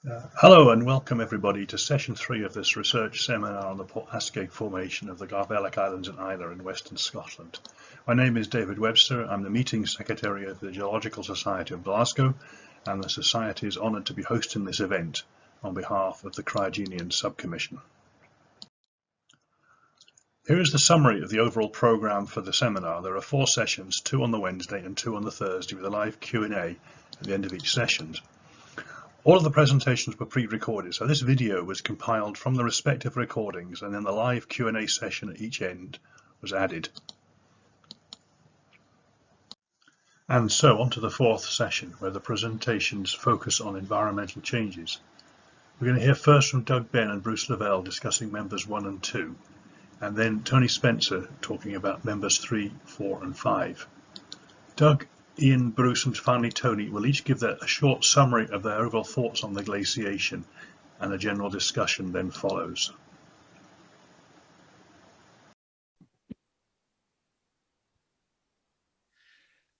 Hello and welcome everybody to session 3 of this research seminar on the Port Askaig Formation of the Garvellach Islands in Islay in Western Scotland. My name is David Webster. I'm the meeting secretary of the Geological Society of Glasgow, and the Society is honoured to be hosting this event on behalf of the Cryogenian Subcommission. Here is the summary of the overall programme for the seminar. There are 4 sessions, 2 on the Wednesday and 2 on the Thursday, with a live Q&A at the end of each session. All of the presentations were pre-recorded, so this video was compiled from the respective recordings, and then the live Q&A session at each end was added. And so on to the 4th session, where the presentations focus on environmental changes. We're going to hear first from Doug Benn and Bruce Lavelle discussing members 1 and 2, and then Tony Spencer talking about members 3, 4 and 5. Doug, Ian, Bruce and finally Tony will each give a short summary of their overall thoughts on the glaciation, and a general discussion then follows.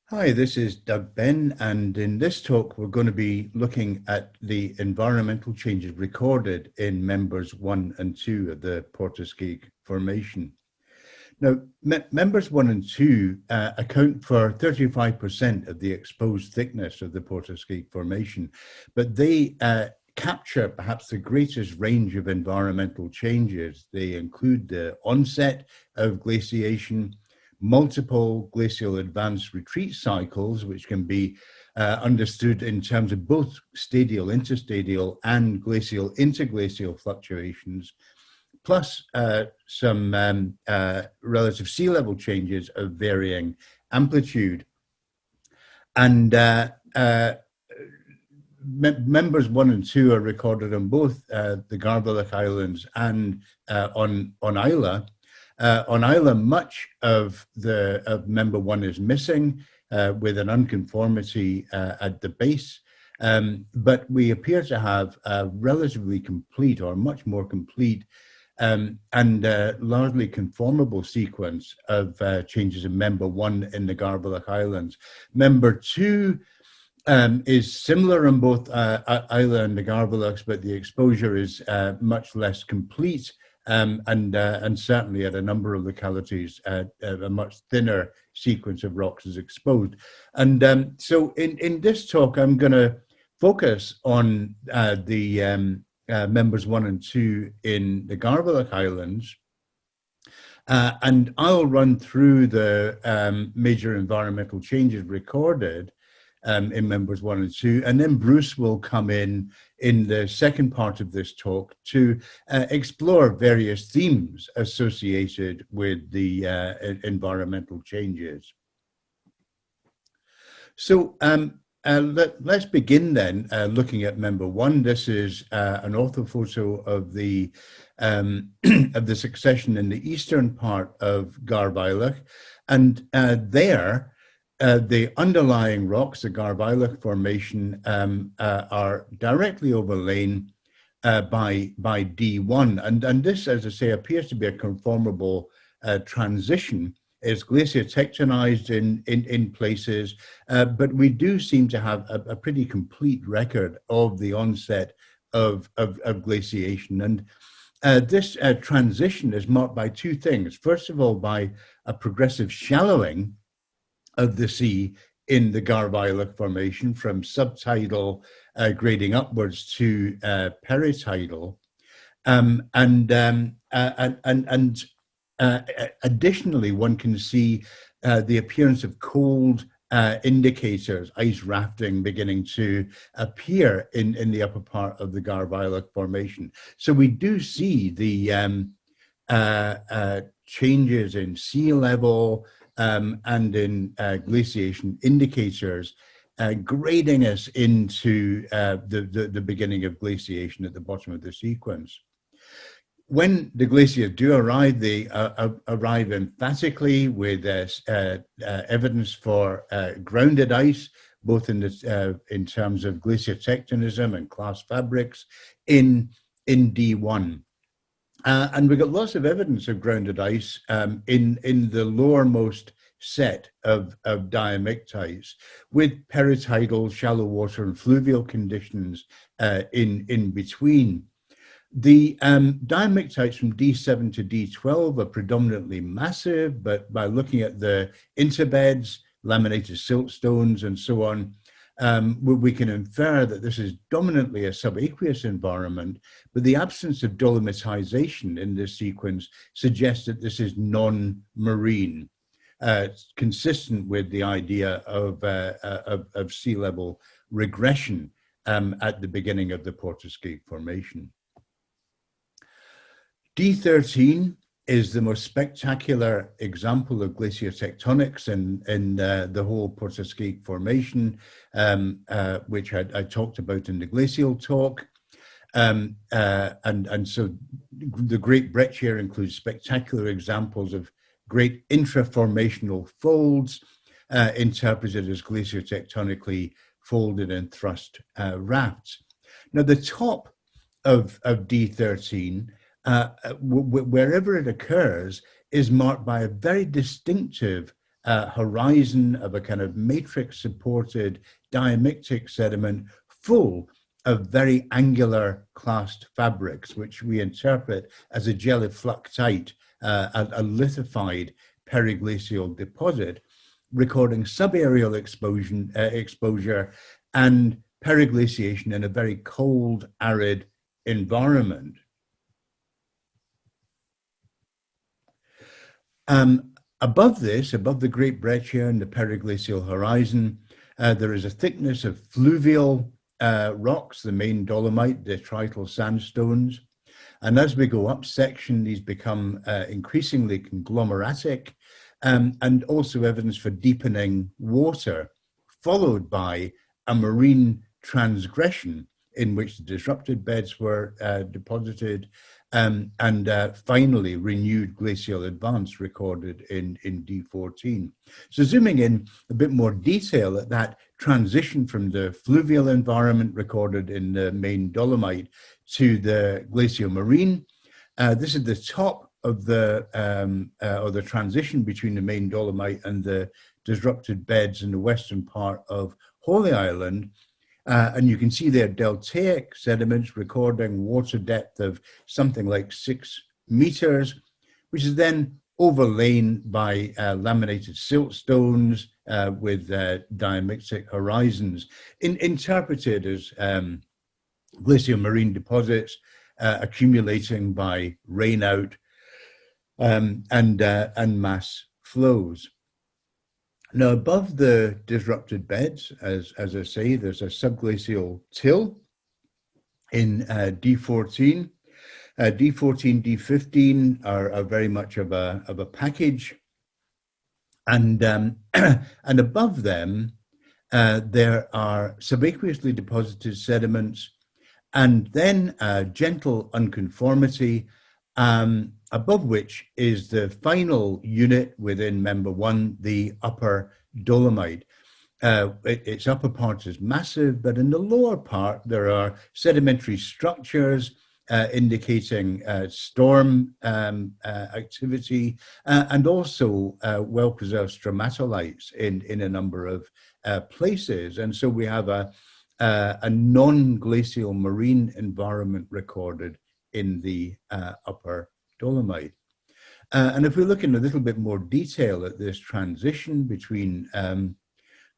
Hi, this is Doug Benn, and in this talk we're going to be looking at the environmental changes recorded in members 1 and 2 of the Port Askaig Formation. Now, members 1 and 2 account for 35% of the exposed thickness of the Port Askaig Formation, but they capture perhaps the greatest range of environmental changes. They include the onset of glaciation, multiple glacial advance retreat cycles, which can be understood in terms of both stadial, interstadial, and glacial, interglacial fluctuations, plus some relative sea level changes of varying amplitude. And members 1 and 2 are recorded on both the Garvellach Islands and on Islay. On Islay, much of member 1 is missing with an unconformity at the base, but we appear to have a relatively complete, or much more complete, and largely conformable sequence of changes in member 1 in the Garvellach Islands. Member 2 is similar in both Islay and the Garvellachs, but the exposure is much less complete, and certainly at a number of localities, a much thinner sequence of rocks is exposed. And so in this talk, I'm going to focus on the members 1 and 2 in the Garvellach Islands, and I'll run through the major environmental changes recorded in members 1 and 2, and then Bruce will come in the second part of this talk to explore various themes associated with the environmental changes. So let's begin then looking at member 1. This is an orthophoto of the succession in the eastern part of Garvellach, and there the underlying rocks, the Garvellach Formation, are directly overlain by D1, and this, as I say, appears to be a conformable transition. It's glacier tectonized in places, but we do seem to have a pretty complete record of the onset of glaciation. And this transition is marked by 2 things. First of all, by a progressive shallowing of the sea in the Garvellach Formation from subtidal grading upwards to peritidal, additionally, one can see the appearance of cold indicators, ice rafting beginning to appear in the upper part of the Garvellach Formation. So we do see the changes in sea level and in glaciation indicators grading us into the beginning of glaciation at the bottom of the sequence. When the glaciers do arrive, they arrive emphatically with evidence for grounded ice, both in terms of glacier tectonism and clast fabrics in D1. And we got lots of evidence of grounded ice in the lowermost set of diamictites with peritidal, shallow water and fluvial conditions in between. The diamictites from D7 to D12 are predominantly massive, but by looking at the interbeds, laminated siltstones and so on, we can infer that this is dominantly a subaqueous environment, but the absence of dolomitization in this sequence suggests that this is non-marine, consistent with the idea of sea level regression at the beginning of the Port Askaig Formation. D13 is the most spectacular example of glaciotectonics in the whole Port Askaig Formation, which I talked about in the glacial talk. And so the Great Breccia includes spectacular examples of great intraformational folds interpreted as glaciotectonically folded and thrust rafts. Now, the top of D13, wherever it occurs, is marked by a very distinctive horizon of a kind of matrix-supported diamictic sediment full of very angular clast fabrics, which we interpret as a gelifluctite, a lithified periglacial deposit, recording subaerial exposure and periglaciation in a very cold, arid environment. Above this, above the Great Breccia and the periglacial horizon, there is a thickness of fluvial rocks, the main dolomite, detrital sandstones. And as we go up section, these become increasingly conglomeratic, and also evidence for deepening water, followed by a marine transgression in which the disrupted beds were deposited, and finally renewed glacial advance recorded in D14. So zooming in a bit more detail at that transition from the fluvial environment recorded in the main dolomite to the glacial-marine. This is the top of the, or the transition between the main dolomite and the disrupted beds in the western part of Holy Island. And you can see there deltaic sediments recording water depth of something like 6 meters, which is then overlain by laminated siltstones with diamictic horizons, interpreted as glacial marine deposits accumulating by rainout and mass flows. Now, above the disrupted beds, as I say, there's a subglacial till in D14. D14, D15 are very much of a package, and and above them there are subaqueously deposited sediments, and then gentle unconformity, above which is the final unit within member 1, the upper dolomite. Its upper part is massive, but in the lower part there are sedimentary structures indicating storm activity, and also well-preserved stromatolites in a number of places. And so we have a non-glacial marine environment recorded in the upper dolomite. And if we look in a little bit more detail at this transition between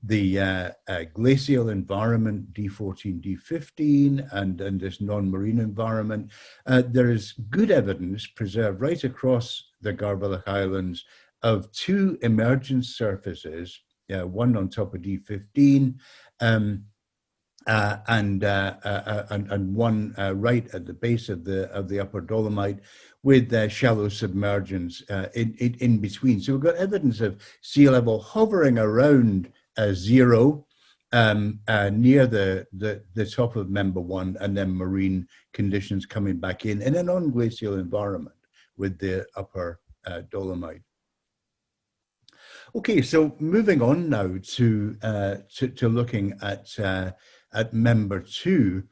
the glacial environment, D14, D15, and this non-marine environment, there is good evidence preserved right across the Garvellach Islands of 2 emergence surfaces, one on top of D15, and one right at the base of the upper dolomite, with shallow submergence in between. So we've got evidence of sea level hovering around 0 near the top of member 1, and then marine conditions coming back in a non-glacial environment with the upper dolomite. Okay, so moving on now to looking at member 2,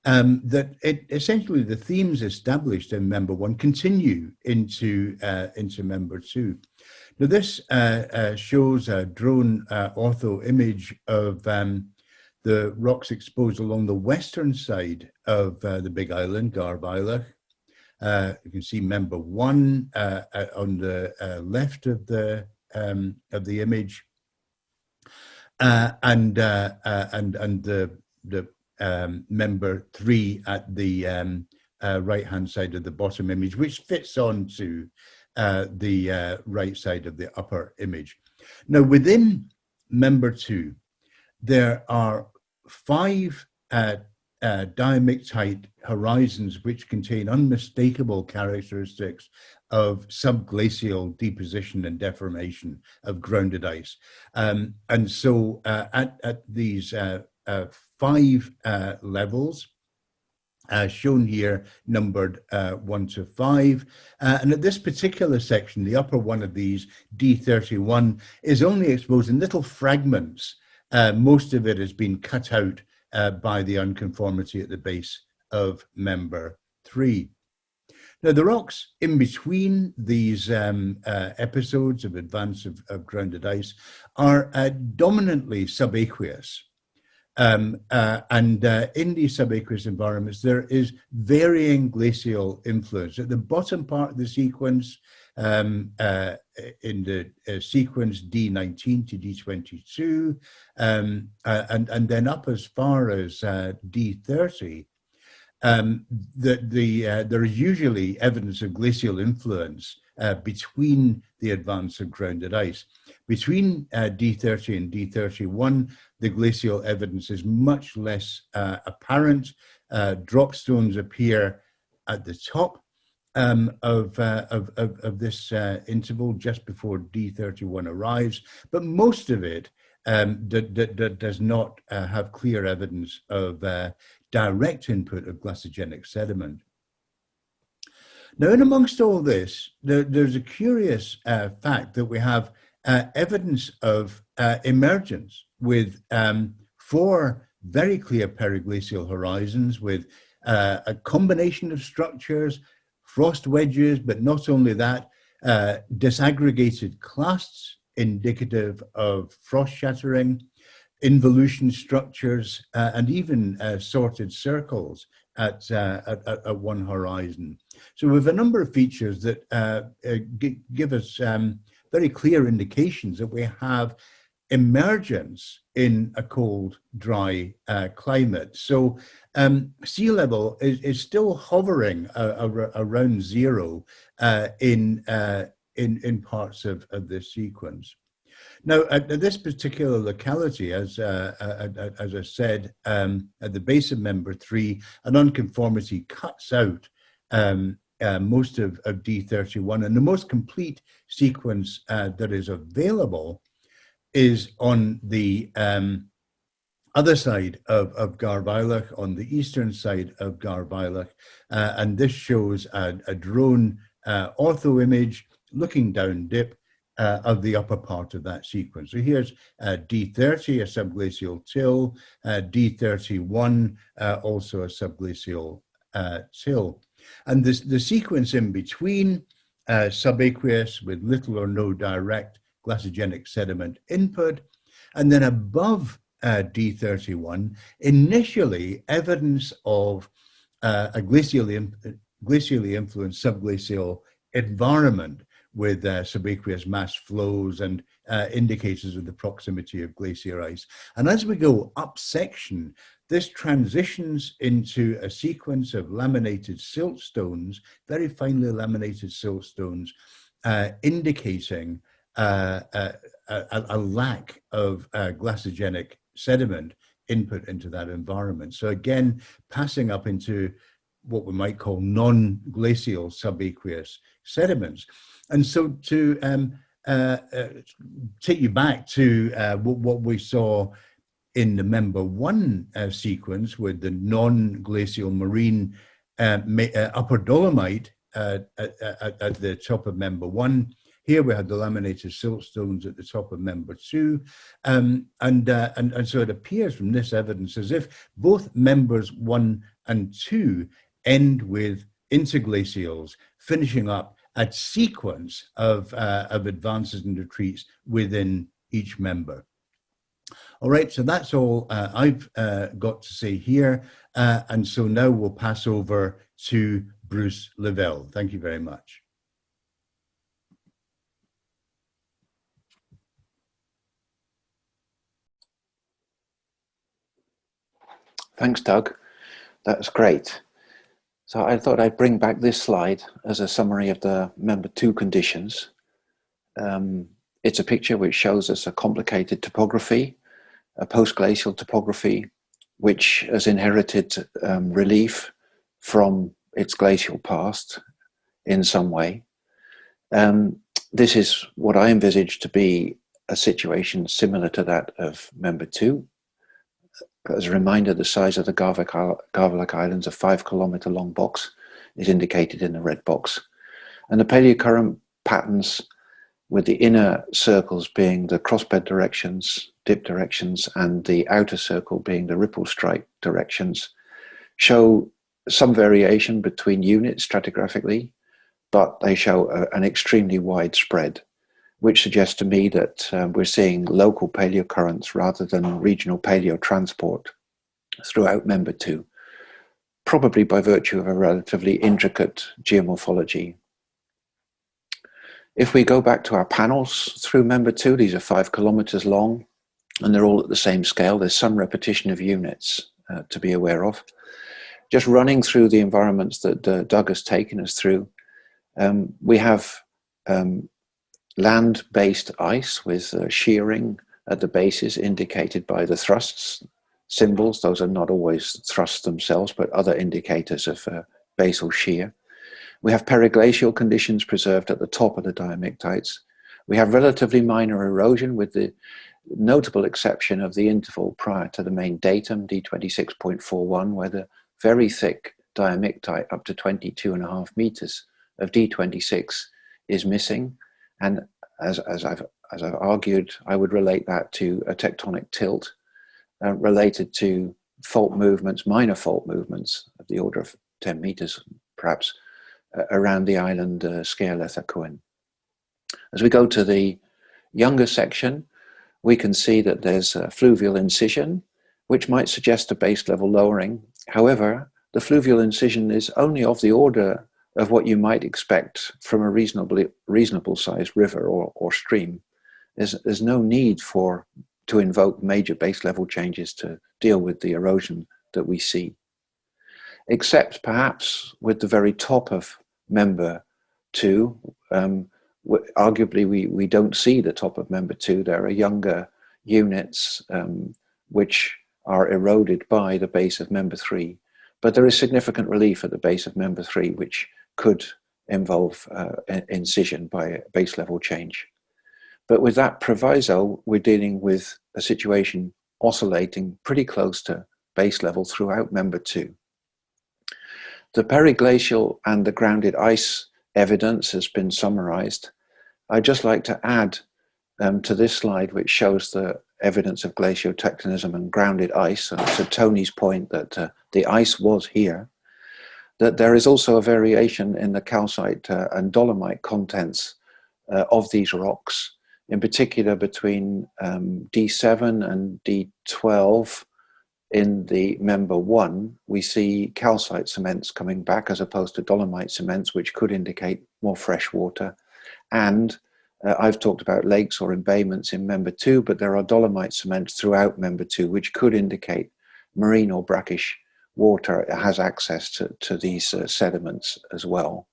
that essentially the themes established in member 1 continue into member 2. Now, this shows a drone ortho image of the rocks exposed along the western side of the big island, Garvellachs. You can see member 1 on the left of the image, and the member 3 at the right-hand side of the bottom image, which fits onto the right side of the upper image. Now, within member 2, there are 5 diamictite horizons which contain unmistakable characteristics of subglacial deposition and deformation of grounded ice. And so at these 5 levels, shown here, numbered 1 to 5. And at this particular section, the upper one of these, D31, is only exposed in little fragments. Most of it has been cut out by the unconformity at the base of member 3. Now, the rocks in between these episodes of advance of grounded ice are dominantly subaqueous. And in these subaqueous environments, there is varying glacial influence. At the bottom part of the sequence, in the sequence D19 to D22, and then up as far as D30, there is usually evidence of glacial influence between the advance of grounded ice. Between D30 and D31, the glacial evidence is much less apparent. Drop stones appear at the top of this interval just before D31 arrives, but most of it does not have clear evidence of direct input of glaciogenic sediment. Now, in amongst all this, there's a curious fact that we have evidence of emergence with 4 very clear periglacial horizons with a combination of structures, frost wedges, but not only that, disaggregated clasts indicative of frost shattering, involution structures, and even sorted circles at one horizon. So we have a number of features that give us very clear indications that we have emergence in a cold, dry climate. So sea level is still hovering around 0 in parts of this sequence. Now, at this particular locality, as I said, at the base of member 3, a nonconformity cuts out most of D31, and the most complete sequence that is available is on the other side of Garvellachs, on the eastern side of Garvellachs, and this shows a drone ortho image looking down dip of the upper part of that sequence. So here's D30, a subglacial till, D31, also a subglacial till. And the sequence in between, subaqueous with little or no direct glaciogenic sediment input, and then above D31, initially evidence of a glacially influenced subglacial environment with subaqueous mass flows and indicators of the proximity of glacier ice. And as we go up section, this transitions into a sequence of laminated siltstones, very finely laminated siltstones, indicating a lack of glaciogenic sediment input into that environment. So again, passing up into what we might call non-glacial subaqueous sediments. And so to take you back to what we saw in the member 1 sequence with the non-glacial marine upper dolomite at the top of member 1. Here we had the laminated siltstones at the top of member 2. And so it appears from this evidence as if both members 1 and 2 end with interglacials, finishing up a sequence of advances and retreats within each member. All right, so that's all I've got to say here. And so now we'll pass over to Bruce Lavelle. Thank you very much. Thanks, Doug. That's great. So I thought I'd bring back this slide as a summary of the member 2 conditions. It's a picture which shows us a complicated topography, a post-glacial topography, which has inherited relief from its glacial past in some way. This is what I envisage to be a situation similar to that of member 2. As a reminder, the size of the Garvellach Islands, a 5-kilometer long box, is indicated in the red box. And the paleocurrent patterns, with the inner circles being the crossbed directions, dip directions, and the outer circle being the ripple strike directions, show some variation between units stratigraphically, but they show an extremely wide spread, which suggests to me that we're seeing local paleocurrents rather than regional paleotransport throughout member 2, probably by virtue of a relatively intricate geomorphology. If we go back to our panels through member 2, these are 5 kilometers long, and they're all at the same scale. There's some repetition of units to be aware of. Just running through the environments that Doug has taken us through, we have land-based ice with shearing at the bases indicated by the thrusts symbols. Those are not always thrusts themselves, but other indicators of basal shear. We have periglacial conditions preserved at the top of the diamictites. We have relatively minor erosion, with the notable exception of the interval prior to the main datum, D26.41, where the very thick diamictite up to 22.5 meters of D26 is missing. And as I've argued, I would relate that to a tectonic tilt related to fault movements, minor fault movements of the order of 10 meters, perhaps, around the island Scaerletha. As we go to the younger section, we can see that there's a fluvial incision, which might suggest a base level lowering. However, the fluvial incision is only of the order of what you might expect from a reasonable sized river or stream. There's no need to invoke major base level changes to deal with the erosion that we see, except perhaps with the very top of member 2. Arguably, we don't see the top of member 2. There are younger units which are eroded by the base of member 3, but there is significant relief at the base of member 3, which could involve incision by base level change. But with that proviso, we're dealing with a situation oscillating pretty close to base level throughout member 2. The periglacial and the grounded ice evidence has been summarized. I'd just like to add to this slide, which shows the evidence of glaciotectonism and grounded ice, and to Tony's point that the ice was here, that there is also a variation in the calcite and dolomite contents of these rocks, in particular between D7 and D12. In the member 1, we see calcite cements coming back as opposed to dolomite cements, which could indicate more fresh water. And I've talked about lakes or embayments in member 2, but there are dolomite cements throughout member 2, which could indicate marine or brackish water has access to these sediments as well.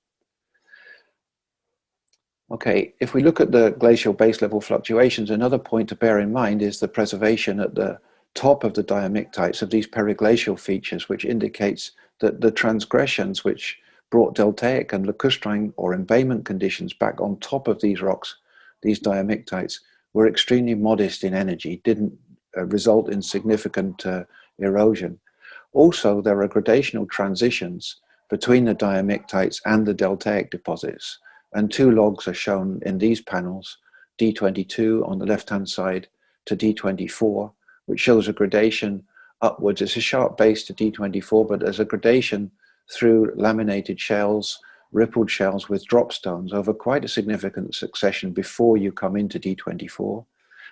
Okay, if we look at the glacial base level fluctuations, another point to bear in mind is the preservation at the top of the diamictites of these periglacial features, which indicates that the transgressions which brought deltaic and lacustrine or embayment conditions back on top of these rocks, these diamictites, were extremely modest in energy, didn't result in significant erosion. Also, there are gradational transitions between the diamictites and the deltaic deposits, and 2 logs are shown in these panels, D22 on the left-hand side to D24, which shows a gradation upwards. It's a sharp base to D24, but there's a gradation through laminated shells rippled shells with drop stones over quite a significant succession before you come into D24.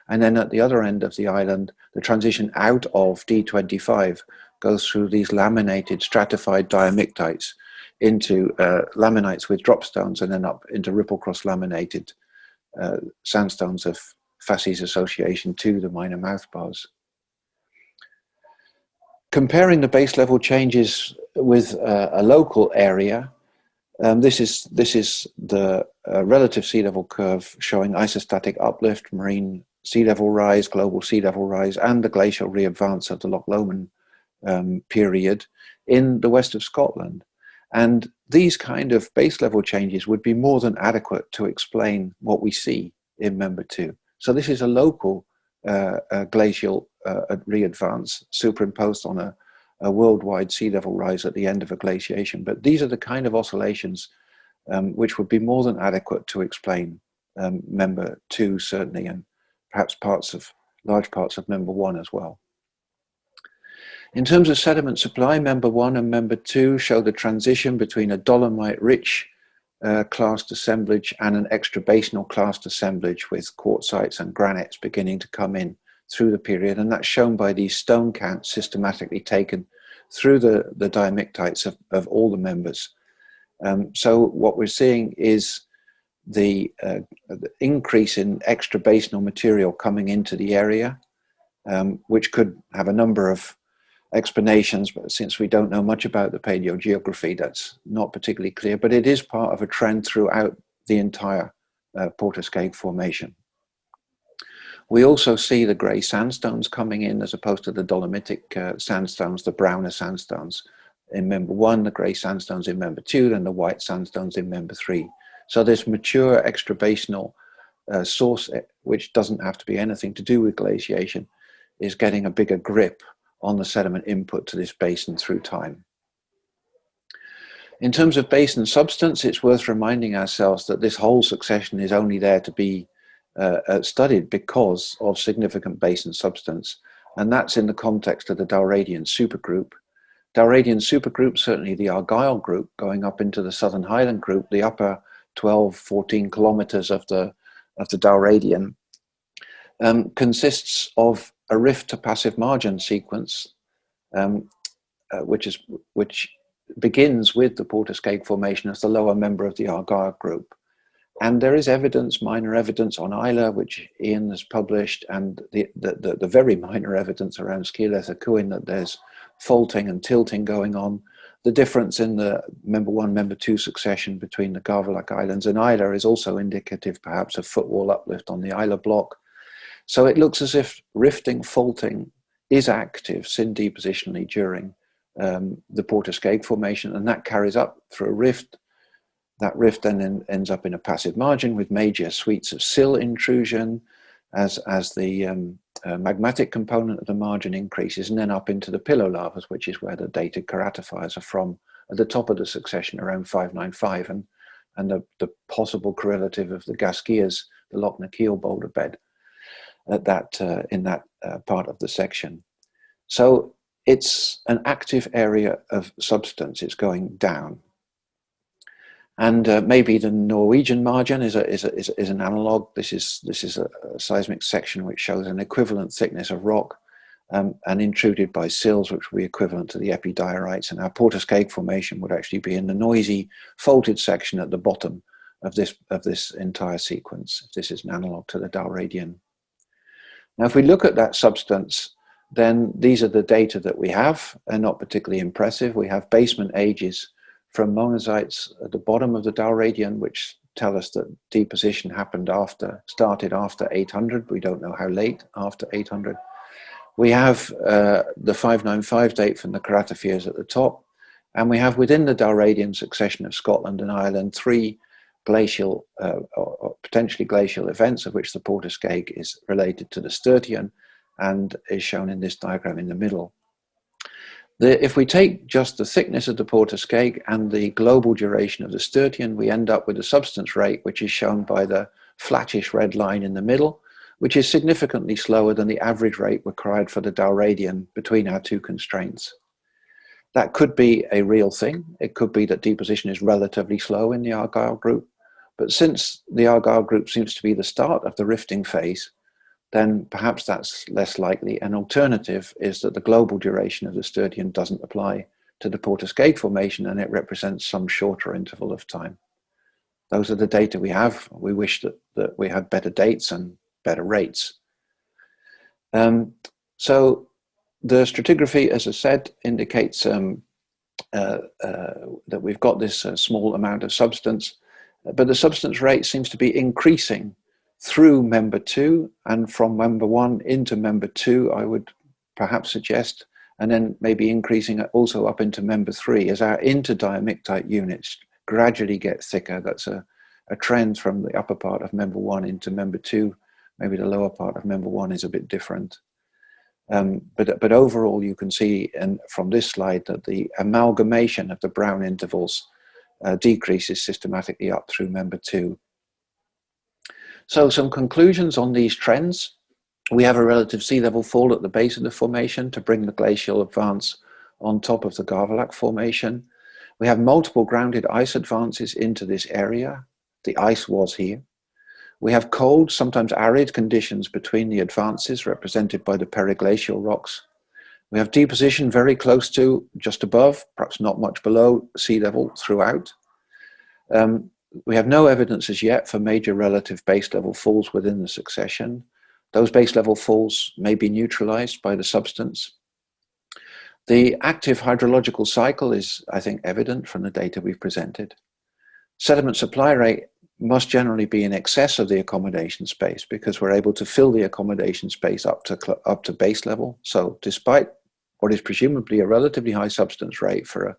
And then at the other end of the island, the transition out of D25 goes through these laminated stratified diamictites into laminites with drop stones, and then up into ripple cross laminated sandstones of facies association to the minor mouth bars. Comparing the base level changes with a local area, this is the relative sea level curve showing isostatic uplift, marine sea level rise, global sea level rise, and the glacial re-advance of the Loch Lomond period in the west of Scotland. And these kind of base level changes would be more than adequate to explain what we see in Member 2. So this is a local glacial re-advance superimposed on a worldwide sea level rise at the end of a glaciation. But these are the kind of oscillations which would be more than adequate to explain Member 2 certainly, and perhaps large parts of Member 1 as well. In terms of sediment supply, Member 1 and Member 2 show the transition between a dolomite-rich clast assemblage and an extrabasinal clast assemblage with quartzites and granites beginning to come in through the period, and that's shown by these stone counts systematically taken through the diamictites of all the members. So what we're seeing is the increase in extrabasinal material coming into the area, which could have a number of explanations, but since we don't know much about the paleogeography, that's not particularly clear, but it is part of a trend throughout the entire Port Askaig Formation. We also see the grey sandstones coming in as opposed to the dolomitic sandstones, the browner sandstones in Member 1, the grey sandstones in Member 2, then the white sandstones in Member 3. So this mature extrabasinal source, which doesn't have to be anything to do with glaciation, is getting a bigger grip on the sediment input to this basin through time. In terms of basin substance, it's worth reminding ourselves that this whole succession is only there to be studied because of significant basin substance, and that's in the context of the Dalradian supergroup. Dalradian supergroup, certainly the Argyll group going up into the Southern Highland group, the upper 12, 14 kilometers of the Dalradian, consists of a rift to passive margin sequence, which begins with the Port Askaig Formation as the lower member of the Argyll group. And there is evidence, minor evidence on Islay, which Ian has published, and the very minor evidence around Scialeth a Cuin that there's faulting and tilting going on. The difference in the Member 1, Member 2 succession between the Garvellach Islands and Islay is also indicative perhaps of footwall uplift on the Islay block. So it looks as if rifting, faulting is active syn-depositionally during the Port Askaig Formation, and that carries up through a rift. That rift then ends up in a passive margin with major suites of sill intrusion as the magmatic component of the margin increases, and then up into the pillow lavas, which is where the dated keratifiers are from at the top of the succession around 595, and the possible correlative of the Gasquias, the Loch na Keal boulder bed at that in that part of the section. So it's an active area of substance. It's going down. And maybe the Norwegian margin is an analog. This is a seismic section which shows an equivalent thickness of rock and intruded by sills, which would be equivalent to the epidiorites. And our Port Askaig Formation would actually be in the noisy faulted section at the bottom of this entire sequence. If this is an analog to the Dalradian. Now, if we look at that substance, then these are the data that we have. They're not particularly impressive. We have basement ages from monazite at the bottom of the Dalradian, which tell us that deposition started after 800. We don't know how late after 800. We have the 595 date from the Keratifiers at the top, and we have within the Dalradian succession of Scotland and Ireland 3 glacial or potentially glacial events, of which the Port Askaig is related to the Sturtian and is shown in this diagram in the middle. If we take just the thickness of the Port Askaig and the global duration of the Sturtian, we end up with a substance rate, which is shown by the flattish red line in the middle, which is significantly slower than the average rate required for the Dalradian between our two constraints. That could be a real thing. It could be that deposition is relatively slow in the Argyll group. But since the Argyll group seems to be the start of the rifting phase, then perhaps that's less likely. An alternative is that the global duration of the Sturtian doesn't apply to the Port Askaig Formation, and it represents some shorter interval of time. Those are the data we have. We wish that we had better dates and better rates. So the stratigraphy, as I said, indicates that we've got this small amount of substance, but the substance rate seems to be increasing through member 2 and from member 1 into member 2, I would perhaps suggest, and then maybe increasing also up into member 3 as our interdiamictite units gradually get thicker. That's a trend from the upper part of member 1 into member 2. Maybe the lower part of member 1 is a bit different. But overall, you can see from this slide that the amalgamation of the brown intervals decreases systematically up through member 2. So some conclusions on these trends. We have a relative sea level fall at the base of the formation to bring the glacial advance on top of the Garvellach formation. We have multiple grounded ice advances into this area. The ice was here. We have cold, sometimes arid conditions between the advances represented by the periglacial rocks. We have deposition very close to, just above, perhaps not much below sea level throughout. We have no evidence as yet for major relative base level falls within the succession. Those base level falls may be neutralized by the substance. The active hydrological cycle is, I think, evident from the data we've presented. Sediment supply rate must generally be in excess of the accommodation space because we're able to fill the accommodation space up to base level. So despite what is presumably a relatively high substance rate for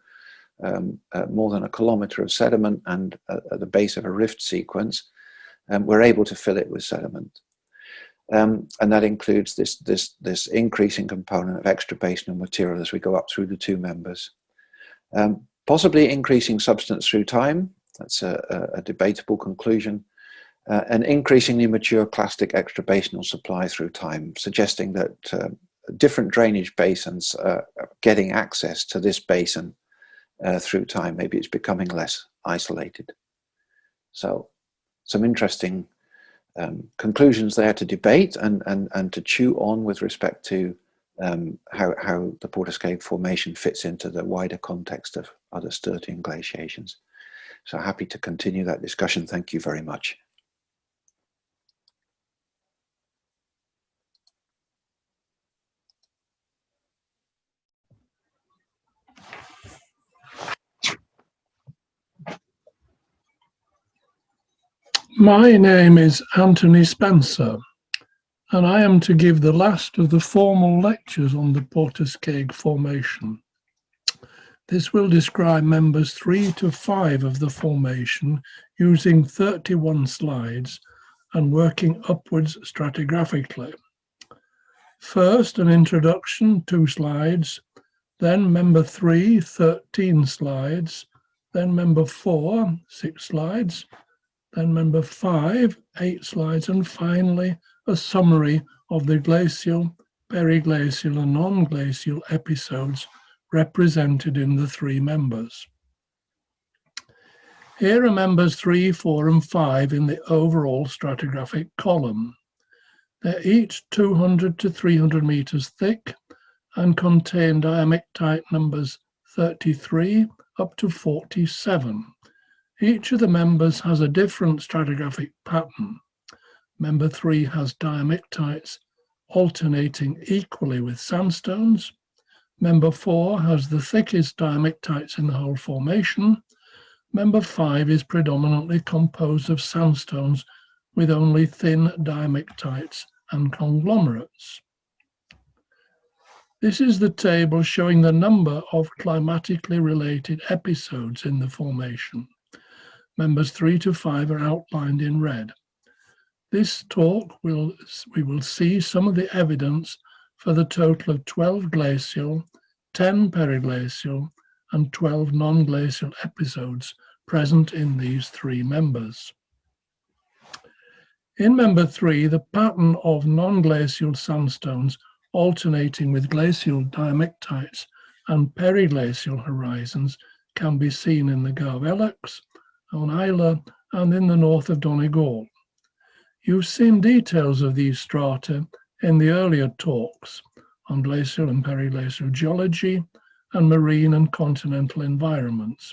more than a kilometer of sediment and at the base of a rift sequence, we're able to fill it with sediment. And that includes this increasing component of extrabasinal material as we go up through the two members. Possibly increasing substance through time, that's a debatable conclusion, and increasingly mature clastic extrabasinal supply through time, suggesting that different drainage basins are getting access to this basin through time. Maybe it's becoming less isolated. So some interesting conclusions there to debate and to chew on with respect to how the Port Askaig Formation fits into the wider context of other Sturtian glaciations. So happy to continue that discussion. Thank you very much. My name is Anthony Spencer, and I am to give the last of the formal lectures on the Port Askaig Formation. This will describe members 3 to 5 of the formation using 31 slides and working upwards stratigraphically. First, an introduction, 2 slides, then member 3, 13 slides, then member 4, 6 slides, then member 5, 8 slides, and finally a summary of the glacial, periglacial and non-glacial episodes represented in the 3 members. Here are members 3, 4 and 5 in the overall stratigraphic column. They're each 200 to 300 meters thick and contain diamictite numbers 33 up to 47. Each of the members has a different stratigraphic pattern. Member 3 has diamictites alternating equally with sandstones. Member 4 has the thickest diamictites in the whole formation. Member 5 is predominantly composed of sandstones with only thin diamictites and conglomerates. This is the table showing the number of climatically related episodes in the formation. Members 3 to 5 are outlined in red. This talk we will see some of the evidence for the total of 12 glacial, 10 periglacial, and 12 non-glacial episodes present in these 3 members. In member 3, the pattern of non-glacial sandstones alternating with glacial diamictites and periglacial horizons can be seen in the Garvellachs, on Islay, and in the north of Donegal. You've seen details of these strata in the earlier talks on glacial and periglacial geology and marine and continental environments.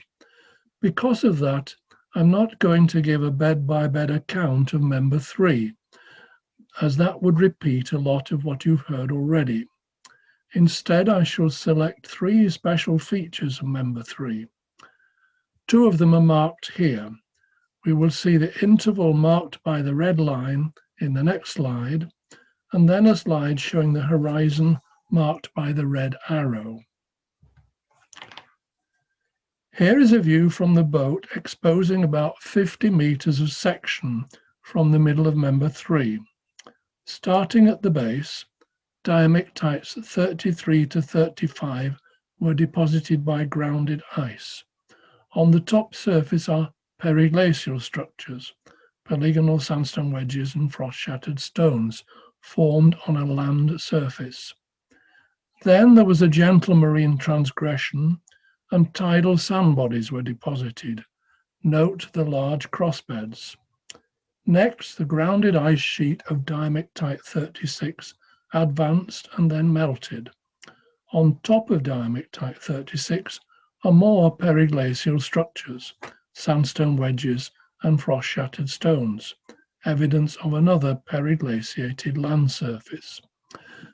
Because of that, I'm not going to give a bed-by-bed account of Member 3, as that would repeat a lot of what you've heard already. Instead, I shall select 3 special features of Member 3. 2 of them are marked here. We will see the interval marked by the red line in the next slide, and then a slide showing the horizon marked by the red arrow. Here is a view from the boat exposing about 50 meters of section from the middle of Member 3. Starting at the base, diamictites 33 to 35 were deposited by grounded ice. On the top surface are periglacial structures, polygonal sandstone wedges and frost-shattered stones formed on a land surface. Then there was a gentle marine transgression and tidal sand bodies were deposited. Note the large crossbeds. Next, the grounded ice sheet of diamictite 36 advanced and then melted. On top of diamictite 36 are more periglacial structures, sandstone wedges and frost-shattered stones, evidence of another periglaciated land surface.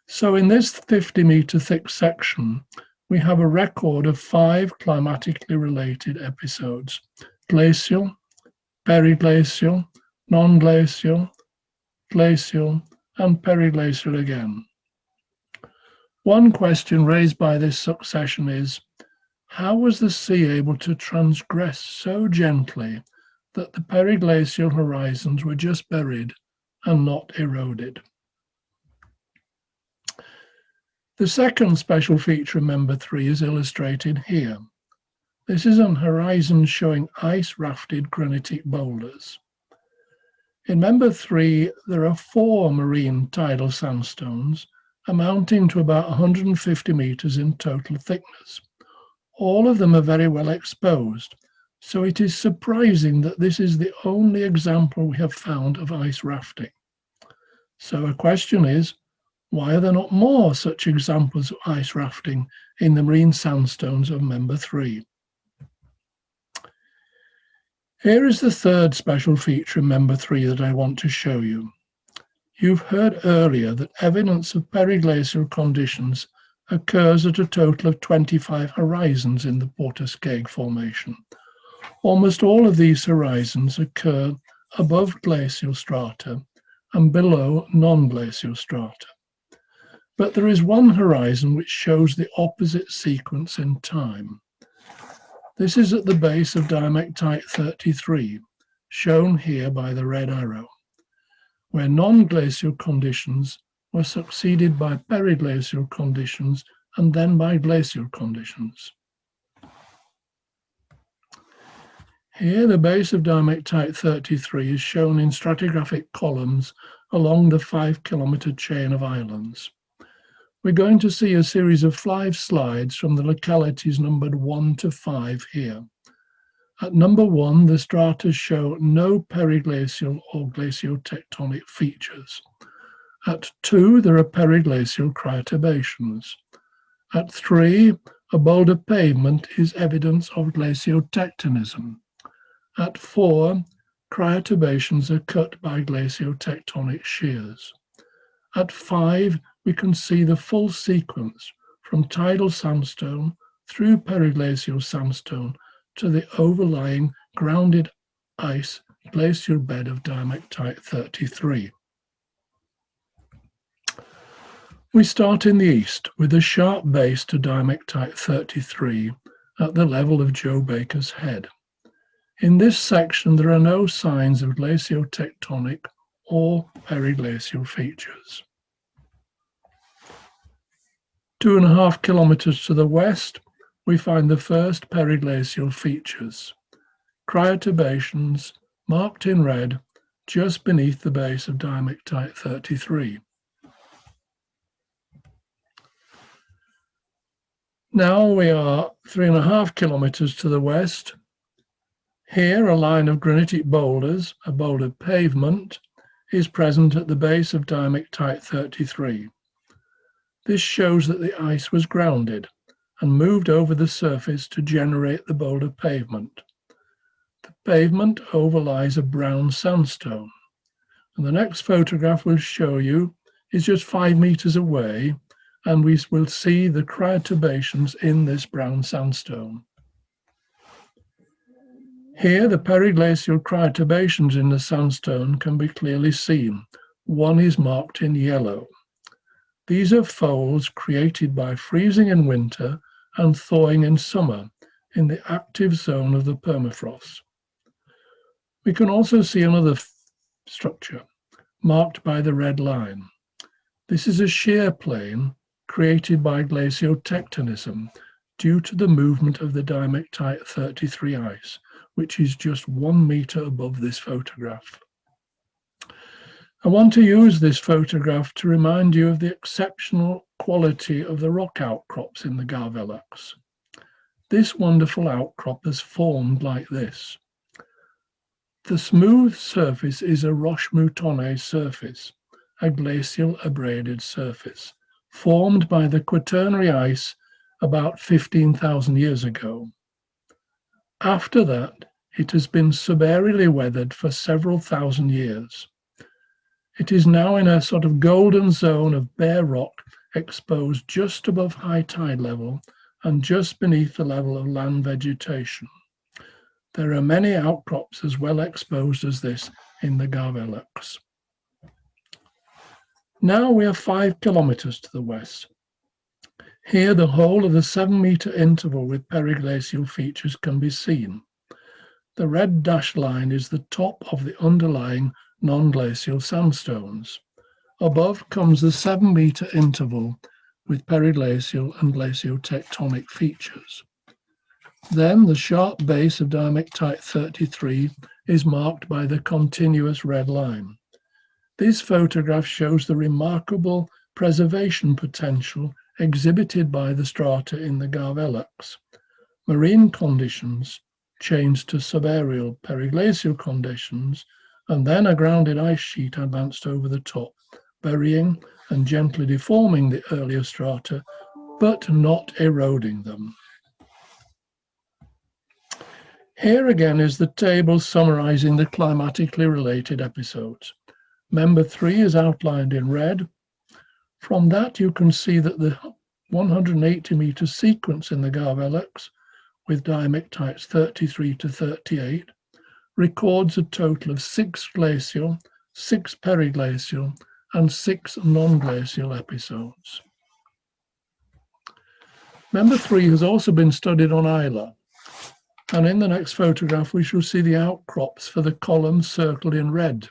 So in this 50-meter thick section, we have a record of 5 climatically related episodes: glacial, periglacial, non-glacial, glacial, and periglacial again. One question raised by this succession is, how was the sea able to transgress so gently that the periglacial horizons were just buried and not eroded? The second special feature of Member 3 is illustrated here. This is an horizon showing ice-rafted granitic boulders. In Member 3, there are 4 marine tidal sandstones amounting to about 150 meters in total thickness. All of them are very well exposed, so it is surprising that this is the only example we have found of ice rafting. So a question is, why are there not more such examples of ice rafting in the marine sandstones of Member 3? Here is the third special feature in Member 3 that I want to show you. You've heard earlier that evidence of periglacial conditions occurs at a total of 25 horizons in the Port Askaig Formation. Almost all of these horizons occur above glacial strata and below non-glacial strata. But there is one horizon which shows the opposite sequence in time. This is at the base of diamictite 33, shown here by the red arrow, where non-glacial conditions were succeeded by periglacial conditions and then by glacial conditions. Here, the base of diamictite 33 is shown in stratigraphic columns along the 5-kilometer chain of islands. We're going to see a series of 5 slides from the localities numbered 1 to 5 here. At number 1, the strata show no periglacial or glaciotectonic features. At 2, there are periglacial cryoturbations. At 3, a boulder pavement is evidence of glaciotectonism. At 4, cryoturbations are cut by glaciotectonic shears. At 5, we can see the full sequence from tidal sandstone through periglacial sandstone to the overlying grounded ice glacial bed of diamictite 33. We start in the east with a sharp base to diamictite 33 at the level of Joe Baker's Head. In this section, there are no signs of glaciotectonic or periglacial features. 2.5 kilometers to the west, we find the first periglacial features. Cryoturbations marked in red just beneath the base of diamictite 33. Now we are 3.5 kilometers to the west. Here, a line of granitic boulders, a boulder pavement, is present at the base of diamictite 33. This shows that the ice was grounded and moved over the surface to generate the boulder pavement. The pavement overlies a brown sandstone. And the next photograph we'll show you is just 5 meters away, and we will see the cryoturbations in this brown sandstone. Here, the periglacial cryoturbations in the sandstone can be clearly seen. One is marked in yellow. These are folds created by freezing in winter and thawing in summer in the active zone of the permafrost. We can also see another structure marked by the red line. This is a shear plain created by glaciotectonism due to the movement of the diamictite 33 ice, which is just 1 meter above this photograph. I want to use this photograph to remind you of the exceptional quality of the rock outcrops in the Garvellachs. This wonderful outcrop has formed like this. The smooth surface is a roche-moutonné surface, a glacial abraded surface, formed by the Quaternary ice about 15,000 years ago. After that, it has been subaerially weathered for several thousand years. It is now in a sort of golden zone of bare rock exposed just above high tide level and just beneath the level of land vegetation. There are many outcrops as well exposed as this in the Garvellachs. Now we are 5 kilometers to the west. Here the whole of the 7-meter interval with periglacial features can be seen. The red dashed line is the top of the underlying non-glacial sandstones. Above comes the 7-meter interval with periglacial and glaciotectonic features. Then the sharp base of diamictite 33 is marked by the continuous red line. This photograph shows the remarkable preservation potential exhibited by the strata in the Garvellachs. Marine conditions changed to subaerial periglacial conditions, and then a grounded ice sheet advanced over the top, burying and gently deforming the earlier strata, but not eroding them. Here again is the table summarizing the climatically related episodes. Member 3 is outlined in red. From that you can see that the 180-meter sequence in the Garvellachs, with diamictites 33 to 38, records a total of 6 glacial, 6 periglacial, and 6 non-glacial episodes. Member 3 has also been studied on Islay, and in the next photograph we shall see the outcrops for the columns circled in red.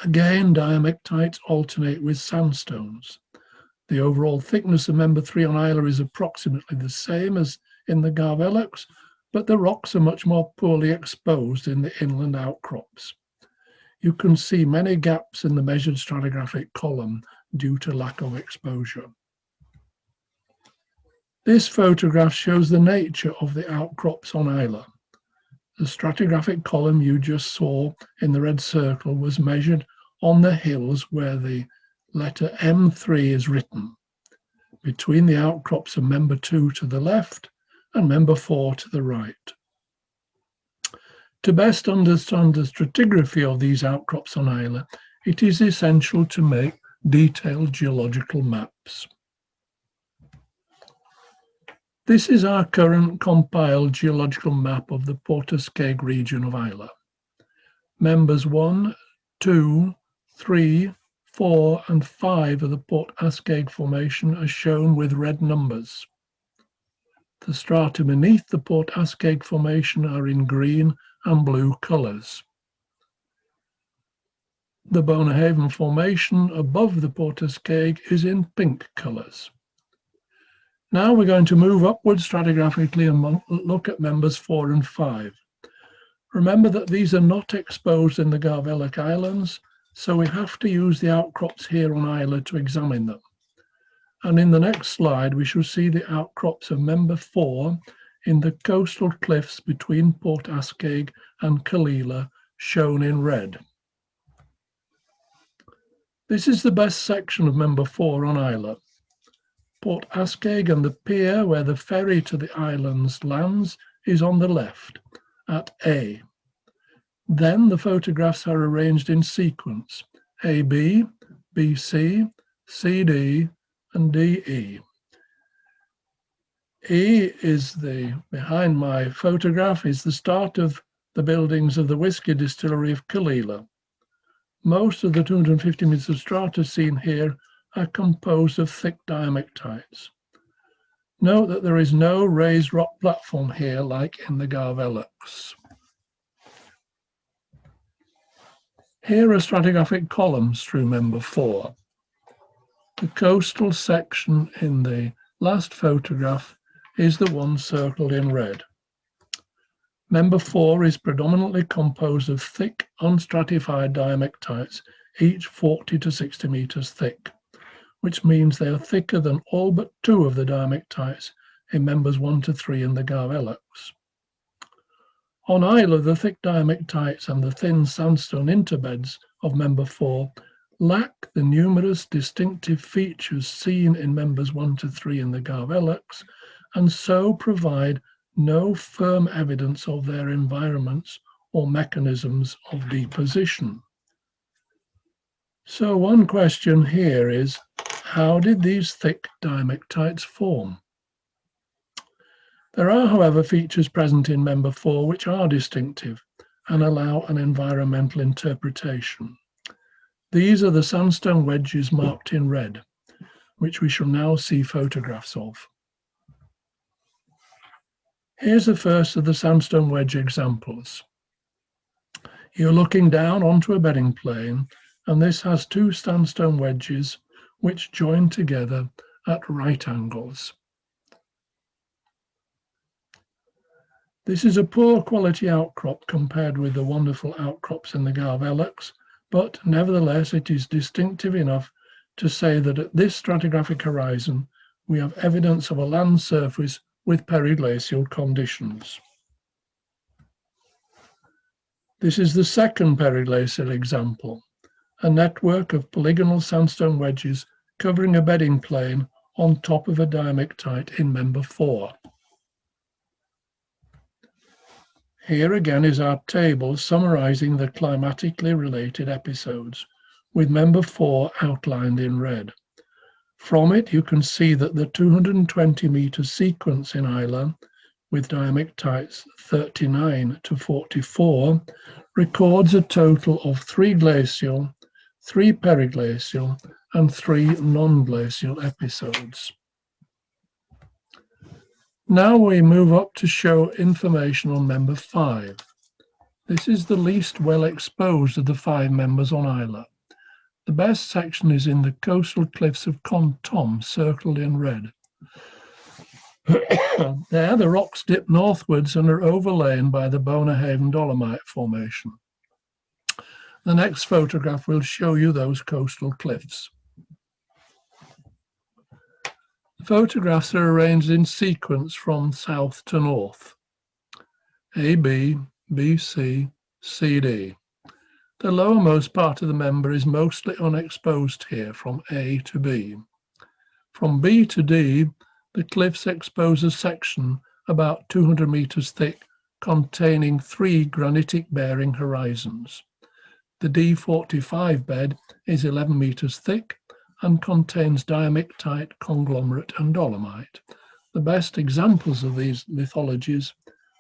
Again, diamictites alternate with sandstones. The overall thickness of member 3 on Islay is approximately the same as in the Garvellachs, but the rocks are much more poorly exposed in the inland outcrops. You can see many gaps in the measured stratigraphic column due to lack of exposure. This photograph shows the nature of the outcrops on Islay. The stratigraphic column you just saw in the red circle was measured on the hills where the letter M3 is written, between the outcrops of member 2 to the left and member 4 to the right. To best understand the stratigraphy of these outcrops on Islay, it is essential to make detailed geological maps. This is our current compiled geological map of the Port Askaig region of Islay. Members 1, 2, 3, 4 and 5 of the Port Askaig Formation are shown with red numbers. The strata beneath the Port Askaig Formation are in green and blue colours. The Bonahaven Formation above the Port Askaig is in pink colours. Now we're going to move upwards stratigraphically and look at members 4 and 5. Remember that these are not exposed in the Garvellach Islands, so we have to use the outcrops here on Islay to examine them. and in the next slide we shall see the outcrops of Member 4 in the coastal cliffs between Port Askaig and Kalila, shown in red. This is the best section of Member 4 on Islay. Port Askaig and the pier where the ferry to the islands lands is on the left, at A. Then the photographs are arranged in sequence, AB, BC, CD, and DE. E is behind my photograph is the start of the buildings of the whisky distillery of Kalila. Most of the 250 meters of strata seen here are composed of thick diamictites. Note that there is no raised rock platform here like in the Garvellachs. Here are stratigraphic columns through Member 4. The coastal section in the last photograph is the one circled in red. Member 4 is predominantly composed of thick, unstratified diamictites, each 40 to 60 meters thick, which means they are thicker than all but 2 of the diamictites in Members 1 to 3 in the Garvellachs. On Islay, the thick diamictites and the thin sandstone interbeds of Member 4 lack the numerous distinctive features seen in Members 1 to 3 in the Garvellachs, and so provide no firm evidence of their environments or mechanisms of deposition. So one question here is, how did these thick diamictites form? There are, however, features present in Member 4 which are distinctive and allow an environmental interpretation. These are the sandstone wedges marked in red, which we shall now see photographs of. Here's the first of the sandstone wedge examples. You're looking down onto a bedding plane, and this has 2 sandstone wedges which join together at right angles. This is a poor quality outcrop compared with the wonderful outcrops in the Garvellachs, but nevertheless it is distinctive enough to say that at this stratigraphic horizon we have evidence of a land surface with periglacial conditions. This is the second periglacial example, a network of polygonal sandstone wedges covering a bedding plane on top of a diamictite in Member 4. Here again is our table summarizing the climatically related episodes, with Member 4 outlined in red. From it, you can see that the 220 meter sequence in Islay, with diamictites 39 to 44, records a total of 3 glacial, 3 periglacial, and 3 non-glacial episodes. Now we move up to show information on Member 5. This is the least well exposed of the 5 members on Islay. The best section is in the coastal cliffs of Con Tom, circled in red. There, the rocks dip northwards and are overlain by the Bonahaven Dolomite Formation. The next photograph will show you those coastal cliffs. The photographs are arranged in sequence from south to north. AB, BC, CD. The lowermost part of the member is mostly unexposed here from A to B. From B to D, the cliffs expose a section about 200 meters thick containing 3 granitic-bearing horizons. The D45 bed is 11 meters thick and contains diamictite, conglomerate, and dolomite. The best examples of these lithologies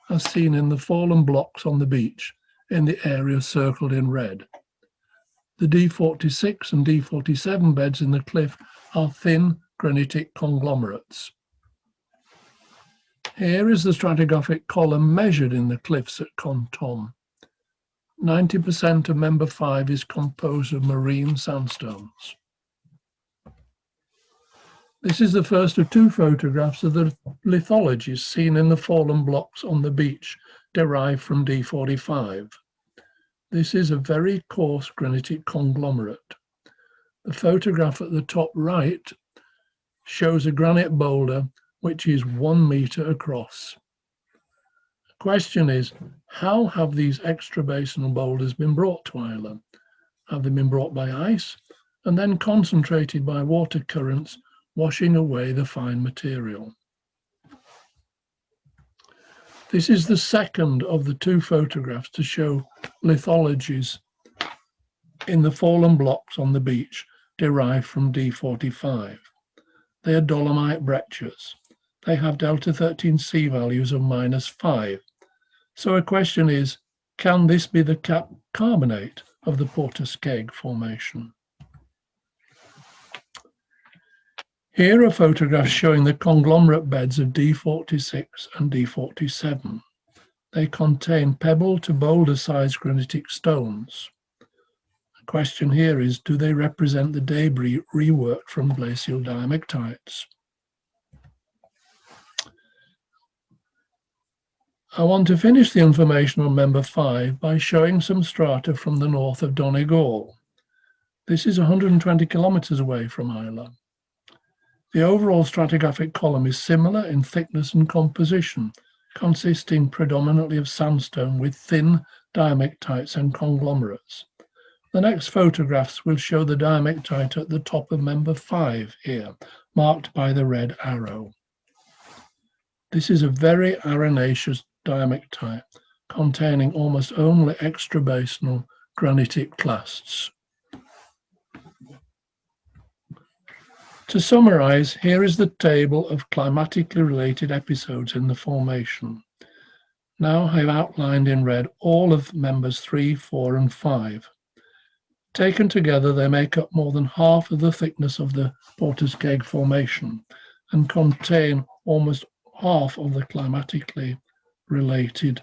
are seen in the fallen blocks on the beach in the area circled in red. The D46 and D47 beds in the cliff are thin granitic conglomerates. Here is the stratigraphic column measured in the cliffs at Con Tom. 90% of Member 5 is composed of marine sandstones. This is the first of 2 photographs of the lithologies seen in the fallen blocks on the beach derived from D45. This is a very coarse granitic conglomerate. The photograph at the top right shows a granite boulder which is 1 meter across. The question is, how have these extrabasinal boulders been brought to Islay? Have they been brought by ice and then concentrated by water currents, washing away the fine material? This is the second of the 2 photographs to show lithologies in the fallen blocks on the beach derived from D45. They are dolomite breccias. They have delta 13C values of -5. So a question is, can this be the carbonate of the Port Askaig Formation? Here are photographs showing the conglomerate beds of D46 and D47. They contain pebble to boulder-sized granitic stones. The question here is, do they represent the debris reworked from glacial diamictites? I want to finish the information on member 5 by showing some strata from the north of Donegal. This is 120 kilometers away from Islay. The overall stratigraphic column is similar in thickness and composition, consisting predominantly of sandstone with thin diamictites and conglomerates. The next photographs will show the diamictite at the top of member 5 here, marked by the red arrow. This is a very arenaceous diamictite containing almost only extrabasinal granitic clasts. To summarize, here is the table of climatically related episodes in the formation. Now I've outlined in red all of members 3, 4 and 5. Taken together, they make up more than half of the thickness of the Port Askaig Formation and contain almost half of the climatically related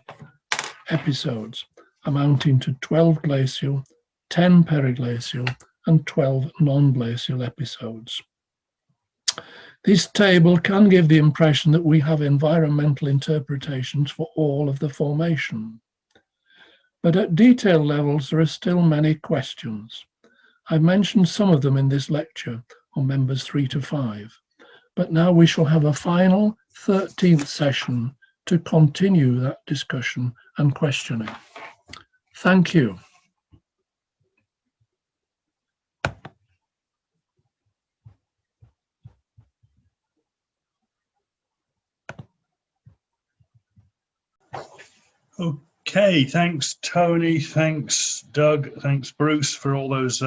episodes, amounting to 12 glacial, 10 periglacial and 12 non-glacial episodes. This table can give the impression that we have environmental interpretations for all of the formation. But at detail levels, there are still many questions. I've mentioned some of them in this lecture on members 3 to 5, but now we shall have a final 13th session to continue that discussion and questioning. Thank you. Okay, thanks Tony, thanks Doug, thanks Bruce for all those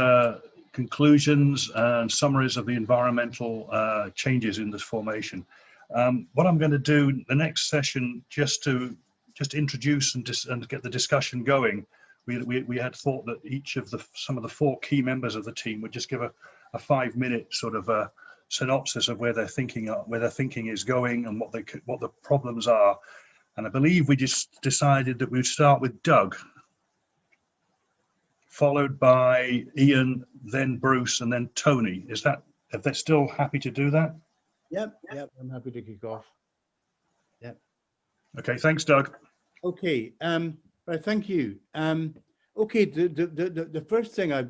conclusions and summaries of the environmental changes in this formation. What I'm going to do the next session, just to introduce and get the discussion going, we had thought that each of some of the 4 key members of the team would just give a 5-minute sort of a synopsis of where their thinking is going and what the problems are. And I believe we just decided that we'd start with Doug, followed by Ian, then Bruce, and then Tony. If they're still happy to do that? Yep, I'm happy to kick off. Yep. Okay, thanks, Doug. Okay, right, thank you. Okay, the first thing I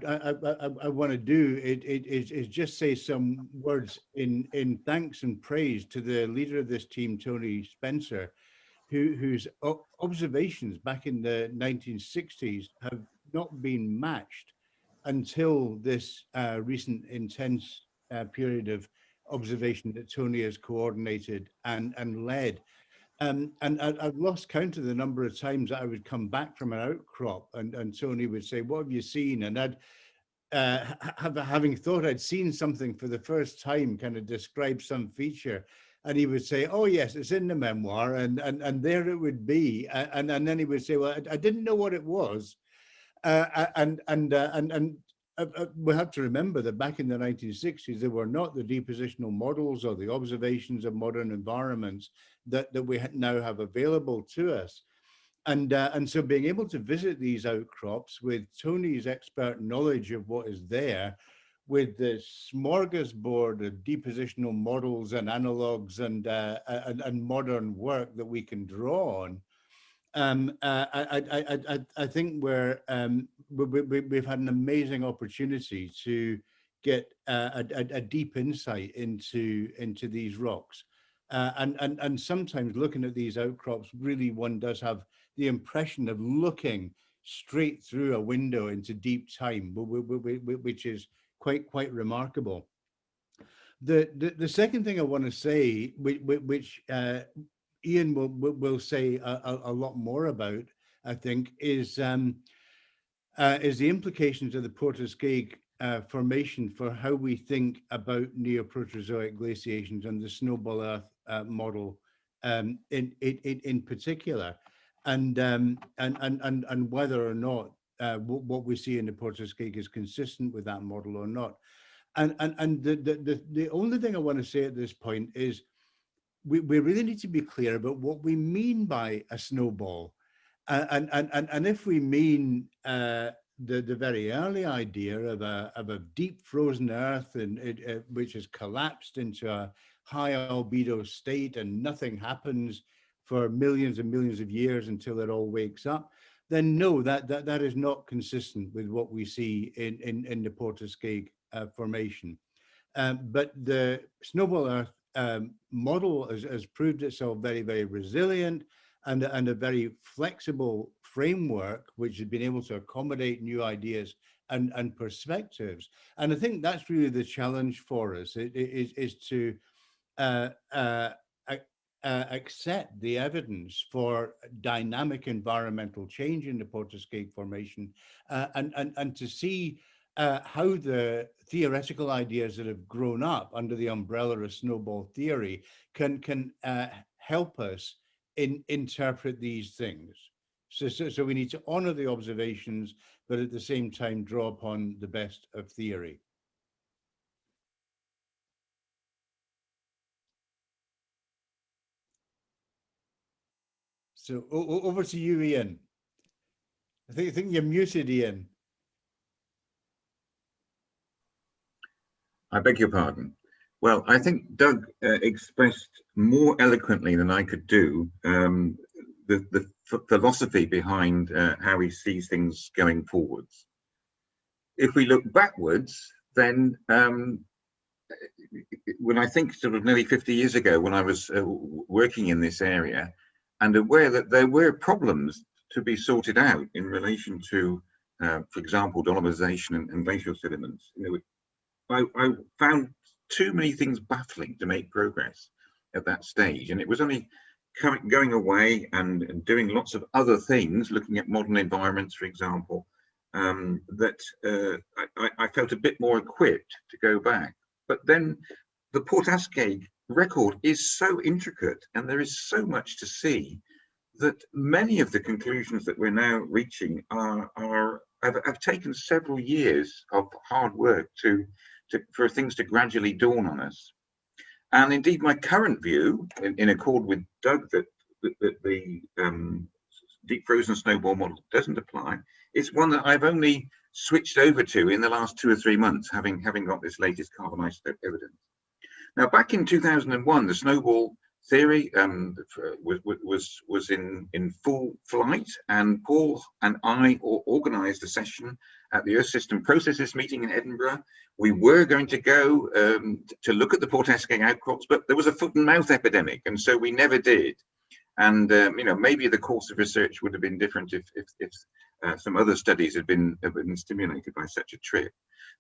want to do is just say some words in thanks and praise to the leader of this team, Tony Spencer, whose observations back in the 1960s have not been matched until this recent intense period of observation that Tony has coordinated and led. And I've lost count of the number of times that I would come back from an outcrop and Tony would say, "What have you seen?" And I'd, having thought I'd seen something for the first time, kind of describe some feature. And he would say, "Oh yes, it's in the memoir," and there it would be. And then he would say, "Well, I didn't know what it was." We have to remember that back in the 1960s, there were not the depositional models or the observations of modern environments that we now have available to us. And so being able to visit these outcrops with Tony's expert knowledge of what is there, with the smorgasbord of depositional models and analogs and modern work that we can draw on, I think we've had an amazing opportunity to get a deep insight into these rocks. And sometimes looking at these outcrops, really one does have the impression of looking straight through a window into deep time, which is quite remarkable. The second thing I want to say, which Ian will say a lot more about, I think, is the implications of the Port Askaig formation for how we think about Neoproterozoic glaciations and the snowball Earth model in particular, and whether or not what we see in the Port Askaig is consistent with that model or not. And the only thing I want to say at this point is we really need to be clear about what we mean by a snowball. And if we mean the very early idea of a deep frozen Earth and which has collapsed into a high albedo state and nothing happens for millions and millions of years until it all wakes up, then no, that is not consistent with what we see in the Port Askaig formation. But the snowball Earth model has proved itself very resilient and a very flexible framework which has been able to accommodate new ideas and perspectives. And I think that's really the challenge for us, is to accept the evidence for dynamic environmental change in the Port Askaig Formation and to see how the theoretical ideas that have grown up under the umbrella of snowball theory can help us interpret these things. So we need to honor the observations, but at the same time draw upon the best of theory. So over to you, Ian. I think you're muted, Ian. I beg your pardon. Well, I think Doug expressed more eloquently than I could do the philosophy behind how he sees things going forwards. If we look backwards, then when I think sort of nearly 50 years ago, when I was working in this area and aware that there were problems to be sorted out in relation to, for example, dolomization and glacial sediments, I found too many things baffling to make progress at that stage. And it was only going away and doing lots of other things, looking at modern environments, for example, that I felt a bit more equipped to go back. But then the Port Askaig record is so intricate and there is so much to see that many of the conclusions that we're now reaching have taken several years of hard work for things to gradually dawn on us. And indeed, my current view, in accord with Doug, that the deep frozen snowball model doesn't apply, is one that I've only switched over to in the last 2 or 3 months, having got this latest carbon isotope evidence. Now, back in 2001, the snowball theory was in full flight, and Paul and I organised a session at the Earth System Processes meeting in Edinburgh. We were going to go to look at the Port Askaig outcrops, but there was a foot and mouth epidemic, and so we never did. And maybe the course of research would have been different if some other studies had been stimulated by such a trip.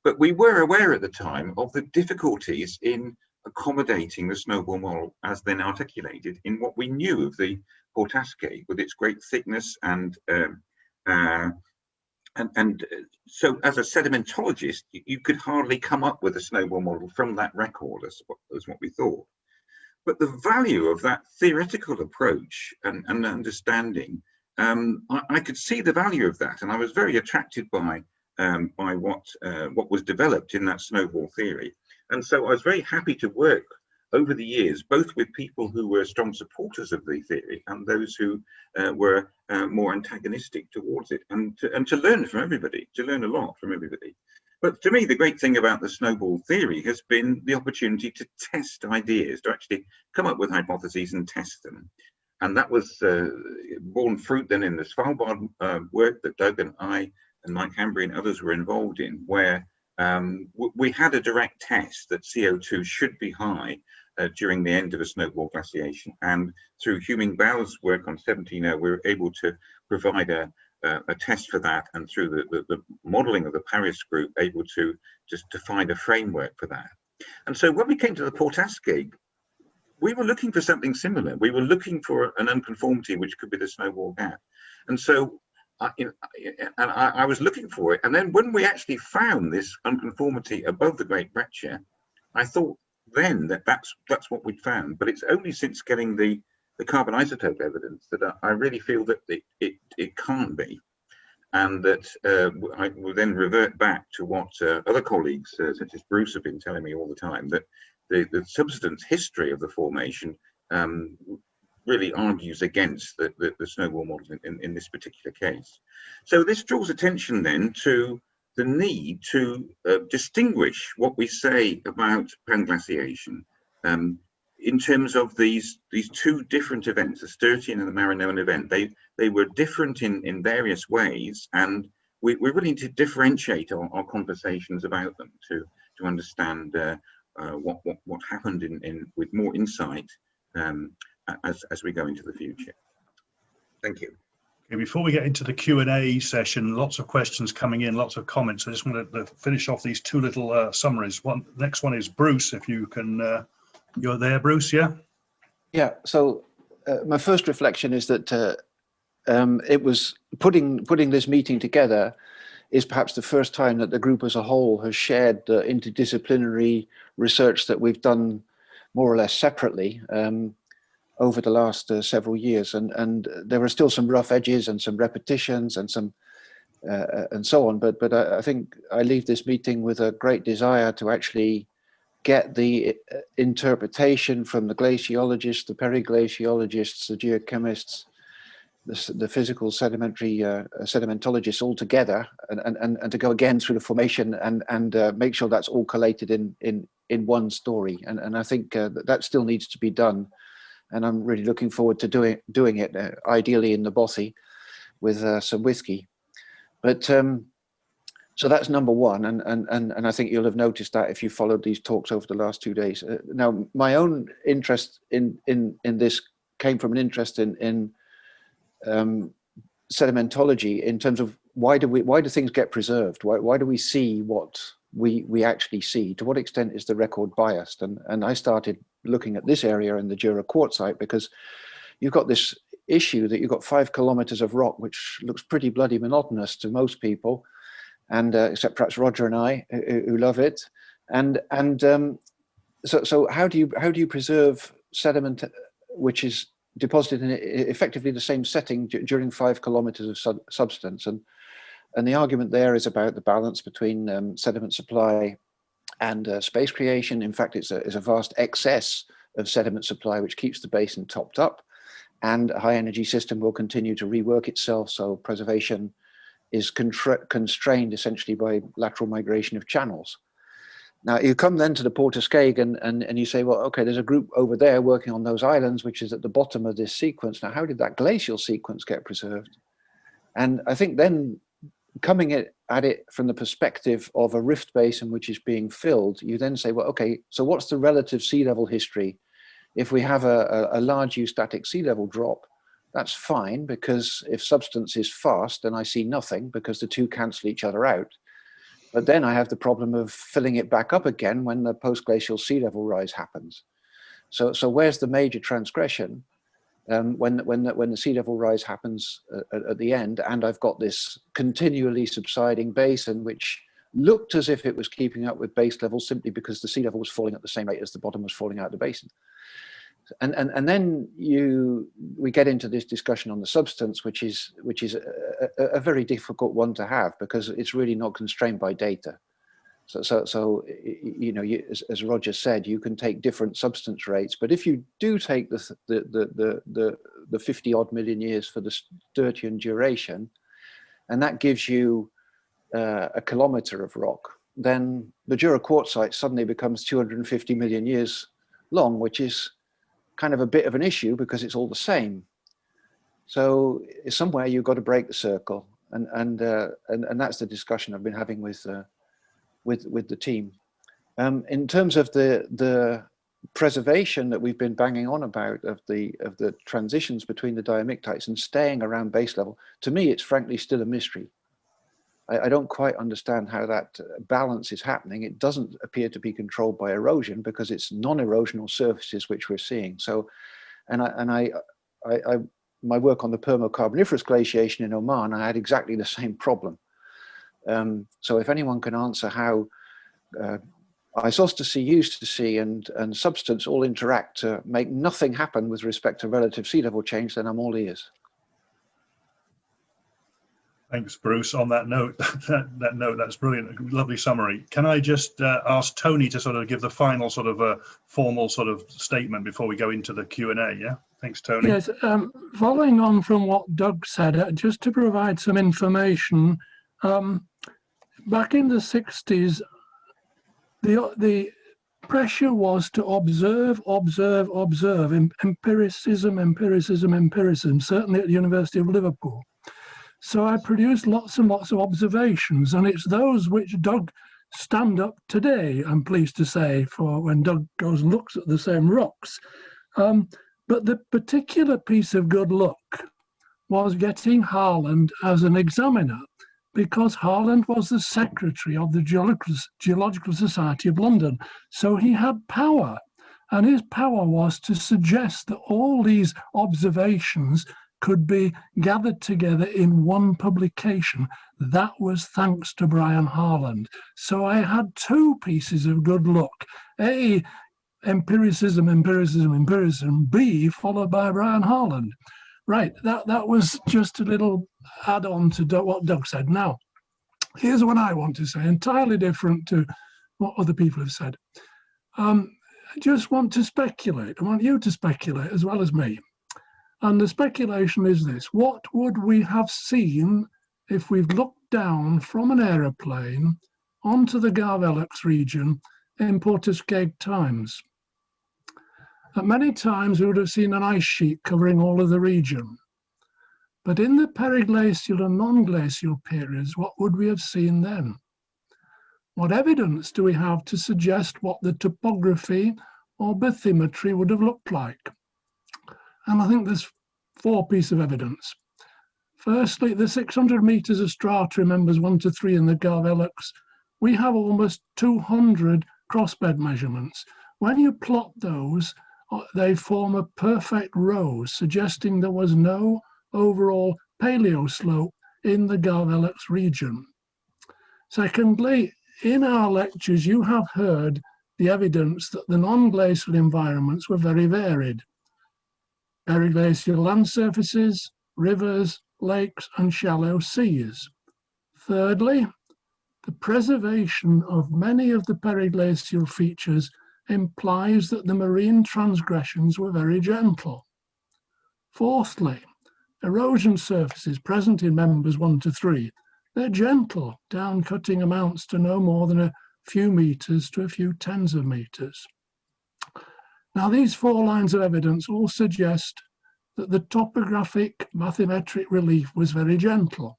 But we were aware at the time of the difficulties in accommodating the snowball model as then articulated in what we knew of the Port Askaig, with its great thickness and so as a sedimentologist, you could hardly come up with a snowball model from that record as what we thought. But the value of that theoretical approach and understanding, I could see the value of that, and I was very attracted by what was developed in that snowball theory. And so I was very happy to work over the years, both with people who were strong supporters of the theory and those who were more antagonistic towards it, and to learn from everybody, to learn a lot from everybody. But to me, the great thing about the snowball theory has been the opportunity to test ideas, to actually come up with hypotheses and test them. And that was borne fruit then in the Svalbard work that Doug and I and Mike Hambry and others were involved in, where we had a direct test that CO2 should be high during the end of a snowball glaciation, and through Huming-Bell's work on 17.0, we were able to provide a test for that, and through the modelling of the Paris group, able to just find a framework for that. And so when we came to the Port Askaig, we were looking for something similar. We were looking for an unconformity which could be the snowball gap. And so I was looking for it. And then when we actually found this unconformity above the Great Breccia, I thought then that's what we'd found. But it's only since getting the carbon isotope evidence that I really feel that it can't be. And that I will then revert back to what other colleagues, such as Bruce, have been telling me all the time, that the subsidence history of the formation really argues against the snowball model in this particular case. So this draws attention then to the need to distinguish what we say about panglaciation in terms of these two different events, the Sturtian and the Marinoan event. They were different in various ways, and we really need to differentiate our conversations about them to understand what happened with more insight as we go into the future. Thank you. Okay, before we get into the Q&A session, lots of questions coming in, lots of comments. I just want to finish off these two little summaries. Next one is Bruce, if you can, you're there, Bruce, yeah? Yeah, so my first reflection is that it was putting this meeting together is perhaps the first time that the group as a whole has shared the interdisciplinary research that we've done more or less separately over the last several years, and there are still some rough edges and some repetitions and some and so on. But I think I leave this meeting with a great desire to actually get the interpretation from the glaciologists, the periglaciologists, the geochemists, the physical sedimentologists all together, and to go again through the formation and make sure that's all collated in one story. And I think that still needs to be done. And I'm really looking forward to doing it, ideally in the bothy with some whiskey. But so that's number one, and I think you'll have noticed that if you followed these talks over the last 2 days. Now, my own interest in this came from an interest in sedimentology, in terms of why do things get preserved? Why do we see what we actually see? To what extent is the record biased? And I started looking at this area in the Jura quartzite because you've got this issue that you've got 5 kilometers of rock, which looks pretty bloody monotonous to most people, and except perhaps Roger and I, who love it. So how do you preserve sediment which is deposited in effectively the same setting during 5 kilometers of substance? And the argument there is about the balance between sediment supply and space creation. In fact, it's a vast excess of sediment supply which keeps the basin topped up, and a high energy system will continue to rework itself. So preservation is constrained essentially by lateral migration of channels. Now you come then to the Port Askaig and you say, well, okay, there's a group over there working on those islands, which is at the bottom of this sequence. Now, how did that glacial sequence get preserved? And I think then coming at it from the perspective of a rift basin which is being filled, you then say, well, okay, so what's the relative sea level history? If we have a large eustatic sea level drop, that's fine, because if substance is fast, then I see nothing because the two cancel each other out. But then I have the problem of filling it back up again when the post-glacial sea level rise happens. So where's the major transgression when the sea level rise happens at the end, and I've got this continually subsiding basin which looked as if it was keeping up with base level simply because the sea level was falling at the same rate as the bottom was falling out of the basin. And then we get into this discussion on the substance, which is a very difficult one to have because it's really not constrained by data. So you know, as Roger said, you can take different substance rates, but if you do take the 50 odd million years for the Sturtian duration, and that gives you a kilometer of rock, then the Jura quartzite suddenly becomes 250 million years long, which is kind of a bit of an issue because it's all the same. So somewhere you've got to break the circle, and that's the discussion I've been having with with the team. In terms of the preservation that we've been banging on about of the transitions between the diamictites and staying around base level, to me, it's frankly still a mystery. I don't quite understand how that balance is happening. It doesn't appear to be controlled by erosion because it's non-erosional surfaces which we're seeing. So, my work on the Permo-Carboniferous glaciation in Oman, I had exactly the same problem. So if anyone can answer how isostasy, eustasy, and substance all interact to make nothing happen with respect to relative sea level change, then I'm all ears. Thanks, Bruce. On that note, that's brilliant. Lovely summary. Can I just ask Tony to sort of give the final sort of formal sort of statement before we go into the Q&A? Yeah. Thanks, Tony. Yes. Following on from what Doug said, just to provide some information, back in the 60s, the pressure was to observe, empiricism, certainly at the University of Liverpool. So I produced lots and lots of observations, and it's those which Doug stand up today, I'm pleased to say, for when Doug goes and looks at the same rocks. But the particular piece of good luck was getting Harland as an examiner, because Harland was the secretary of the Geological Society of London. So he had power, and his power was to suggest that all these observations could be gathered together in one publication. That was thanks to Brian Harland. So I had two pieces of good luck. A, empiricism, B, followed by Brian Harland. Right, that was just a little add-on to what Doug said. Now, here's what I want to say, entirely different to what other people have said. I just want to speculate. I want you to speculate as well as me. And the speculation is this: what would we have seen if we've looked down from an aeroplane onto the Garvellachs region in Port Askaig times? At many times we would have seen an ice sheet covering all of the region. But in the periglacial and non-glacial periods, what would we have seen then? What evidence do we have to suggest what the topography or bathymetry would have looked like? And I think there's four pieces of evidence. Firstly, the 600 meters of strata in members 1 to 3 in the Garvellachs, we have almost 200 crossbed measurements. When you plot those, they form a perfect row, suggesting there was no overall paleoslope in the Garvellachs region. Secondly, in our lectures, you have heard the evidence that the non-glacial environments were very varied. Periglacial land surfaces, rivers, lakes, and shallow seas. Thirdly, the preservation of many of the periglacial features implies that the marine transgressions were very gentle. Fourthly, erosion surfaces present in members 1 to 3, they're gentle, down-cutting amounts to no more than a few meters to a few tens of meters. Now, these four lines of evidence all suggest that the topographic bathymetric relief was very gentle.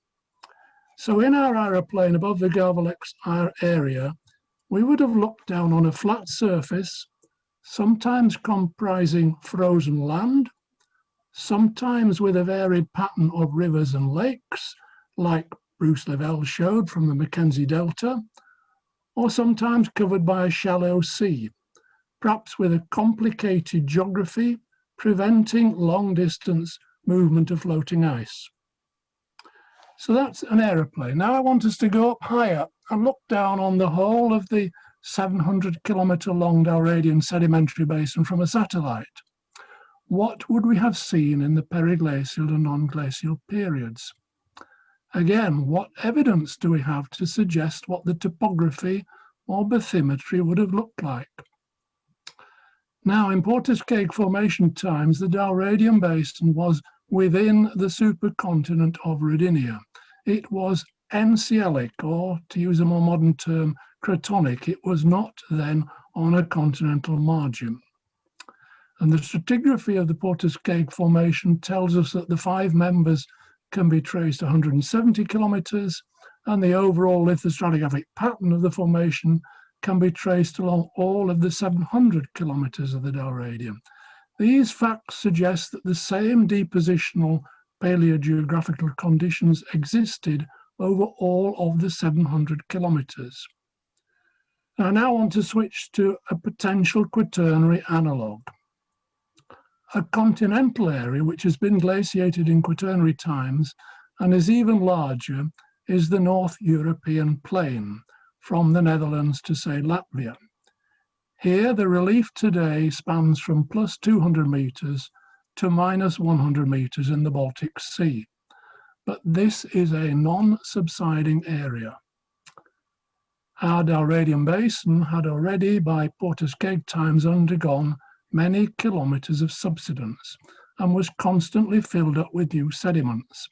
So in our aeroplane above the Garvellachs area, we would have looked down on a flat surface, sometimes comprising frozen land, sometimes with a varied pattern of rivers and lakes, like Bruce Lavelle showed from the Mackenzie Delta, or sometimes covered by a shallow sea, perhaps with a complicated geography preventing long-distance movement of floating ice. So that's an aeroplane. Now I want us to go up higher and look down on the whole of the 700-kilometre long Dalradian sedimentary basin from a satellite. What would we have seen in the periglacial and non-glacial periods? Again, what evidence do we have to suggest what the topography or bathymetry would have looked like? Now, in Port Askaig Formation times, the Dalradian basin was within the supercontinent of Rodinia. It was encealic, or to use a more modern term, cratonic. It was not then on a continental margin. And the stratigraphy of the Port Askaig Formation tells us that the 5 members can be traced 170 kilometres, and the overall lithostratigraphic pattern of the formation can be traced along all of the 700 kilometres of the Dalradian. These facts suggest that the same depositional paleogeographical conditions existed over all of the 700 kilometres. I now want to switch to a potential quaternary analogue. A continental area which has been glaciated in quaternary times and is even larger is the North European plain, from the Netherlands to, say, Latvia. Here, the relief today spans from plus 200 metres to minus 100 metres in the Baltic Sea, but this is a non-subsiding area. Our Dalradian basin had already, by Port Askaig times, undergone many kilometres of subsidence and was constantly filled up with new sediments.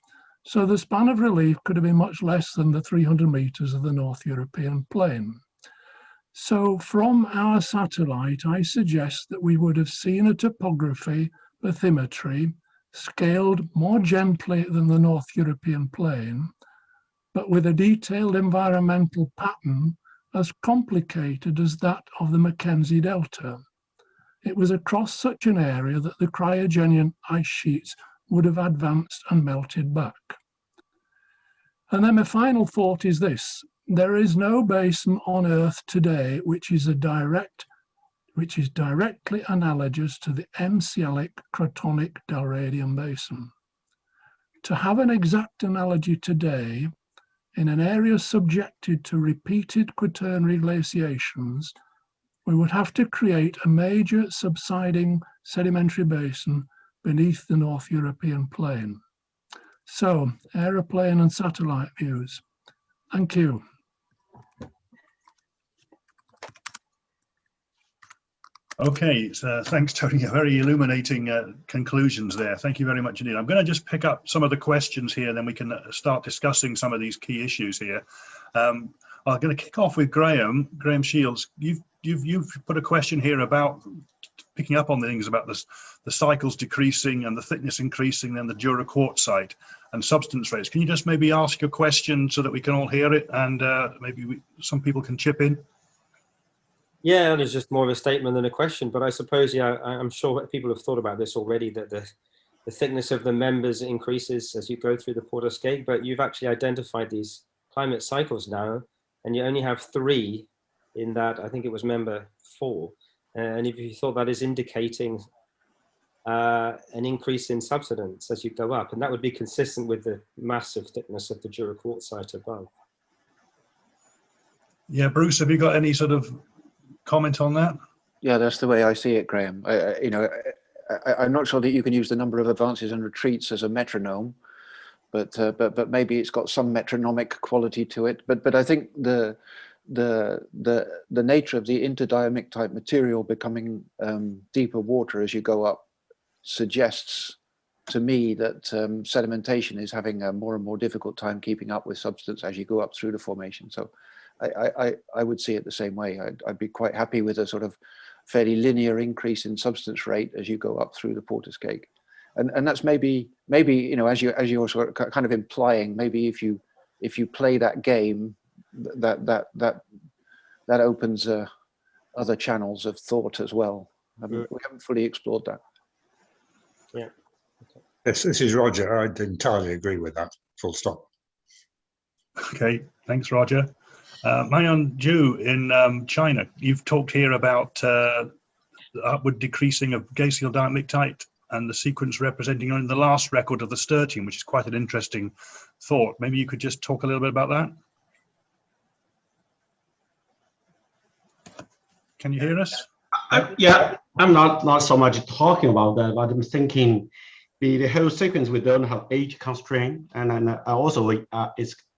So the span of relief could have been much less than the 300 metres of the North European plain. So from our satellite, I suggest that we would have seen a topography bathymetry scaled more gently than the North European plain, but with a detailed environmental pattern as complicated as that of the Mackenzie Delta. It was across such an area that the cryogenian ice sheets would have advanced and melted back. And then my final thought is this: there is no basin on Earth today which is directly analogous to the Ensielic Crotonic Dalradian basin. To have an exact analogy today in an area subjected to repeated quaternary glaciations, we would have to create a major subsiding sedimentary basin beneath the North European plain. So, aeroplane and satellite views. Thank you. Okay, so thanks, Tony. Very illuminating conclusions there. Thank you very much indeed. I'm going to just pick up some of the questions here, then we can start discussing some of these key issues here. I'm going to kick off with Graham Shields. You've put a question here about picking up on the things about the cycles decreasing and the thickness increasing, then the Jura quartzite and substance rates. Can you just maybe ask your question so that we can all hear it, and maybe some people can chip in? Yeah, it's just more of a statement than a question, but I suppose, yeah, I'm sure people have thought about this already, that the thickness of the members increases as you go through the Port Askaig, but you've actually identified these climate cycles now, and you only have 3 in that, I think it was member 4. And if you thought that is indicating an increase in subsidence as you go up, and that would be consistent with the massive thickness of the Jura quartzite above. Yeah, Bruce, have you got any sort of comment on that? Yeah, that's the way I see it, Graham. I'm not sure that you can use the number of advances and retreats as a metronome, but maybe it's got some metronomic quality to it. But I think the nature of the interdiamictite material becoming deeper water as you go up suggests to me that sedimentation is having a more and more difficult time keeping up with substance as you go up through the formation. So I would see it the same way. I'd be quite happy with a sort of fairly linear increase in substance rate as you go up through the Port Askaig. And that's maybe as you're sort of kind of implying, maybe if you play that game, that opens other channels of thought as well. We haven't fully explored that. Yeah. Okay. This is Roger. I entirely agree with that. Full stop. Okay, thanks, Roger. Mayan Zhu in China, you've talked here about the upward decreasing of glacial diamictite and the sequence representing only the last record of the Sturtium, which is quite an interesting thought. Maybe you could just talk a little bit about that. Can you hear us? Yeah, I'm not so much talking about that, but I'm thinking the whole sequence, we don't have age constraint, and then also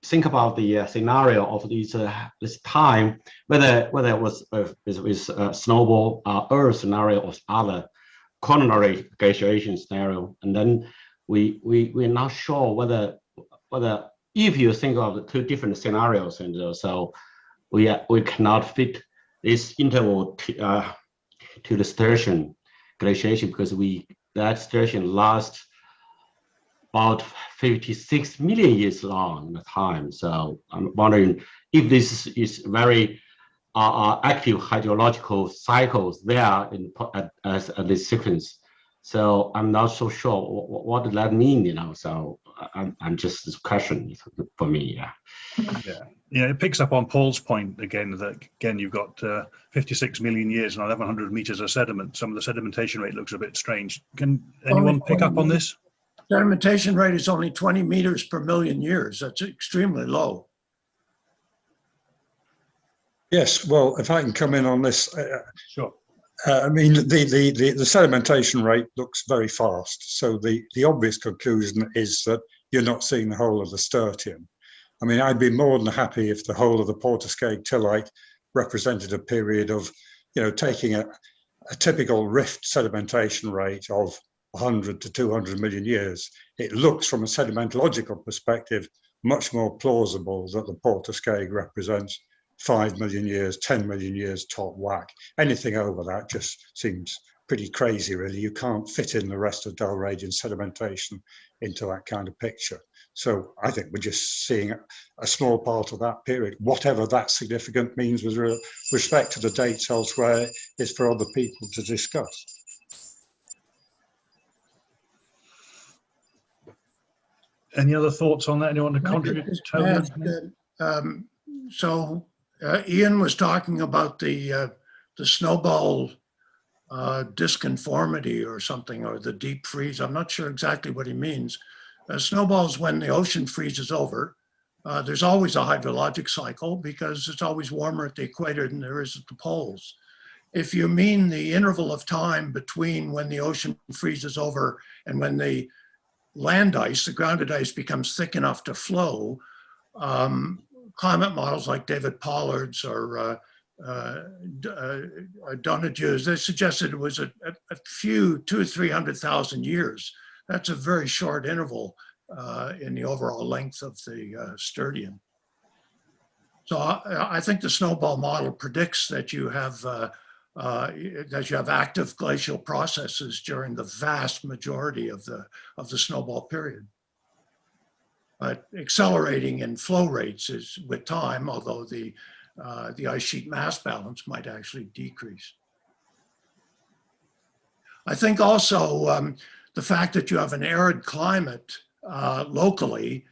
think about the scenario of this time, whether it was with snowball Earth scenario or other coronary glaciation scenario, and then we're not sure whether if you think of the 2 different scenarios, and so we cannot fit this interval to the Sturtium glaciation, because that Sturtium lasts about 56 million years long in the time. So I'm wondering if this is very active hydrological cycles there at this sequence. So I'm not so sure what does that mean, you know. So I'm just this question for me, yeah. Yeah, it picks up on Paul's point again that you've got 56 million years and 1,100 meters of sediment. Some of the sedimentation rate looks a bit strange. Can anyone pick up on this? Sedimentation rate is only 20 meters per million years. That's extremely low. Yes, well, if I can come in on this, Sure. I mean, the sedimentation rate looks very fast. So the obvious conclusion is that you're not seeing the whole of the Sturtium. I mean, I'd be more than happy if the whole of the Port Askaig Tillite represented a period of, you know, taking a typical rift sedimentation rate of 100 to 200 million years. It looks from a sedimentological perspective much more plausible that the Port Askaig represents 5 million years, 10 million years top whack. Anything over that just seems pretty crazy, really. You can't fit in the rest of Dalradian sedimentation into that kind of picture. So I think we're just seeing a small part of that period. Whatever that significant means with respect to the dates elsewhere is for other people to discuss. Any other thoughts on that? Anyone to contribute? Ian was talking about the snowball disconformity or something, or the deep freeze. I'm not sure exactly what he means. Snowballs, when the ocean freezes over, there's always a hydrologic cycle because it's always warmer at the equator than there is at the poles. If you mean the interval of time between when the ocean freezes over and when the land ice, the grounded ice, becomes thick enough to flow, climate models like David Pollard's or Donahue's, they suggested it was a few 200,000 or 300,000 years. That's a very short interval in the overall length of the Sturtium. So I think the snowball model predicts that you have active glacial processes during the vast majority of the snowball period. But accelerating in flow rates is with time, although the ice sheet mass balance might actually decrease. I think also the fact that you have an arid climate locally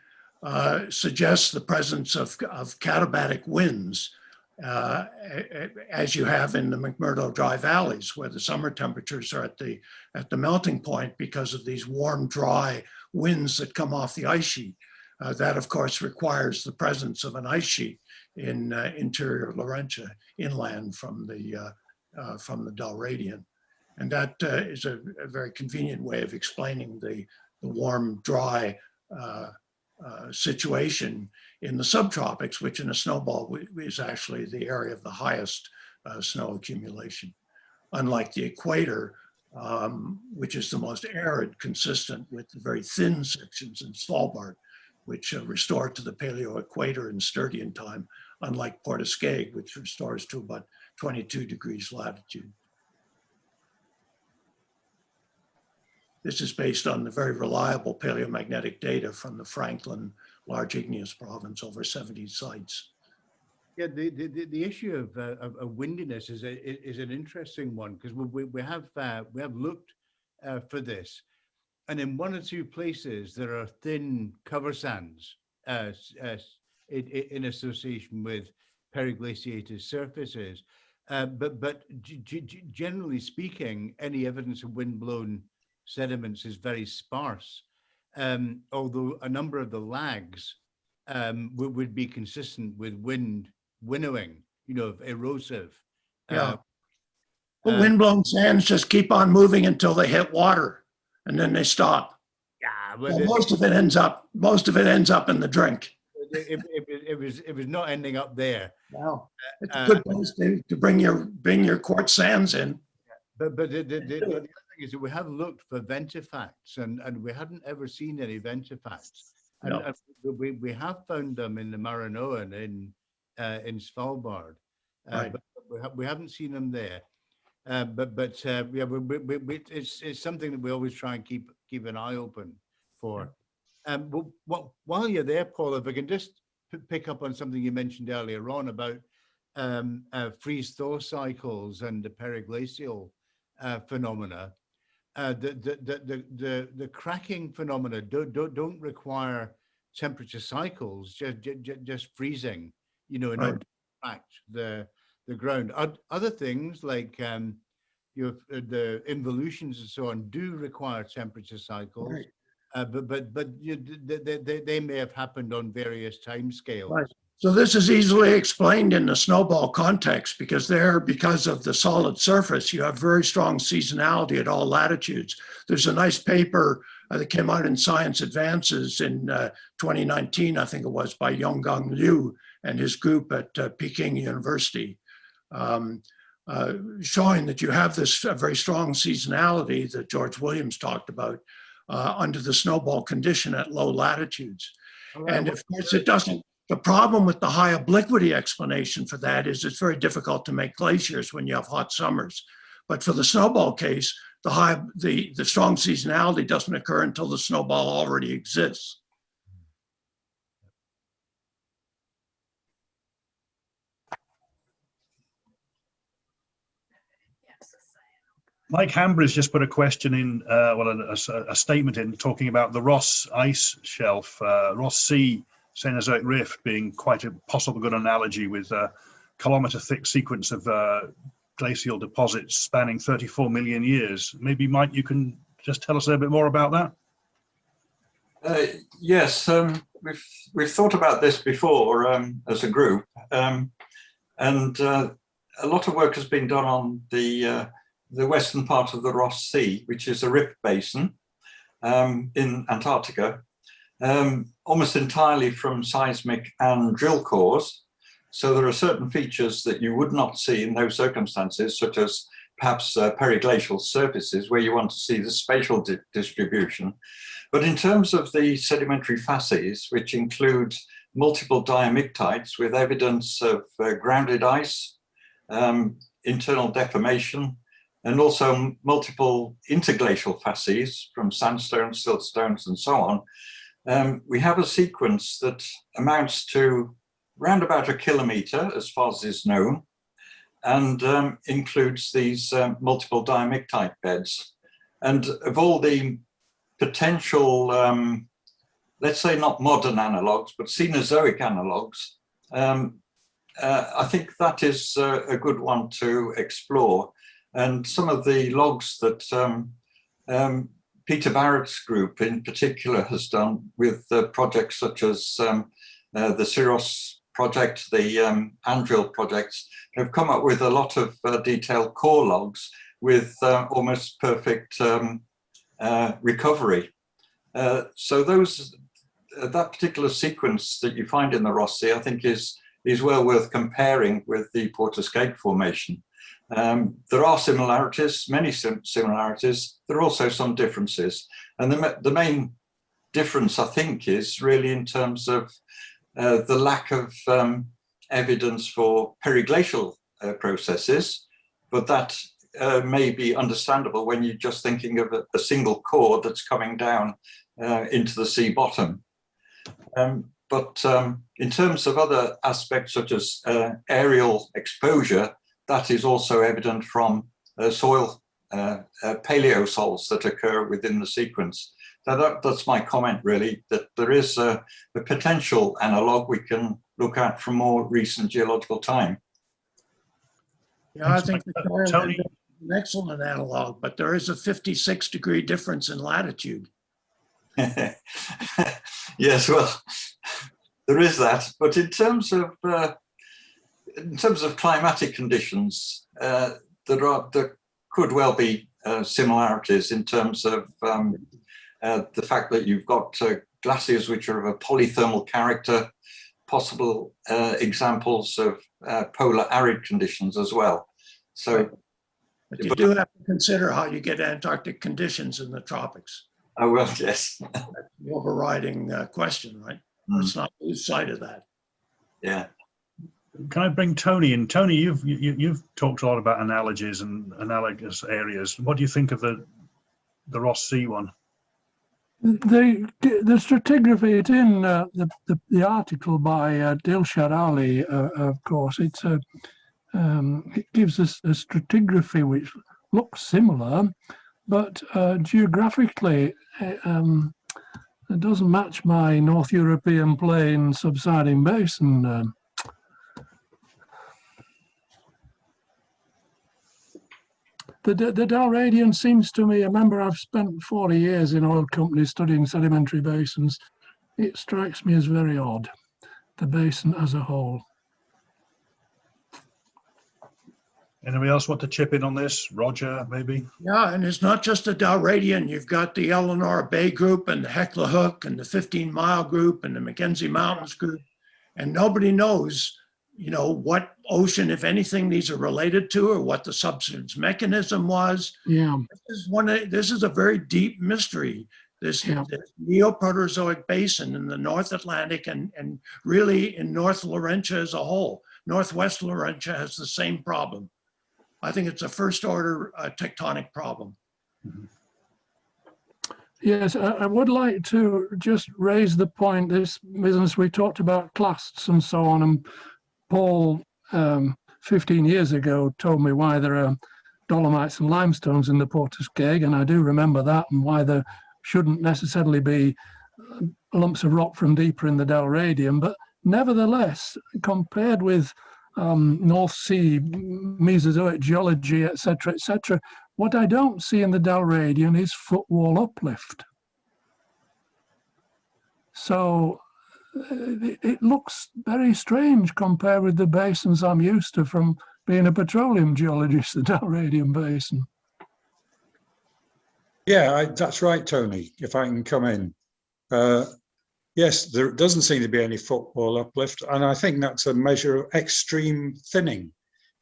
suggests the presence of katabatic winds, as you have in the McMurdo dry valleys, where the summer temperatures are at the melting point because of these warm, dry winds that come off the ice sheet. That, of course, requires the presence of an ice sheet in interior Laurentia, inland from the Dalradian. And that is a very convenient way of explaining the warm, dry situation in the subtropics, which in a snowball is actually the area of the highest snow accumulation. Unlike the equator, which is the most arid, consistent with the very thin sections in Svalbard, which restore to the paleo-equator in Sturtian time, unlike Port Askaig, which restores to about 22 degrees latitude. This is based on the very reliable paleomagnetic data from the Franklin Large Igneous Province over 70 sites. Yeah, the issue of windiness is an interesting one, because we have looked for this, and in one or two places there are thin cover sands in association with periglaciated surfaces, but generally speaking, any evidence of wind-blown sediments is very sparse, although a number of the lags would be consistent with winnowing, erosive. Yeah. But wind-blown sands just keep on moving until they hit water, and then they stop. Yeah, well, most of it ends up in the drink. It was not ending up there. Wow, it's a good place to bring your quartz sands in. But the other thing is that we have looked for ventifacts, and we hadn't ever seen any ventifacts. No. And we have found them in the Maranoan in Svalbard, Right. but we haven't seen them there. Yeah, it's something that we always try and keep an eye open for. while you're there, Paul, if I can just pick up on something you mentioned earlier on about freeze-thaw cycles and the periglacial phenomena. The cracking phenomena don't require temperature cycles, just freezing, in order to crack the ground. Other things like the involutions and so on do require temperature cycles, but they may have happened on various time scales. Right. So this is easily explained in the snowball context, because because of the solid surface, you have very strong seasonality at all latitudes. There's a nice paper that came out in Science Advances in 2019, I think it was, by Yonggang Liu and his group at Peking University, showing that you have this very strong seasonality that George Williams talked about under the snowball condition at low latitudes. And of course it doesn't. The problem with the high obliquity explanation for that is it's very difficult to make glaciers when you have hot summers. But for the snowball case, the strong seasonality doesn't occur until the snowball already exists. Mike Hambry's just put a question in, a statement in, talking about the Ross ice shelf, Ross Sea Cenozoic rift being quite a possible good analogy, with a kilometre-thick sequence of glacial deposits spanning 34 million years. Maybe, Mike, you can just tell us a little bit more about that? Yes, we've thought about this before as a group, and a lot of work has been done on the western part of the Ross Sea, which is a rift basin in Antarctica, almost entirely from seismic and drill cores. So there are certain features that you would not see in those circumstances, such as perhaps periglacial surfaces, where you want to see the spatial distribution. But in terms of the sedimentary facies, which include multiple diamictites with evidence of grounded ice, internal deformation, and also multiple interglacial facies from sandstone, siltstones, and so on, we have a sequence that amounts to around about 1 kilometre, as far as is known, and includes these multiple diamictite beds. And of all the potential, let's say not modern analogues, but Cenozoic analogues, I think that is a good one to explore. And some of the logs that Peter Barrett's group in particular has done with projects such as the Syros project, the Andril projects, have come up with a lot of detailed core logs with almost perfect recovery. So that particular sequence that you find in the Ross Sea, I think is well worth comparing with the Port Askaig Formation. There are similarities, many similarities. There are also some differences. And the main difference, I think, is really in terms of the lack of evidence for periglacial processes, but that may be understandable when you're just thinking of a single core that's coming down into the sea bottom. But in terms of other aspects such as aerial exposure, that is also evident from soil paleosols that occur within the sequence. So that's my comment, really, that there is a potential analogue we can look at from more recent geological time. Yeah, I think Tony, an excellent analog, but there is a 56-degree difference in latitude. Yes, well, there is that. But in terms of climatic conditions, there could well be similarities in terms of the fact that you've got glaciers which are of a polythermal character, possible examples of polar arid conditions as well. So, but you do have to consider how you get Antarctic conditions in the tropics. Oh, well, yes. That's the overriding question, right? Let's not lose sight of that. Yeah. Can I bring Tony in? Tony, you've talked a lot about analogies and analogous areas. What do you think of the Ross Sea one? The stratigraphy, it's in the article by Dilshad Ali, of course. It's it gives us a stratigraphy which looks similar, but geographically it doesn't match my North European plain subsiding basin. The Dalradian seems to me, remember I've spent 40 years in oil companies studying sedimentary basins. It strikes me as very odd, the basin as a whole. Anybody else want to chip in on this? Roger, maybe? Yeah, and it's not just the Dalradian. You've got the Eleanor Bay group and the Hecla Hook and the 15 Mile group and the Mackenzie Mountains group. And nobody knows, you know, what ocean, if anything, these are related to or what the subsidence mechanism was. Yeah. This is a very deep mystery. This Neoproterozoic basin in the North Atlantic and really in North Laurentia as a whole. Northwest Laurentia has the same problem. I think it's a first order tectonic problem. Yes, I would like to just raise the point, this business we talked about clasts and so on, and Paul 15 years ago told me why there are dolomites and limestones in the Port Askaig, and I do remember that, and why there shouldn't necessarily be lumps of rock from deeper in the Dalradian, but nevertheless, compared with North Sea, Mesozoic geology, etc., what I don't see in the Dalradian is footwall uplift. So it looks very strange compared with the basins I'm used to from being a petroleum geologist, the Dalradian basin. Yeah, that's right, Tony, if I can come in. Yes, there doesn't seem to be any footwall uplift, and I think that's a measure of extreme thinning.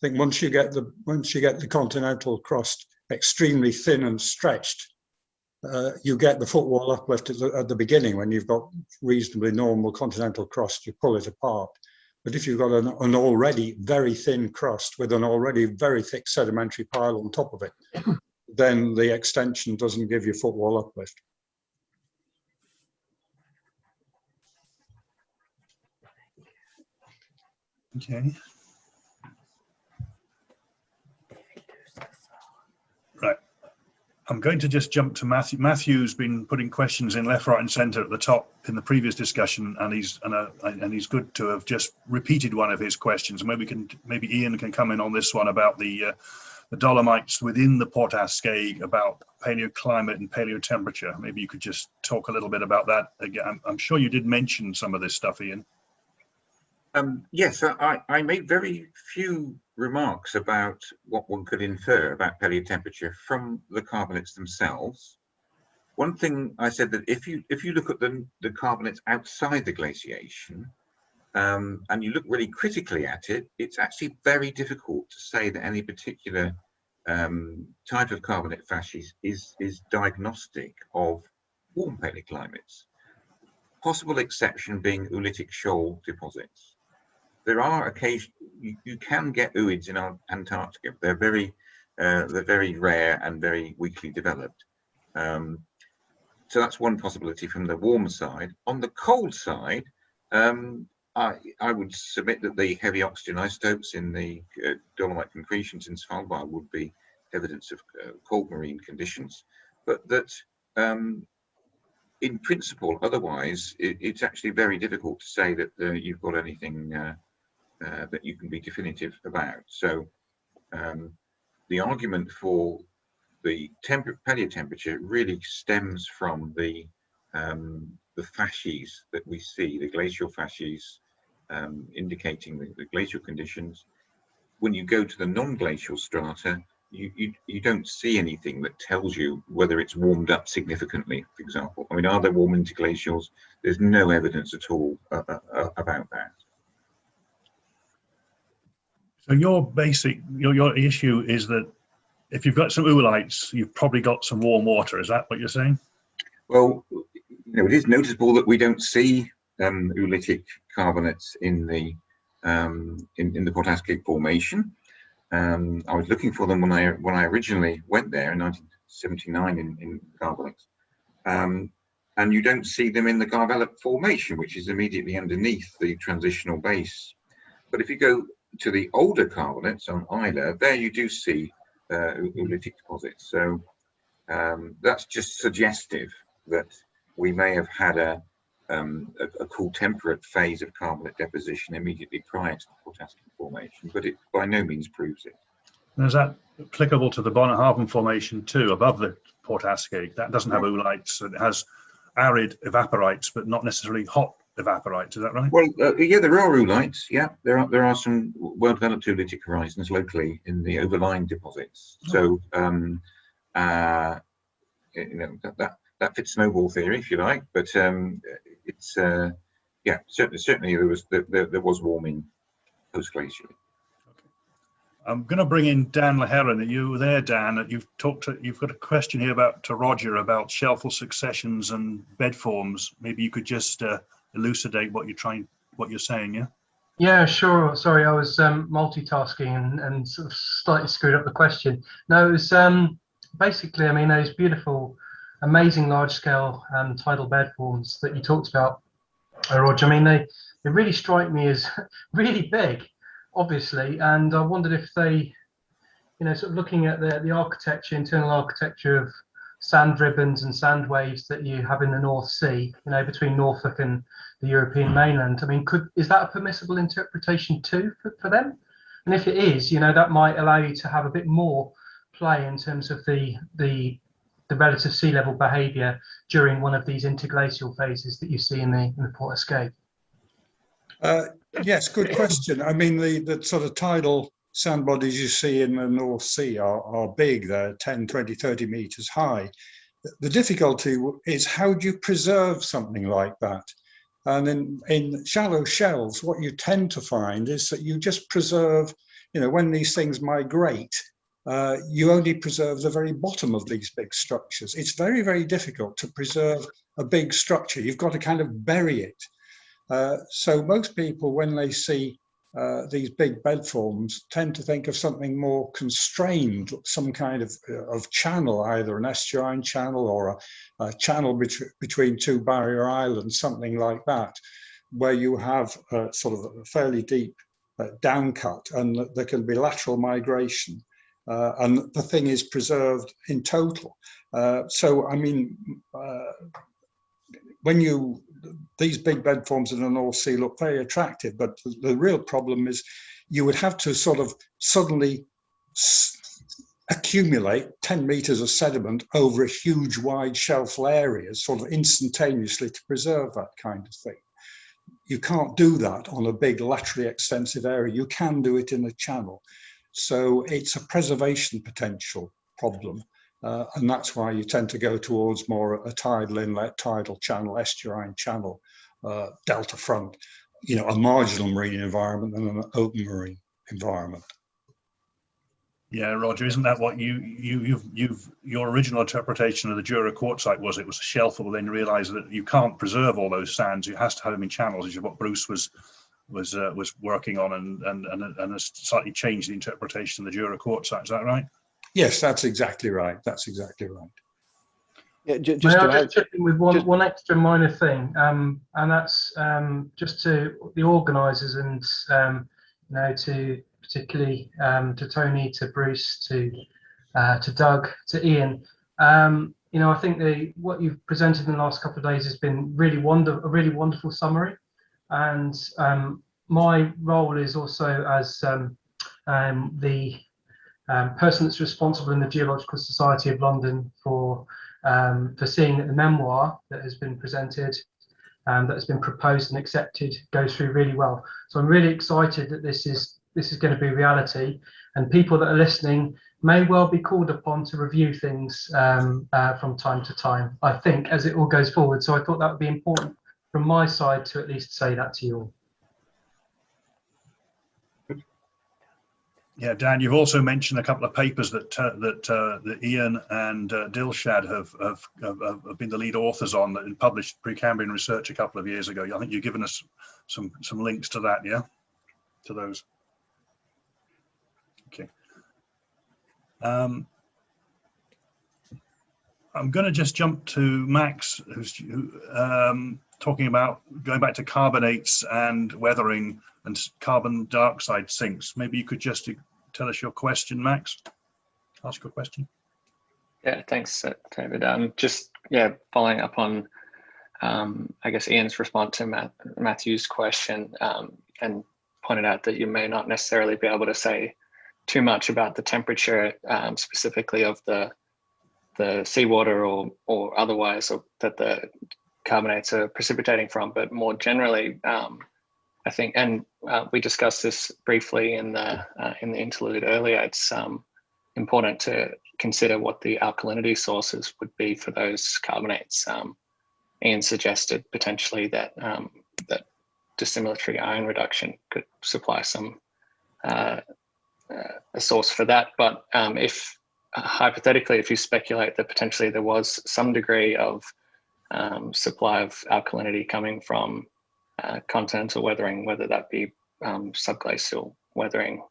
I think once you get the continental crust extremely thin and stretched, you get the footwall uplift at the beginning when you've got reasonably normal continental crust. You pull it apart, but if you've got an already very thin crust with an already very thick sedimentary pile on top of it, then the extension doesn't give you footwall uplift. Okay. Right. I'm going to just jump to Matthew. Matthew's been putting questions in left, right, and centre at the top in the previous discussion, and he's good to have just repeated one of his questions. Maybe Ian can come in on this one about the dolomites within the Port Askaig, about paleoclimate and paleotemperature. Maybe you could just talk a little bit about that again. I'm sure you did mention some of this stuff, Ian. Yes, I made very few remarks about what one could infer about paleotemperature from the carbonates themselves. One thing I said, that if you look at the carbonates outside the glaciation, and you look really critically at it, it's actually very difficult to say that any particular type of carbonate facies is diagnostic of warm paleoclimates. Possible exception being oolitic shoal deposits. There are occasions you can get ooids in Antarctica. They're very rare and very weakly developed. So that's one possibility from the warm side. On the cold side, I would submit that the heavy oxygen isotopes in the dolomite concretions in Svalbard would be evidence of cold marine conditions, but that in principle, otherwise, it's actually very difficult to say that you've got anything that you can be definitive about. So the argument for the paleotemperature really stems from the facies that we see, the glacial facies indicating the glacial conditions. When you go to the non-glacial strata, you don't see anything that tells you whether it's warmed up significantly, for example. I mean, are there warm interglacials? There's no evidence at all about that. So your issue is that if you've got some oolites, you've probably got some warm water. Is that what you're saying? Well, it is noticeable that we don't see oolitic carbonates in the Port Askaig Formation. I was looking for them when I originally went there in 1979 in Garvellachs, and you don't see them in the Garvellachs Formation, which is immediately underneath the transitional base. But if you go to the older carbonates on Islay, there you do see oolitic deposits. So that's just suggestive that we may have had a cool temperate phase of carbonate deposition immediately prior to the Port Askaig Formation, but it by no means proves it. And is that applicable to the Bonnehaven Formation too, above the Port Askaig? That doesn't have oolites, it has arid evaporites, but not necessarily hot evaporites, is that right? Well, yeah, there are oolites. Yeah, there are some well-developed oolitic horizons locally in the overlying deposits. So, you know, that fits snowball theory, if you like. But it's yeah, certainly there was warming post-glacially. I'm going to bring in Dan Laheron. Are you there, Dan? You've got a question here to Roger about shelfal successions and bed forms. Maybe you could just elucidate what you're saying, yeah? Yeah, sure. Sorry, I was multitasking and sort of slightly screwed up the question. No, it was basically, I mean, those beautiful, amazing large-scale tidal bed forms that you talked about, Roger. I mean, they really strike me as really big, obviously, and I wondered if they, you know, sort of looking at the architecture, internal architecture of sand ribbons and sand waves that you have in the North Sea, you know, between Norfolk and the European mainland. I mean, is that a permissible interpretation too for them? And if it is, you know, that might allow you to have a bit more play in terms of the relative sea level behaviour during one of these interglacial phases that you see in the Port Askaig. Yes, good question. I mean, the sort of tidal sand bodies you see in the North Sea are big. They're 10, 20, 30 meters high. The difficulty is how do you preserve something like that? And in shallow shelves, what you tend to find is that you just preserve, you know, when these things migrate, you only preserve the very bottom of these big structures. It's very, very difficult to preserve a big structure. You've got to kind of bury it. So most people, when they see these big bed forms, tend to think of something more constrained, some kind of channel, either an estuarine channel or a channel between two barrier islands, something like that, where you have sort of a fairly deep downcut and there can be lateral migration. And the thing is preserved in total. So, I mean, when these big bed forms in the North Sea look very attractive, but the real problem is you would have to sort of suddenly accumulate 10 meters of sediment over a huge wide shelf areas sort of instantaneously to preserve that kind of thing. You can't do that on a big laterally extensive area. You can do it in a channel. So it's a preservation potential problem. And that's why you tend to go towards more a tidal inlet, tidal channel, estuarine channel, delta front, you know, a marginal marine environment than an open marine environment. Yeah, Roger, isn't that what your original interpretation of the Jura quartzite was? It was a shelf, but then you realise that you can't preserve all those sands. You have to have them in channels, which is what Bruce was working on, and has slightly changed the interpretation of the Jura quartzite. Is that right? Yes, that's exactly right. That's exactly right. Yeah, just chip in with one extra minor thing, and that's just to the organisers and you know, to particularly to Tony, to Bruce, to Doug, to Ian. You know, I think what you've presented in the last couple of days has been a really wonderful summary, and my role is also as the person that's responsible in the Geological Society of London for seeing that the memoir that has been presented, that has been proposed and accepted, goes through really well. So I'm really excited that this is going to be reality, and people that are listening may well be called upon to review things from time to time, I think, as it all goes forward. So I thought that would be important from my side to at least say that to you all. Yeah, Dan, you've also mentioned a couple of papers that Ian and Dilshad have been the lead authors on, that published Precambrian research a couple of years ago. I think you've given us some links to that, yeah, to those. Okay. I'm going to just jump to Max, who's talking about going back to carbonates and weathering and carbon dioxide sinks. Maybe you could just tell us your question, Max. Ask your question. Yeah, thanks, David. Just following up on I guess Ian's response to Matthew's question, and pointed out that you may not necessarily be able to say too much about the temperature specifically of the seawater or otherwise, or that the carbonates are precipitating from, but more generally, I think, and we discussed this briefly in the interlude earlier, it's important to consider what the alkalinity sources would be for those carbonates. Ian suggested potentially that that dissimilatory ion reduction could supply some a source for that, but if hypothetically, if you speculate that potentially there was some degree of supply of alkalinity coming from continental weathering, whether that be subglacial weathering,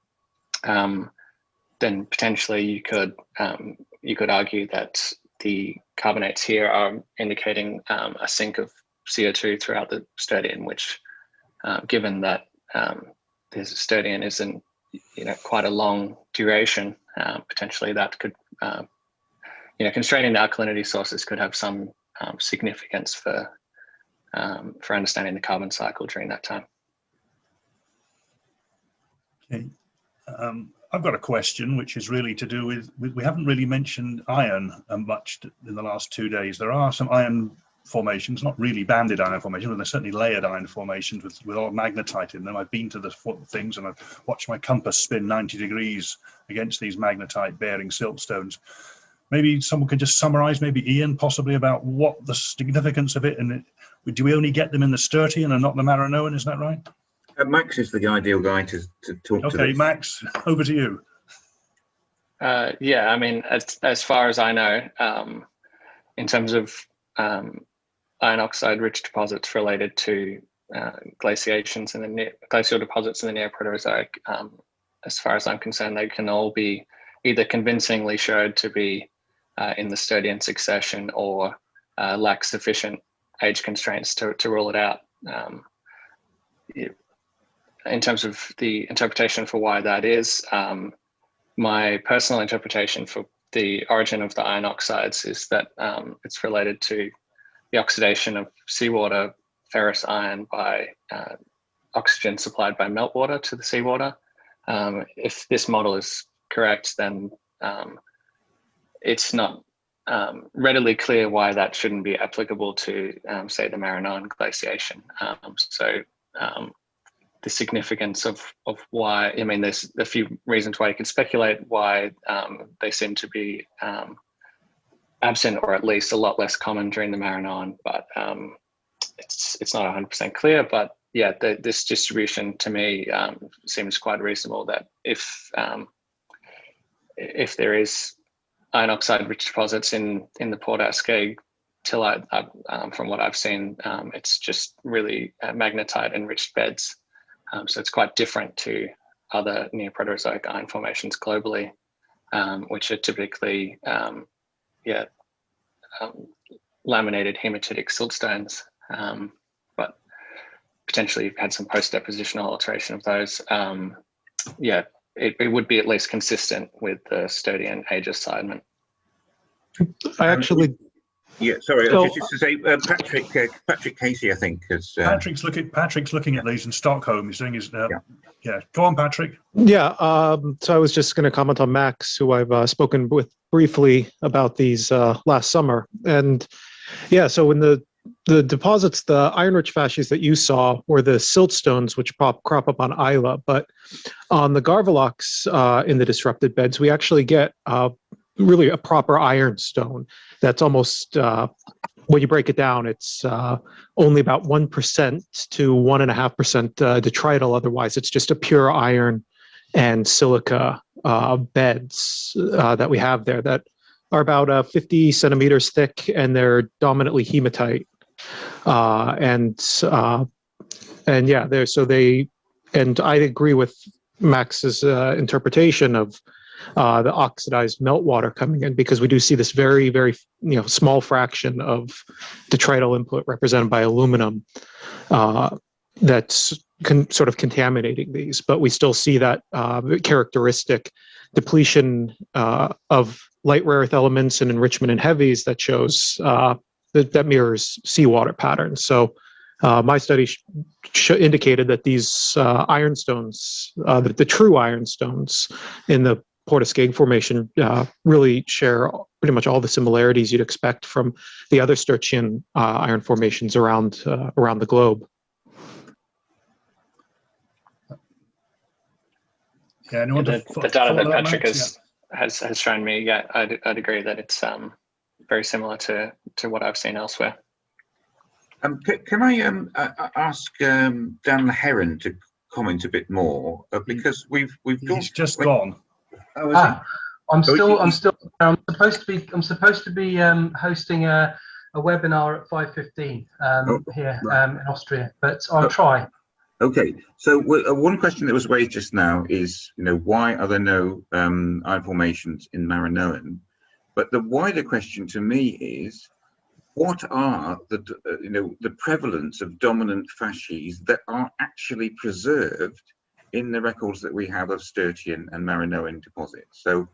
then potentially you could argue that the carbonates here are indicating a sink of CO2 throughout the Stertian, which, given that the Stertian is in quite a long duration, potentially that could, constraining the alkalinity sources could have some significance for understanding the carbon cycle during that time. Okay. I've got a question which is really to do with we haven't really mentioned iron much in the last 2 days. There are some iron formations, not really banded iron formations, but they're certainly layered iron formations with a lot of magnetite in them. I've been to the things and I've watched my compass spin 90 degrees against these magnetite bearing siltstones. Maybe someone could just summarize, maybe Ian possibly, about what the significance of it, and do we only get them in the Stertian and not the Maranoan, is that right? Max is the ideal guy to talk to. Okay, Max, over to you. Yeah, I mean, as far as I know, in terms of iron oxide rich deposits related to glaciations in the glacial deposits in the Neoproterozoic, as far as I'm concerned, they can all be either convincingly showed to be in the Stertian succession or lack sufficient age constraints to rule it out. In terms of the interpretation for why that is, my personal interpretation for the origin of the iron oxides is that it's related to the oxidation of seawater ferrous iron by oxygen supplied by meltwater to the seawater. If this model is correct, then it's not readily clear why that shouldn't be applicable to, say, the Maranoan glaciation. The significance of why, I mean, there's a few reasons why you could speculate why they seem to be absent, or at least a lot less common during the Maranoan, but it's not 100% clear. But yeah, this distribution to me seems quite reasonable, that if there is iron oxide rich deposits in the Port Askaig tillite, from what I've seen, it's just really magnetite enriched beds. So it's quite different to other Neoproterozoic iron formations globally, which are typically laminated hematitic siltstones, but potentially you've had some post-depositional alteration of those. It would be at least consistent with the Stertian age assignment. I actually... Yeah, sorry, just to say, Patrick Casey, I think, is... Patrick's looking at these in Stockholm. He's doing his... yeah, go on, Patrick. Yeah, so I was just going to comment on Max, who I've spoken with briefly about these last summer. And yeah, so in the deposits, the iron-rich facies that you saw were the siltstones, which crop up on Islay. But on the Garvellachs in the disrupted beds, we actually get really a proper ironstone that's almost, when you break it down, it's only about 1% to 1.5% detrital. Otherwise, it's just a pure iron and silica beds that we have there that are about 50 centimeters thick, and they're dominantly hematite. And yeah, and I agree with Max's interpretation of the oxidized meltwater coming in, because we do see this very, very small fraction of detrital input represented by aluminum that's sort of contaminating these. But we still see that characteristic depletion of light rare earth elements and enrichment in heavies that shows that mirrors seawater patterns. So my study indicated that these ironstones, the true ironstones in the Port Askaig Formation, really share pretty much all the similarities you'd expect from the other Sturtian iron formations around the globe. Yeah, the data that Patrick has shown me, yeah, I'd agree that it's very similar to what I've seen elsewhere. Can I ask Dan Heron to comment a bit more, because he's just gone. Oh, I'm supposed to be hosting a webinar at 5:15 here in Austria, but I'll try. Okay, so one question that was raised just now is, why are there no iron formations in Maranoan? But the wider question to me is, what are the prevalence of dominant facies that are actually preserved in the records that we have of Sturtian and Maranoan deposits? So,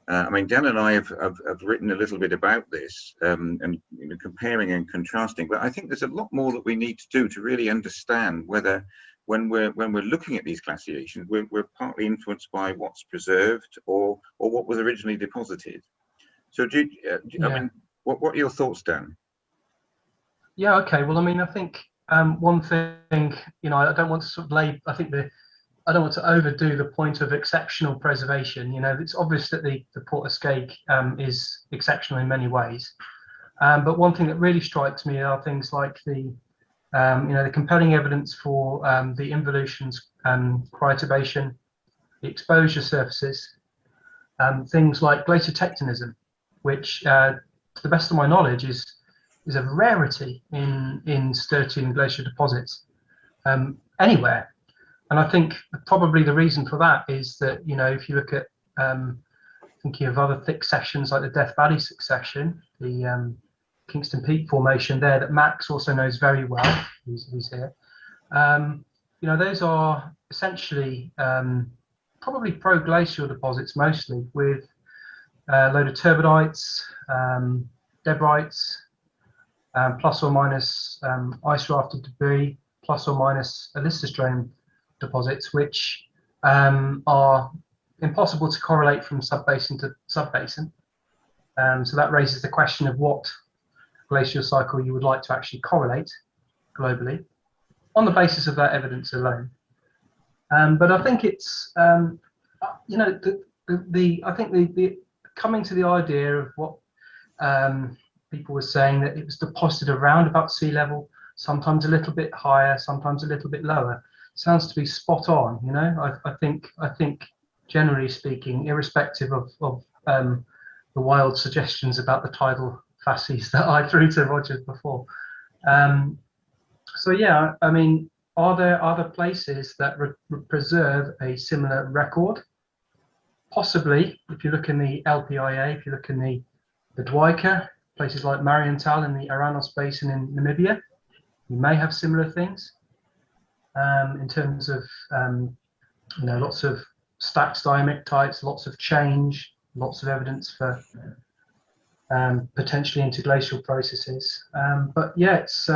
I mean, Dan and I have written a little bit about this and comparing and contrasting, but I think there's a lot more that we need to do to really understand whether, when we're looking at these glaciations, we're partly influenced by what's preserved or what was originally deposited. So, I mean, what are your thoughts, Dan? Yeah. Okay. Well, I mean, I think one thing, I don't want to sort of I don't want to overdo the point of exceptional preservation. It's obvious that the Port Askaig is exceptional in many ways, but one thing that really strikes me are things like the compelling evidence for the involutions, cryotubation, the exposure surfaces, things like glacier tectonism, which, to the best of my knowledge, is a rarity in Sturtian glacier deposits anywhere. And I think probably the reason for that is that, if you look at thinking of other thick sections like the Death Valley succession, the Kingston Peak Formation there that Max also knows very well, who's here. Those are essentially probably pro-glacial deposits mostly, with a load of turbidites, debrites, plus or minus ice rafted debris, plus or minus a lithostone deposits, which are impossible to correlate from subbasin to subbasin. So that raises the question of what glacial cycle you would like to actually correlate globally on the basis of that evidence alone. But I think it's, I think the coming to the idea of what people were saying, that it was deposited around about sea level, sometimes a little bit higher, sometimes a little bit lower, sounds to be spot on. I think generally speaking, irrespective of the wild suggestions about the tidal facies that I threw to Roger before. So yeah, I mean, are there other places that preserve a similar record? Possibly, if you look in the LPIA, if you look in the Dwika, places like Marienthal in the Aranos Basin in Namibia, you may have similar things in terms of lots of stacked diamictites, lots of change, lots of evidence for potentially interglacial processes. But yeah, it's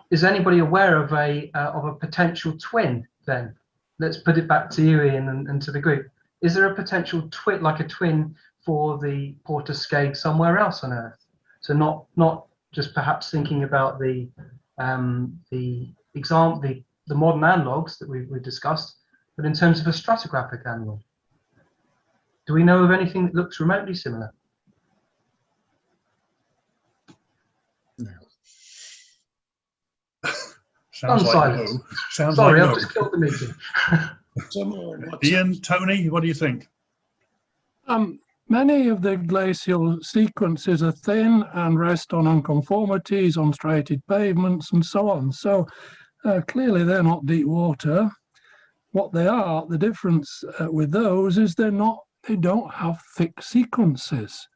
is anybody aware of a potential twin? Then let's put it back to you, Ian, and to the group. Is there a potential twin, like a twin for the Port Askaig somewhere else on Earth? So not just perhaps thinking about the modern analogues that we've discussed, but in terms of a stratigraphic analogue. Do we know of anything that looks remotely similar? No. Sounds like silence. no. Sounds Sorry, like I've no. just killed the meeting. Ian, Tony, what do you think? Many of the glacial sequences are thin and rest on unconformities, on striated pavements and so on. So clearly they're not deep water. what they are, the difference with those is they don't have thick sequences.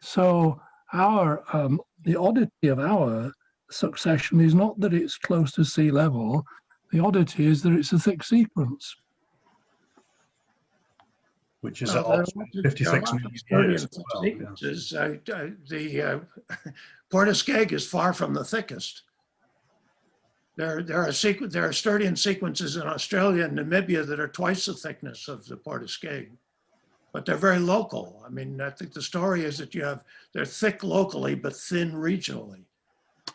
So the oddity of our succession is not that it's close to sea level. The oddity is that it's a thick sequence. Which is at 56 million years as well. Sequences. The Port Askaig is far from the thickest. There are Sturtian sequences in Australia and Namibia that are twice the thickness of the Port Askaig, but they're very local. I mean, I think the story is that they're thick locally but thin regionally.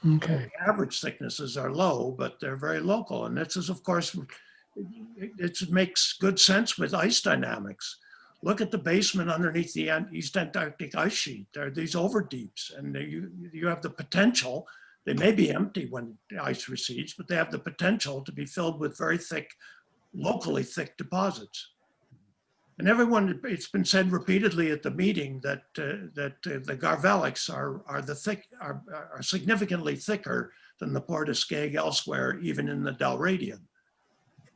Okay. The average thicknesses are low, but they're very local, and this is, of course, it makes good sense with ice dynamics. Look at the basement underneath the East Antarctic ice sheet. There are these overdeeps, and you have the potential. They may be empty when the ice recedes, but they have the potential to be filled with very thick, locally thick deposits. And it's been said repeatedly at the meeting that the Garvellachs are significantly thicker than the Port Askaig elsewhere, even in the Dalradian,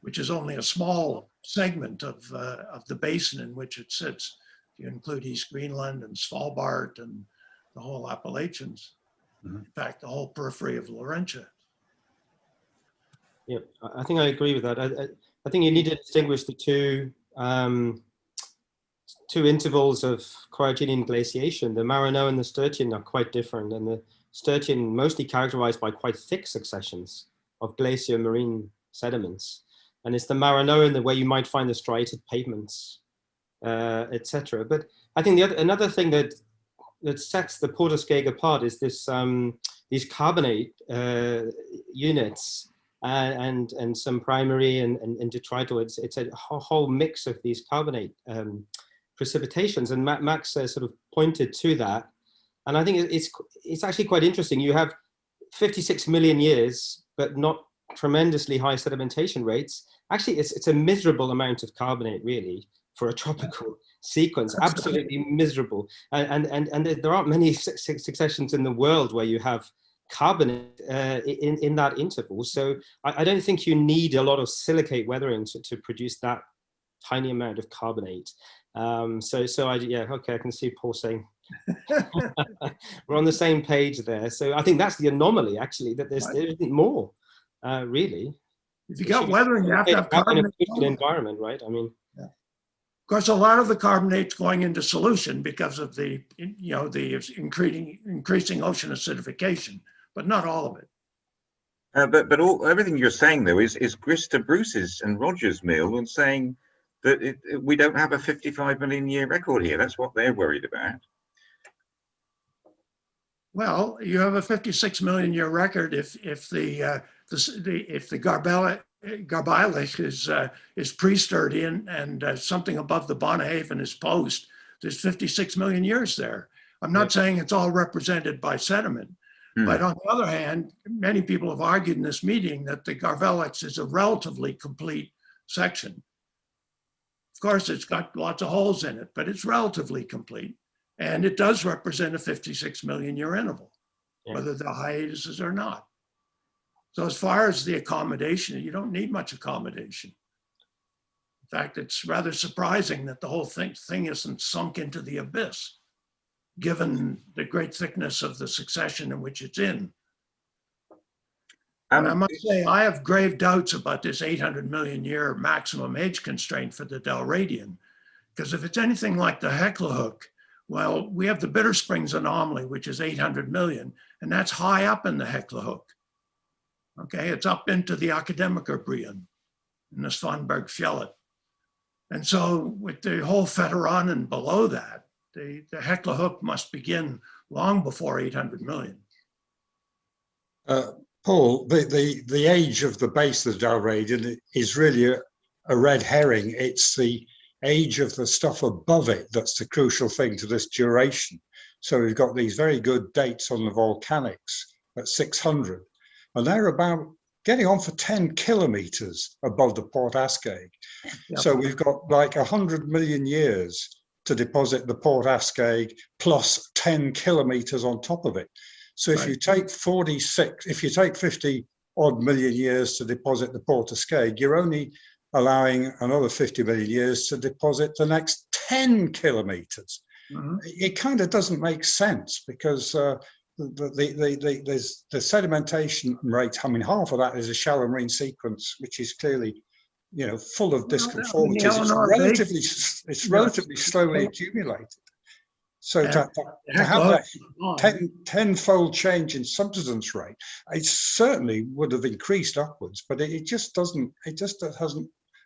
which is only a small segment of the basin in which it sits. You include East Greenland and Svalbard and the whole Appalachians. In fact, the whole periphery of Laurentia. Yeah, I think I agree with that. I think you need to distinguish the two intervals of cryogenian glaciation. The Maranoa and the Sturtian are quite different, and the Sturtian mostly characterized by quite thick successions of glacier marine sediments. And it's the Maranoa where you might find the striated pavements, etc. But I think another thing that sets the Port Askaig apart is these carbonate units and some primary and detrital. It's a whole mix of these carbonate precipitations, and Max sort of pointed to that. And I think it's actually quite interesting. You have 56 million years, but not tremendously high sedimentation rates. Actually, it's a miserable amount of carbonate, really, for a tropical sequence. Absolutely miserable. And there aren't many successions in the world where you have carbonate in that interval. So I don't think you need a lot of silicate weathering to produce that tiny amount of carbonate. I can see Paul saying we're on the same page there. So I think that's the anomaly, actually, that there isn't more, really. If you got weathering, you have to have carbonate in an environment, right? I mean, of course, a lot of the carbonate's going into solution because of the increasing ocean acidification, but not all of it. But everything you're saying though is grist to Bruce's and Roger's mill and saying that we don't have a 55 million year record here. That's what they're worried about. Well, you have a 56 million year record if the Garvellachs is pre-Sturtian and something above the Bonnehaven is post. There's 56 million years there. I'm not saying it's all represented by sediment, but on the other hand, many people have argued in this meeting that the Garvellachs is a relatively complete section. Of course, it's got lots of holes in it, but it's relatively complete. And it does represent a 56 million year interval, whether the hiatuses or not. So as far as the accommodation, you don't need much accommodation. In fact, it's rather surprising that the whole thing isn't sunk into the abyss, given the great thickness of the succession in which it's in. And I must say, I have grave doubts about this 800 million year maximum age constraint for the Dalradian, because if it's anything like the Hecla Hook, well, we have the Bitter Springs anomaly, which is 800 million, and that's high up in the Hecla Hook. Okay, it's up into the Academiker Brian in the Svanberg Fjellet. And so with the whole Fetteran and below that, the Hecla Hook must begin long before 800 million. Paul, the age of the base of the Dalradian is really a red herring. It's the age of the stuff above it that's the crucial thing to this duration. So we've got these very good dates on the volcanics at 600, and they're about getting on for 10 kilometers above the Port Askaig. Yep. So we've got like 100 million years to deposit the Port Askaig plus 10 kilometers on top of it. So if you take 50 odd million years to deposit the Port Askaig, you're only allowing another 50 million years to deposit the next 10 kilometers. It kind of doesn't make sense, because there's the sedimentation rate. I mean, half of that is a shallow marine sequence, which is clearly, full of disconformities. It's relatively slowly accumulated. So to have that tenfold change in subsidence rate, it certainly would have increased upwards, but it just doesn't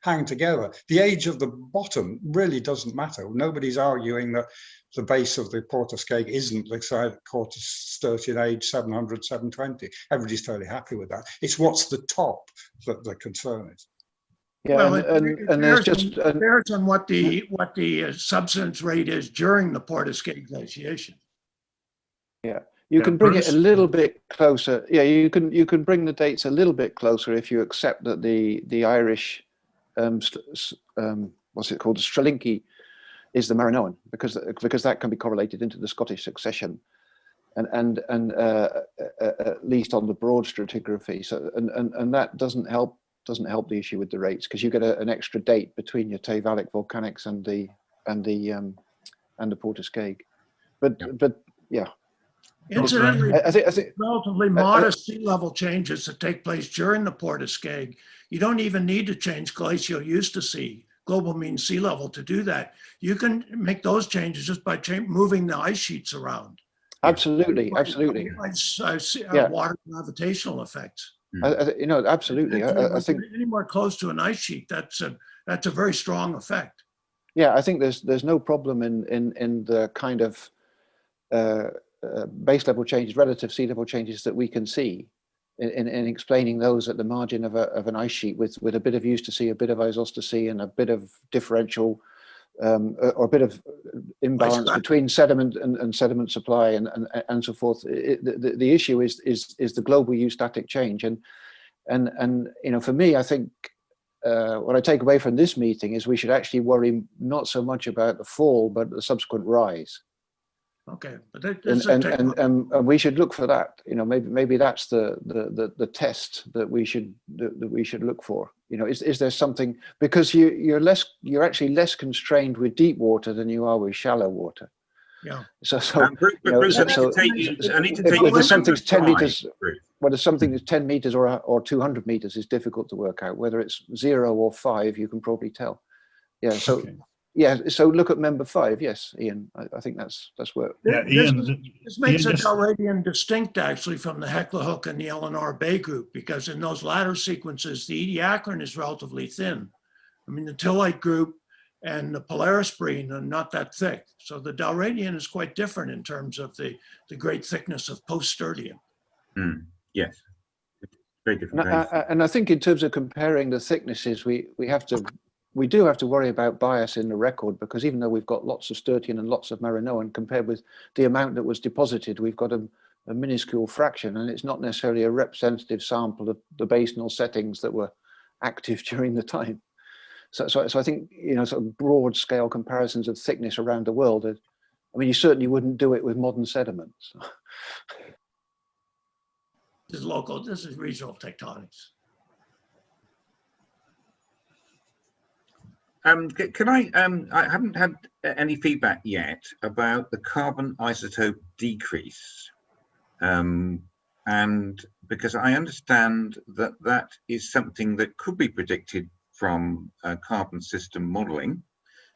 hang together. The age of the bottom really doesn't matter. Nobody's arguing that the base of the Port Askaig isn't the quarter sturtian age 700, 720. Everybody's totally happy with that. It's what's the top that the concern is. Yeah, well, and there's just bears on what the subsidence rate is during the Port Askaig glaciation. Yeah, you can bring it a little bit closer. Yeah, you can bring the dates a little bit closer if you accept that the Irish, what's it called, the Stralinki, is the Marinoan, because that can be correlated into the Scottish succession, and at least on the broad stratigraphy. So and that doesn't help the issue with the rates, because you get an extra date between your Tevallic volcanics and the Port Askaig. But yeah. Incidentally, I think relatively modest sea level changes that take place during the Port Askaig. You don't even need to change glacial Eustace, global mean sea level, to do that. You can make those changes just by moving the ice sheets around. Absolutely. Water gravitational effects. Absolutely. I think any more close to an ice sheet, that's a very strong effect. Yeah, I think there's no problem in the kind of base level changes, relative sea level changes that we can see in explaining those at the margin of an ice sheet with a bit of Eustace, a bit of isostasy, and a bit of differential or a bit of imbalance between sediment and sediment supply and so forth. The issue is the global eustatic change, and for me, I think what I take away from this meeting is we should actually worry not so much about the fall but the subsequent rise. Okay, but and we should look for that. Maybe that's the test that we should look for. Is there something, because you're actually less constrained with deep water than you are with shallow water. Yeah. So Bruce, I need to take if something's 10 meters, Bruce. whether something is 10 meters or 200 meters is difficult to work out. Whether it's 0 or 5, you can probably tell. Yeah. So. Okay. Yeah, so look at member 5. Yes, Ian, I think that's where. Yeah, Ian. This makes the Dalradian distinct, actually, from the Hecla-Hook and the Eleanor Bay group, because in those latter sequences, the Ediacaran is relatively thin. I mean, the Tillite group and the Polarisbrine are not that thick. So the Dalradian is quite different in terms of the great thickness of post-Sturtian. Yes, very different. And I think in terms of comparing the thicknesses, we do have to worry about bias in the record, because even though we've got lots of Sturtian and lots of Marinoan, compared with the amount that was deposited, we've got a minuscule fraction, and it's not necessarily a representative sample of the basinal settings that were active during the time. So I think, sort of broad scale comparisons of thickness around the world, I mean, you certainly wouldn't do it with modern sediments. This is regional tectonics. Can I haven't had any feedback yet about the carbon isotope decrease, and because I understand that is something that could be predicted from carbon system modeling,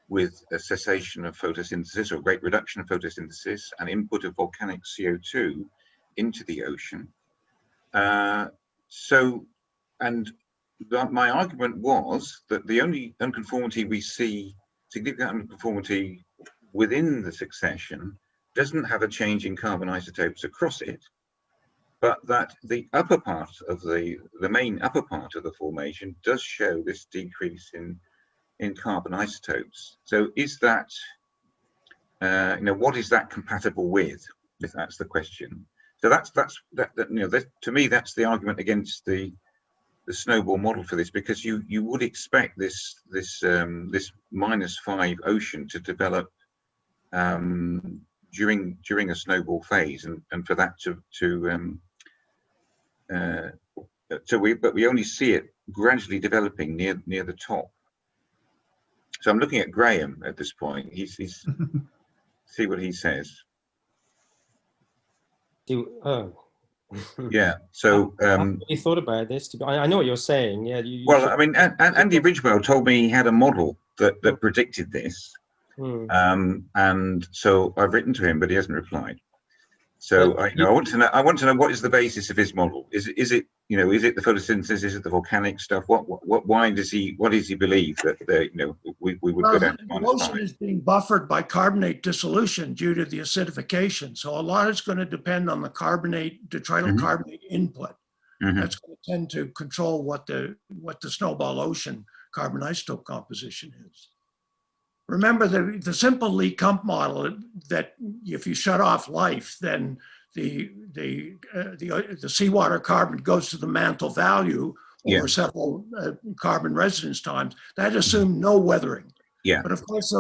with a cessation of photosynthesis or great reduction of photosynthesis and input of volcanic CO2 into the ocean. My argument was that the only unconformity we see, significant unconformity within the succession, doesn't have a change in carbon isotopes across it, but that the upper part of the main upper part of the formation does show this decrease in carbon isotopes. So is that, what is that compatible with? If that's the question. So that's to me, that's the argument against the snowball model for this, because you would expect this -5 ocean to develop during a snowball phase, and for that but we only see it gradually developing near the top. So I'm looking at Graham at this point. He's see what he says. Yeah. So I haven't really thought about this. I know what you're saying. Yeah. Well, I mean, Andy Ridgewell told me he had a model that predicted this, and so I've written to him, but he hasn't replied. So I want to know. I want to know what is the basis of his model. Is it is it the photosynthesis? Is it the volcanic stuff? Why does he? What does he believe that we would go down to the ocean is being buffered by carbonate dissolution due to the acidification. So a lot is going to depend on the detrital carbonate input. That's going to tend to control what the snowball ocean carbon isotope composition is. Remember the simple Lee-Kump model that if you shut off life, then the seawater carbon goes to the mantle value over several carbon residence times. That assumed no weathering. Yeah. But of course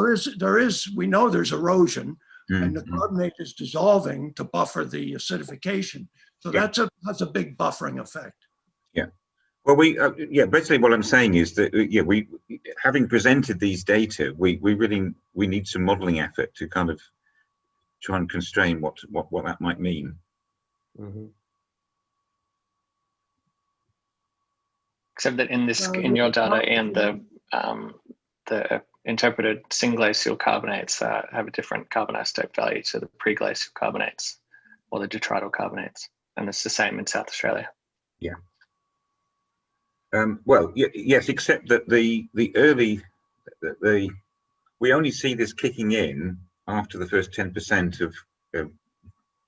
we know there's erosion, and the carbonate is dissolving to buffer the acidification. So that's a big buffering effect. Yeah. Well, basically what I'm saying is that we having presented these data, we need some modelling effort to kind of try and constrain what that might mean. Except that in your data and the interpreted synglacial carbonates have a different carbon isotope value to the preglacial carbonates or the detrital carbonates, and it's the same in South Australia. Yeah. Well, yes, except that we only see this kicking in after the first 10% of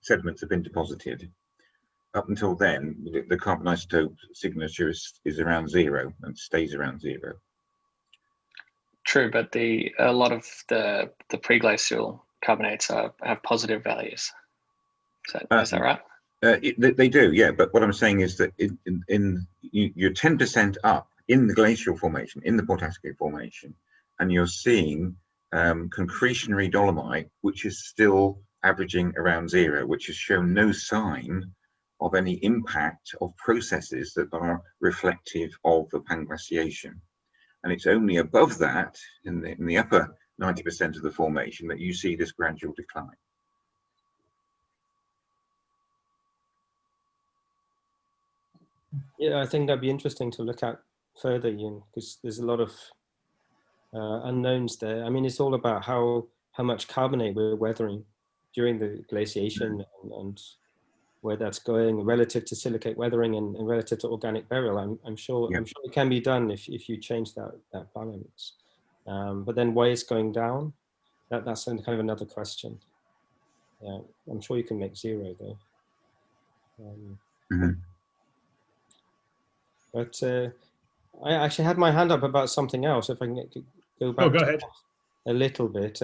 sediments have been deposited. Up until then, the carbon isotope signature is around 0 and stays around 0. True, but a lot of the preglacial carbonates have positive values. Is that right? They do, yeah. But what I'm saying is that you're 10% up in the glacial formation, in the Port Askaig Formation, and you're seeing concretionary dolomite, which is still averaging around 0, which has shown no sign of any impact of processes that are reflective of the panglaciation. And it's only above that, in the upper 90% of the formation, that you see this gradual decline. Yeah, I think that'd be interesting to look at further, Ian, because there's a lot of unknowns there. I mean, it's all about how much carbonate we're weathering during the glaciation and where that's going relative to silicate weathering and relative to organic burial. I'm sure it can be done if you change that balance. But then why it's going down, that's kind of another question. Yeah, I'm sure you can make 0 though. But I actually had my hand up about something else. If I can go back go ahead. A little bit.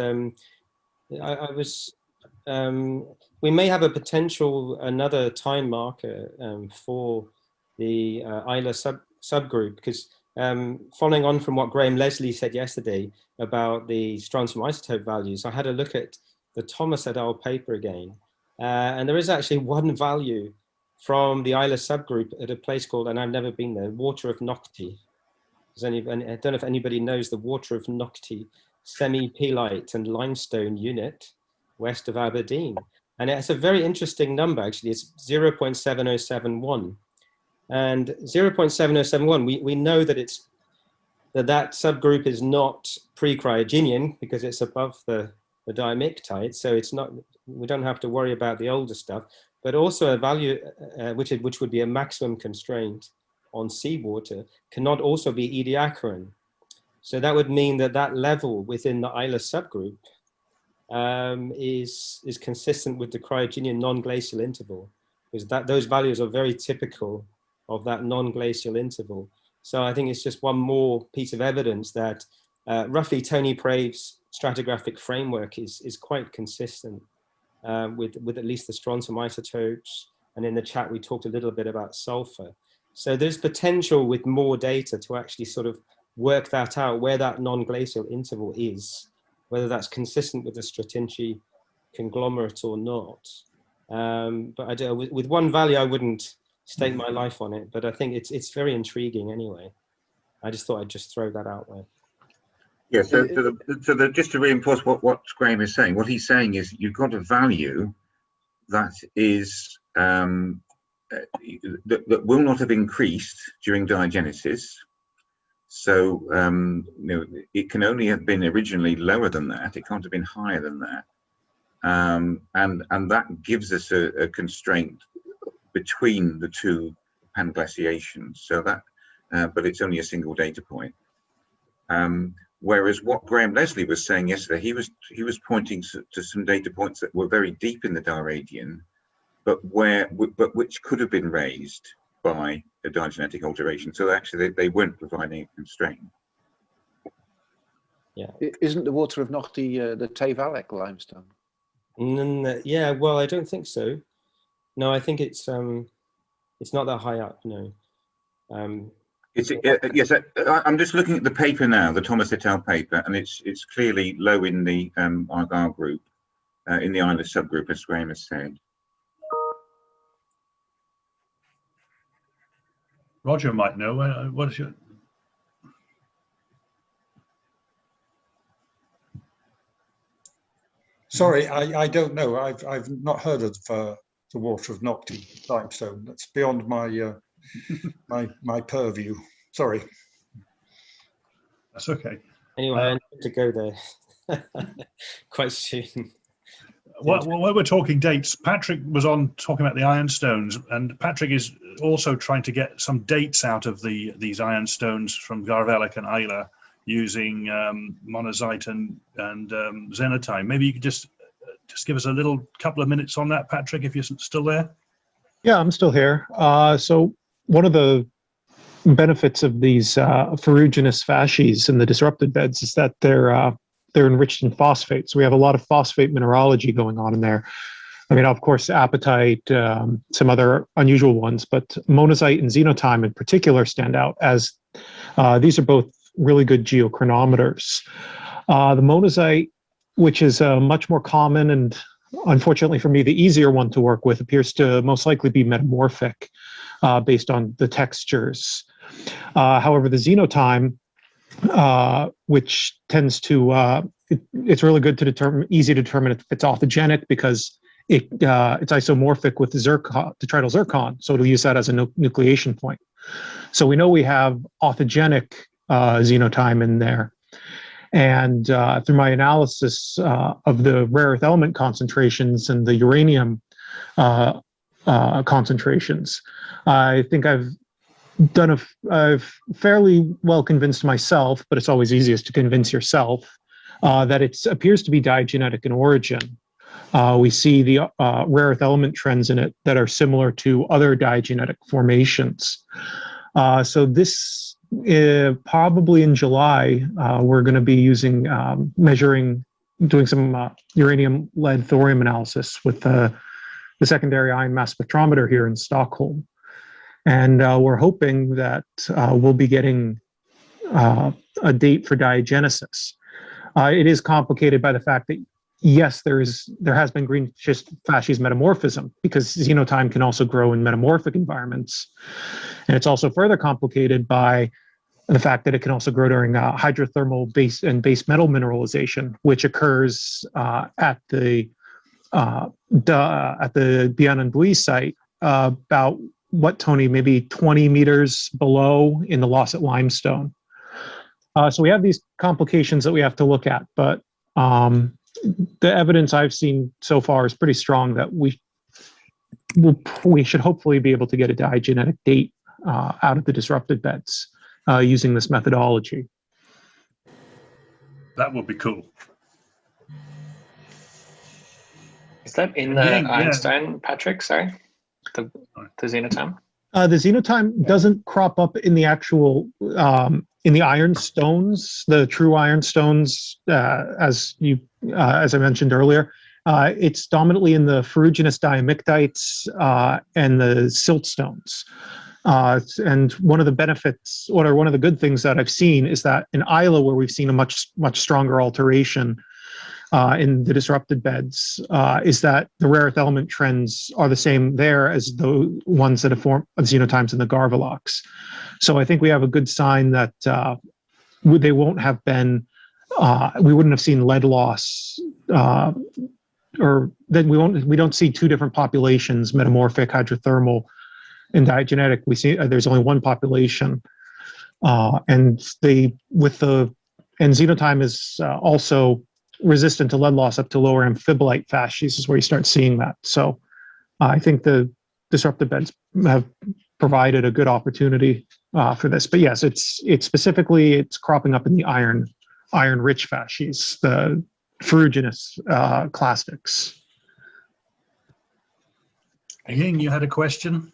We may have a potential another time marker for the Islay subgroup, because following on from what Graham Leslie said yesterday about the strontium isotope values, I had a look at the Thomas et al. Paper again, and there is actually one value from the Islay subgroup at a place called, and I've never been there, Water of Nocte. I don't know if anybody knows the Water of Nocte semi-peelite and limestone unit west of Aberdeen. And it's a very interesting number, actually. It's 0.7071. And 0.7071, we know that that subgroup is not pre-cryogenian because it's above the diamictite. So it's not, we don't have to worry about the older stuff, but also a value which would be a maximum constraint on seawater cannot also be Ediacaran. So that would mean that level within the Islay subgroup is consistent with the cryogenian non-glacial interval, because those values are very typical of that non-glacial interval. So I think it's just one more piece of evidence that roughly Tony Prave's stratigraphic framework is quite consistent with at least the strontium isotopes. And in the chat, we talked a little bit about sulfur. So there's potential with more data to actually sort of work that out, where that non-glacial interval is, whether that's consistent with the Stratinci conglomerate or not. But with one value, I wouldn't stake my life on it, but I think it's very intriguing anyway. I just thought I'd just throw that out there. Yeah, so just to reinforce what Graham is saying, what he's saying is you've got a value that is that will not have increased during diagenesis. So it can only have been originally lower than that. It can't have been higher than that, and that gives us a constraint between the two panglaciations. So that, but it's only a single data point. Whereas what Graham Leslie was saying yesterday, he was pointing to some data points that were very deep in the Diradian, but which could have been raised by a diagenetic alteration. So actually, they weren't providing a constraint. Yeah. Isn't the water of Nochte the Garvellach limestone? Yeah. Well, I don't think so. No, I think it's not that high up. No. Yes, I'm just looking at the paper now, the Thomas et al. Paper, and it's clearly low in the Argyll group, in the Islay subgroup, as Graham has said. Roger might know. What is your? Sorry, I don't know. I've not heard of the water of Nochte limestone. That's beyond my my purview. Sorry. That's okay. Anyway, I need to go there quite soon. While we're talking dates, Patrick was on talking about the ironstones, and Patrick is also trying to get some dates out of these ironstones from Garvellach and Islay using monazite and xenotime. Maybe you could just give us a little couple of minutes on that, Patrick, if you're still there. Yeah, I'm still here. So one of the benefits of these ferruginous facies in the disrupted beds is that they're enriched in phosphate. So we have a lot of phosphate mineralogy going on in there. I mean, of course, apatite, some other unusual ones, but monazite and xenotime in particular stand out as these are both really good geochronometers. The monazite, which is much more common and unfortunately for me, the easier one to work with, appears to most likely be metamorphic based on the textures. However, the xenotime, which tends to, it's really good to determine, easy to determine if it's authigenic because it's isomorphic with the tetraidal zircon, so it'll use that as a nucleation point. So we know we have authigenic xenotime in there. And through my analysis of the rare earth element concentrations and the uranium concentrations, I think I've fairly well convinced myself, but it's always easiest to convince yourself, that it appears to be diagenetic in origin. We see the rare earth element trends in it that are similar to other diagenetic formations. So this probably in July, we're going to be using doing some uranium lead thorium analysis with the secondary ion mass spectrometer here in Stockholm. And we're hoping that we'll be getting a date for diagenesis. It is complicated by the fact that, yes, there has been green schist facies metamorphism because xenotime can also grow in metamorphic environments. And it's also further complicated by the fact that it can also grow during hydrothermal base metal mineralization, which occurs at the Biananbui site about what, Tony, maybe 20 meters below in the Losset limestone. So we have these complications that we have to look at, but the evidence I've seen so far is pretty strong that we should hopefully be able to get a diagenetic date out of the disrupted beds using this methodology. That would be cool. Is that in the ironstone, Patrick? Sorry, the xenotime? The xenotime doesn't crop up in the actual in the ironstones, the true ironstones, as I mentioned earlier. It's dominantly in the ferruginous diamictites and the siltstones. And one of the benefits, or one of the good things that I've seen is that in Islay, where we've seen a much stronger alteration, in the disrupted beds is that the rare earth element trends are the same there as the ones that have formed xenotimes in the Garvellachs. So I think we have a good sign that they won't have been, we wouldn't have seen lead loss, or then we don't see two different populations, metamorphic, hydrothermal, and diagenetic. We see there's only one population, and xenotime is also resistant to lead loss up to lower amphibolite facies is where you start seeing that. So I think the disruptive beds have provided a good opportunity for this. But yes, it's specifically, it's cropping up in the iron-rich facies, the ferruginous clastics. Ying, you had a question?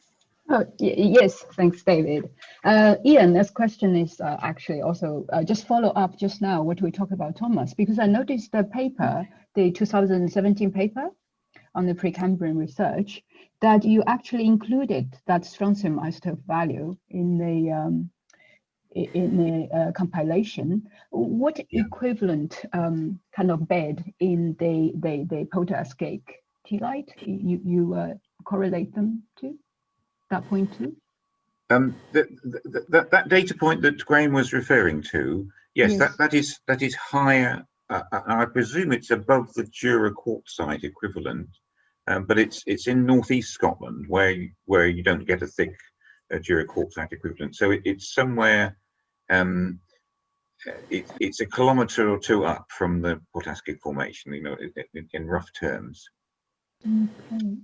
Oh, yes, thanks, David. Ian, this question is actually also just follow up just now what we talked about, Thomas, because I noticed the paper, the 2017 paper on the Precambrian research, that you actually included that strontium isotope value in the compilation. What equivalent kind of bed in the Port Askaig T-light you correlate them to? That point too? That data point that Graham was referring to, yes, Yes. that is higher. I presume it's above the Jura quartzite equivalent, but it's in northeast Scotland where you don't get a thick Jura quartzite equivalent. So it's somewhere. It's a kilometre or two up from the Port Askaig Formation, you know, in rough terms. Okay.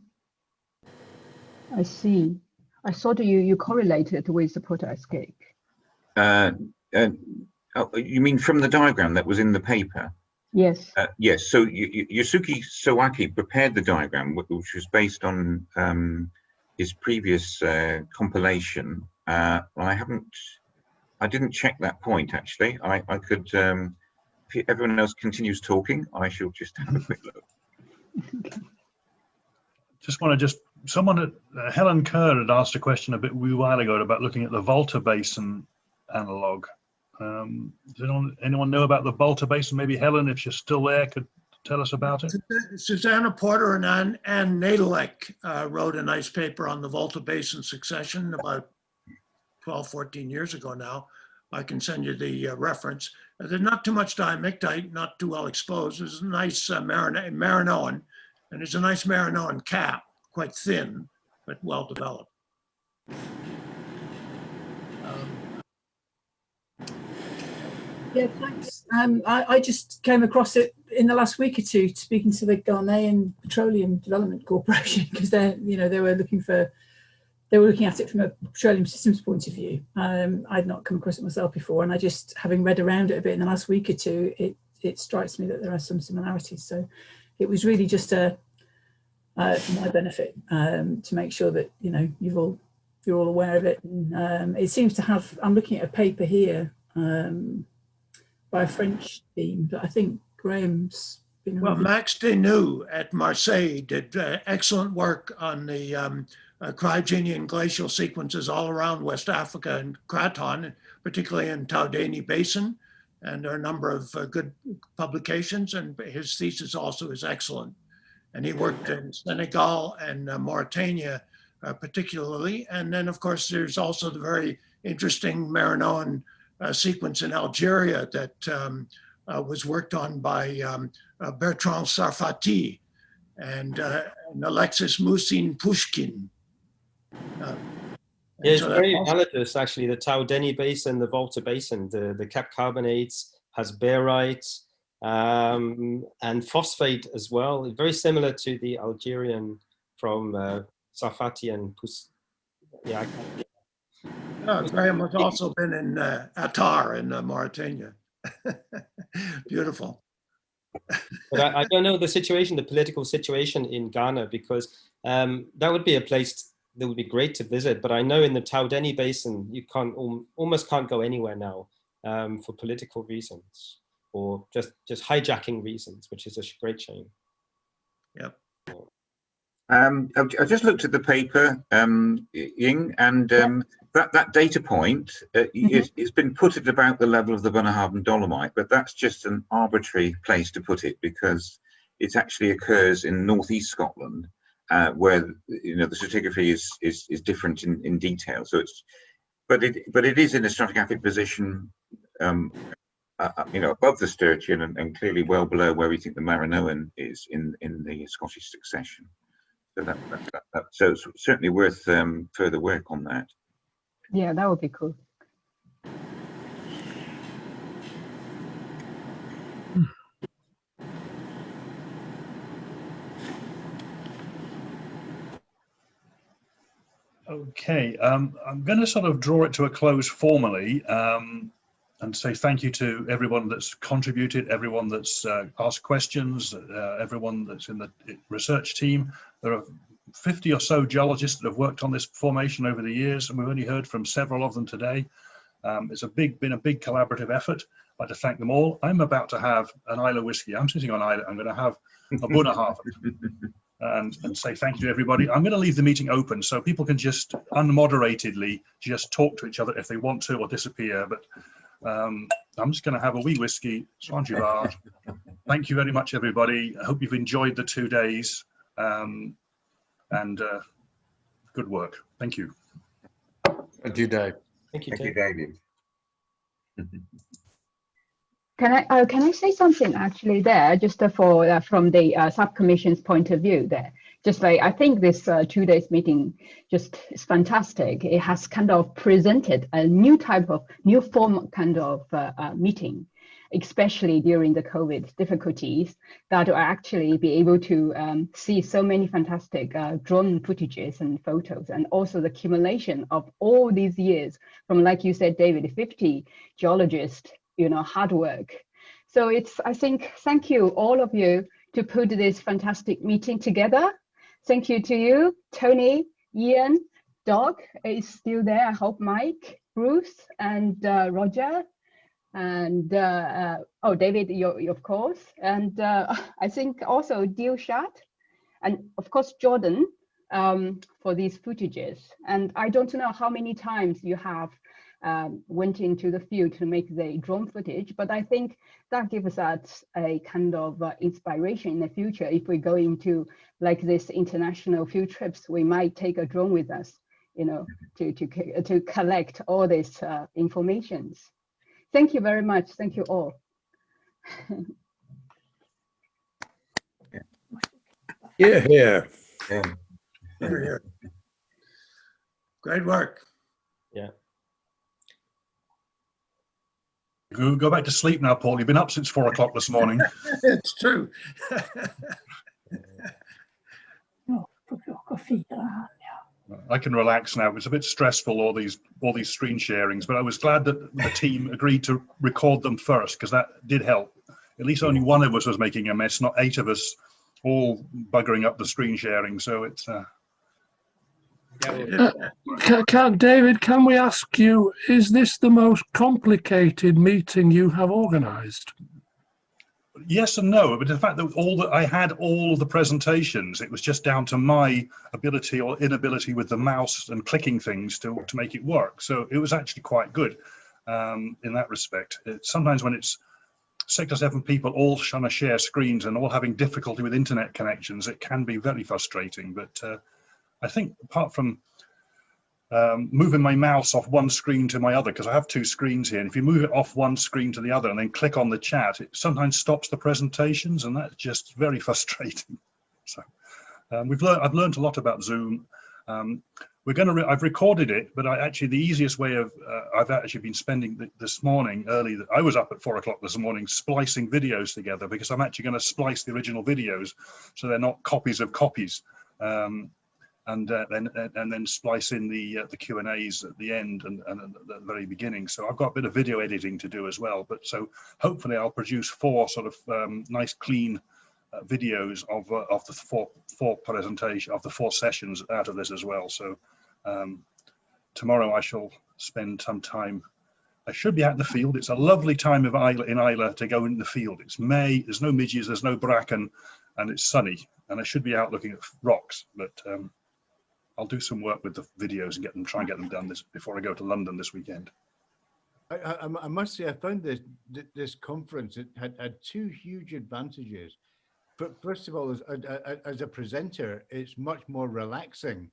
I see. I thought you correlated with the Port Askaig. You mean from the diagram that was in the paper? Yes. Yes. So Yasuki Sawaki prepared the diagram, which was based on his previous compilation. I didn't check that point actually. I could. If everyone else continues talking, I shall just have a quick look. Someone, Helen Kerr had asked a question a while ago about looking at the Volta Basin analog. Does anyone know about the Volta Basin? Maybe Helen, if you're still there, could tell us about it. Susanna Porter and Ann Nadalek wrote a nice paper on the Volta Basin succession about 12, 14 years ago now. I can send you the reference. There's not too much diamictite, not too well exposed. There's a nice Maranoan, and there's a nice Maranoan cap, quite thin, but well developed. Yeah, thanks. I just came across it in the last week or two, speaking to the Ghanaian Petroleum Development Corporation, because they were looking at it from a petroleum systems point of view. I'd not come across it myself before, and I just, having read around it a bit in the last week or two, it strikes me that there are some similarities. So it was really just for my benefit to make sure that you're all aware of it. And, it seems to have. I'm looking at a paper here by a French team, but I think Graham's been. Well, Max Denou at Marseille did excellent work on the cryogenian glacial sequences all around West Africa and Craton, particularly in Taudeni Basin. And there are a number of good publications, and his thesis also is excellent. And he worked in Senegal and Mauritania particularly. And then, of course, there's also the very interesting Maranoan sequence in Algeria that was worked on by Bertrand Sarfati and Alexis Moussine Pushkin. Yeah, it's very analogous, actually. The Taudeni Basin, the Volta Basin, the cap carbonates, has barite and phosphate as well. Very similar to the Algerian from Sarfati and Yeah. Graham has also been in Attar in Mauritania. Beautiful. But I don't know the political situation in Ghana, because that would be a place that would be great to visit. But I know in the Taudeni Basin, you almost can't go anywhere now for political reasons or just hijacking reasons, which is a great shame. Yep. I just looked at the paper, Ying, and that data point it's been put at about the level of the Bunnahabhain dolomite, but that's just an arbitrary place to put it because it actually occurs in northeast Scotland, where the stratigraphy is different in detail. So but it is in a stratigraphic position, above the Sturtian and clearly well below where we think the Marinoan is in the Scottish succession. So it's certainly worth further work on that. Yeah, that would be cool. Okay, I'm going to sort of draw it to a close formally and say thank you to everyone that's contributed, everyone that's asked questions, everyone that's in the research team. There are 50 or so geologists that have worked on this formation over the years, and we've only heard from several of them today. It's been a big collaborative effort. I'd like to thank them all. I'm about to have an Islay whiskey. I'm sitting on Islay. I'm going to have a Bunnahabhain and say thank you to everybody. I'm going to leave the meeting open so people can just unmoderatedly just talk to each other if they want to or disappear. But I'm just going to have a wee whiskey. Thank you very much, everybody. I hope you've enjoyed the 2 days. And good work. Thank you. Thank you, Dave. Thank you, David. Can I say something actually there, just for from the subcommission's point of view there? Just like, I think this 2 days meeting just is fantastic. It has kind of presented a new form kind of meeting, especially during the COVID difficulties, that will actually be able to see so many fantastic drone footages and photos, and also the accumulation of all these years from, like you said, David, 50 geologists, hard work. So I think, thank you, all of you, to put this fantastic meeting together. Thank you to you, Tony, Ian, Doug is still there, I hope, Mike, Bruce, and Roger. And David, you of course, and I think also Dilshat, and of course Jordan, for these footages. And I don't know how many times you have went into the field to make the drone footage, but I think that gives us a kind of inspiration in the future. If we go into like this international field trips, we might take a drone with us, to collect all this informations. Thank you very much. Thank you all. Yeah. Great work. Yeah. Go back to sleep now, Paul. You've been up since 4 o'clock this morning. It's true. I can relax now. It's a bit stressful, all these screen sharings, but I was glad that the team agreed to record them first, because that did help. At least only one of us was making a mess, not 8 of us all buggering up the screen sharing. So it's David, can we ask you, is this the most complicated meeting you have organized? Yes and no, but the fact that I had all of the presentations, it was just down to my ability or inability with the mouse and clicking things to make it work. So it was actually quite good in that respect. Sometimes when it's 6 or 7 people all trying to share screens and all having difficulty with internet connections, it can be very frustrating. But I think apart from moving my mouse off one screen to my other, because I have 2 screens here, and if you move it off one screen to the other and then click on the chat, it sometimes stops the presentations, and that's just very frustrating. So I've learned a lot about Zoom. I've recorded it, but the easiest way of I've actually been spending this morning early. I was up at 4 o'clock this morning splicing videos together, because I'm actually going to splice the original videos so they're not copies of copies. And then splice in the Q&As at the end and at the very beginning. So I've got a bit of video editing to do as well. But so hopefully I'll produce 4 sort of nice clean videos of the 4 presentation of the 4 sessions out of this as well. So tomorrow I shall spend some time I should be out in the field. It's a lovely time of in Islay to go in the field. It's May, there's no midges, there's no bracken, and it's sunny. And I should be out looking at rocks, but I'll do some work with the videos and try and get them done before I go to London this weekend. I must say, I found this conference, it had two huge advantages. But first of all, as a presenter, it's much more relaxing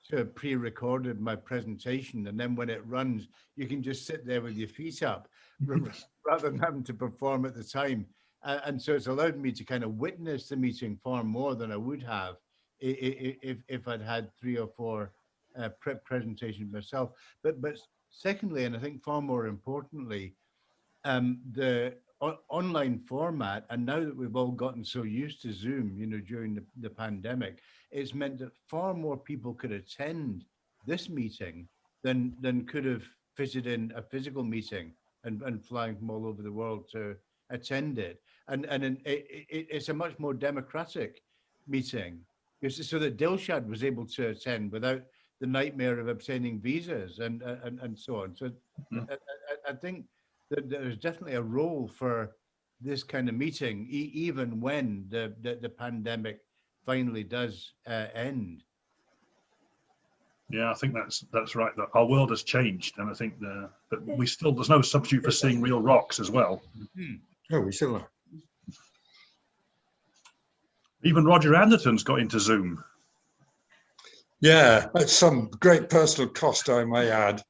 to have pre-recorded my presentation, and then when it runs, you can just sit there with your feet up rather than having to perform at the time. And so it's allowed me to kind of witness the meeting far more than I would have if I'd had 3 or 4 presentations myself. But secondly, and I think far more importantly, the online format, and now that we've all gotten so used to Zoom, you know, during the pandemic, it's meant that far more people could attend this meeting than could have fitted in a physical meeting and flying from all over the world to attend it. And it's a much more democratic meeting, so that Dilshad was able to attend without the nightmare of obtaining visas and so on. So I think that there's definitely a role for this kind of meeting, even when the pandemic finally does end. Yeah, I think that's right. That our world has changed, and I think but there's no substitute for seeing real rocks as well. Oh, we still are. Even Roger Anderton's got into Zoom. Yeah, at some great personal cost, I may add.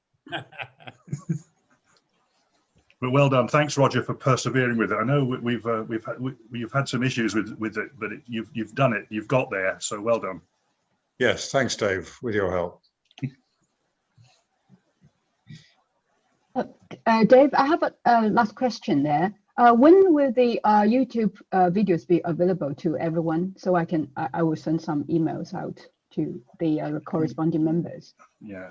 But well done. Thanks, Roger, for persevering with it. I know we've had some issues with it, but you've done it. You've got there. So well done. Yes, thanks, Dave, with your help. Dave, I have a last question there. When will the YouTube videos be available to everyone? So I will send some emails out to the corresponding members. Yeah,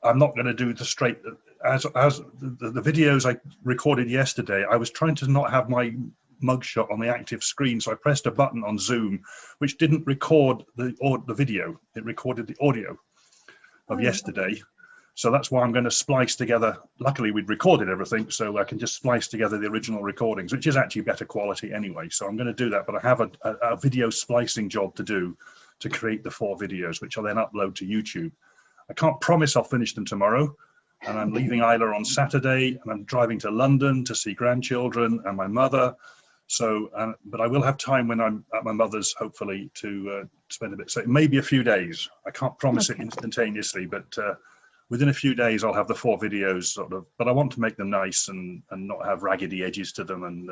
I'm not going to do the straight as the videos I recorded yesterday. I was trying to not have my mugshot on the active screen, so I pressed a button on Zoom, which didn't record the video. It recorded the audio of yesterday. So that's why I'm going to splice together. Luckily, we'd recorded everything, so I can just splice together the original recordings, which is actually better quality anyway. So I'm going to do that, but I have a video splicing job to do to create the 4 videos, which I'll then upload to YouTube. I can't promise I'll finish them tomorrow, and I'm leaving Islay on Saturday, and I'm driving to London to see grandchildren and my mother. So, but I will have time when I'm at my mother's, hopefully, to spend a bit. So it may be a few days. I can't promise it instantaneously, but within a few days I'll have the 4 videos sort of. But I want to make them nice and not have raggedy edges to them and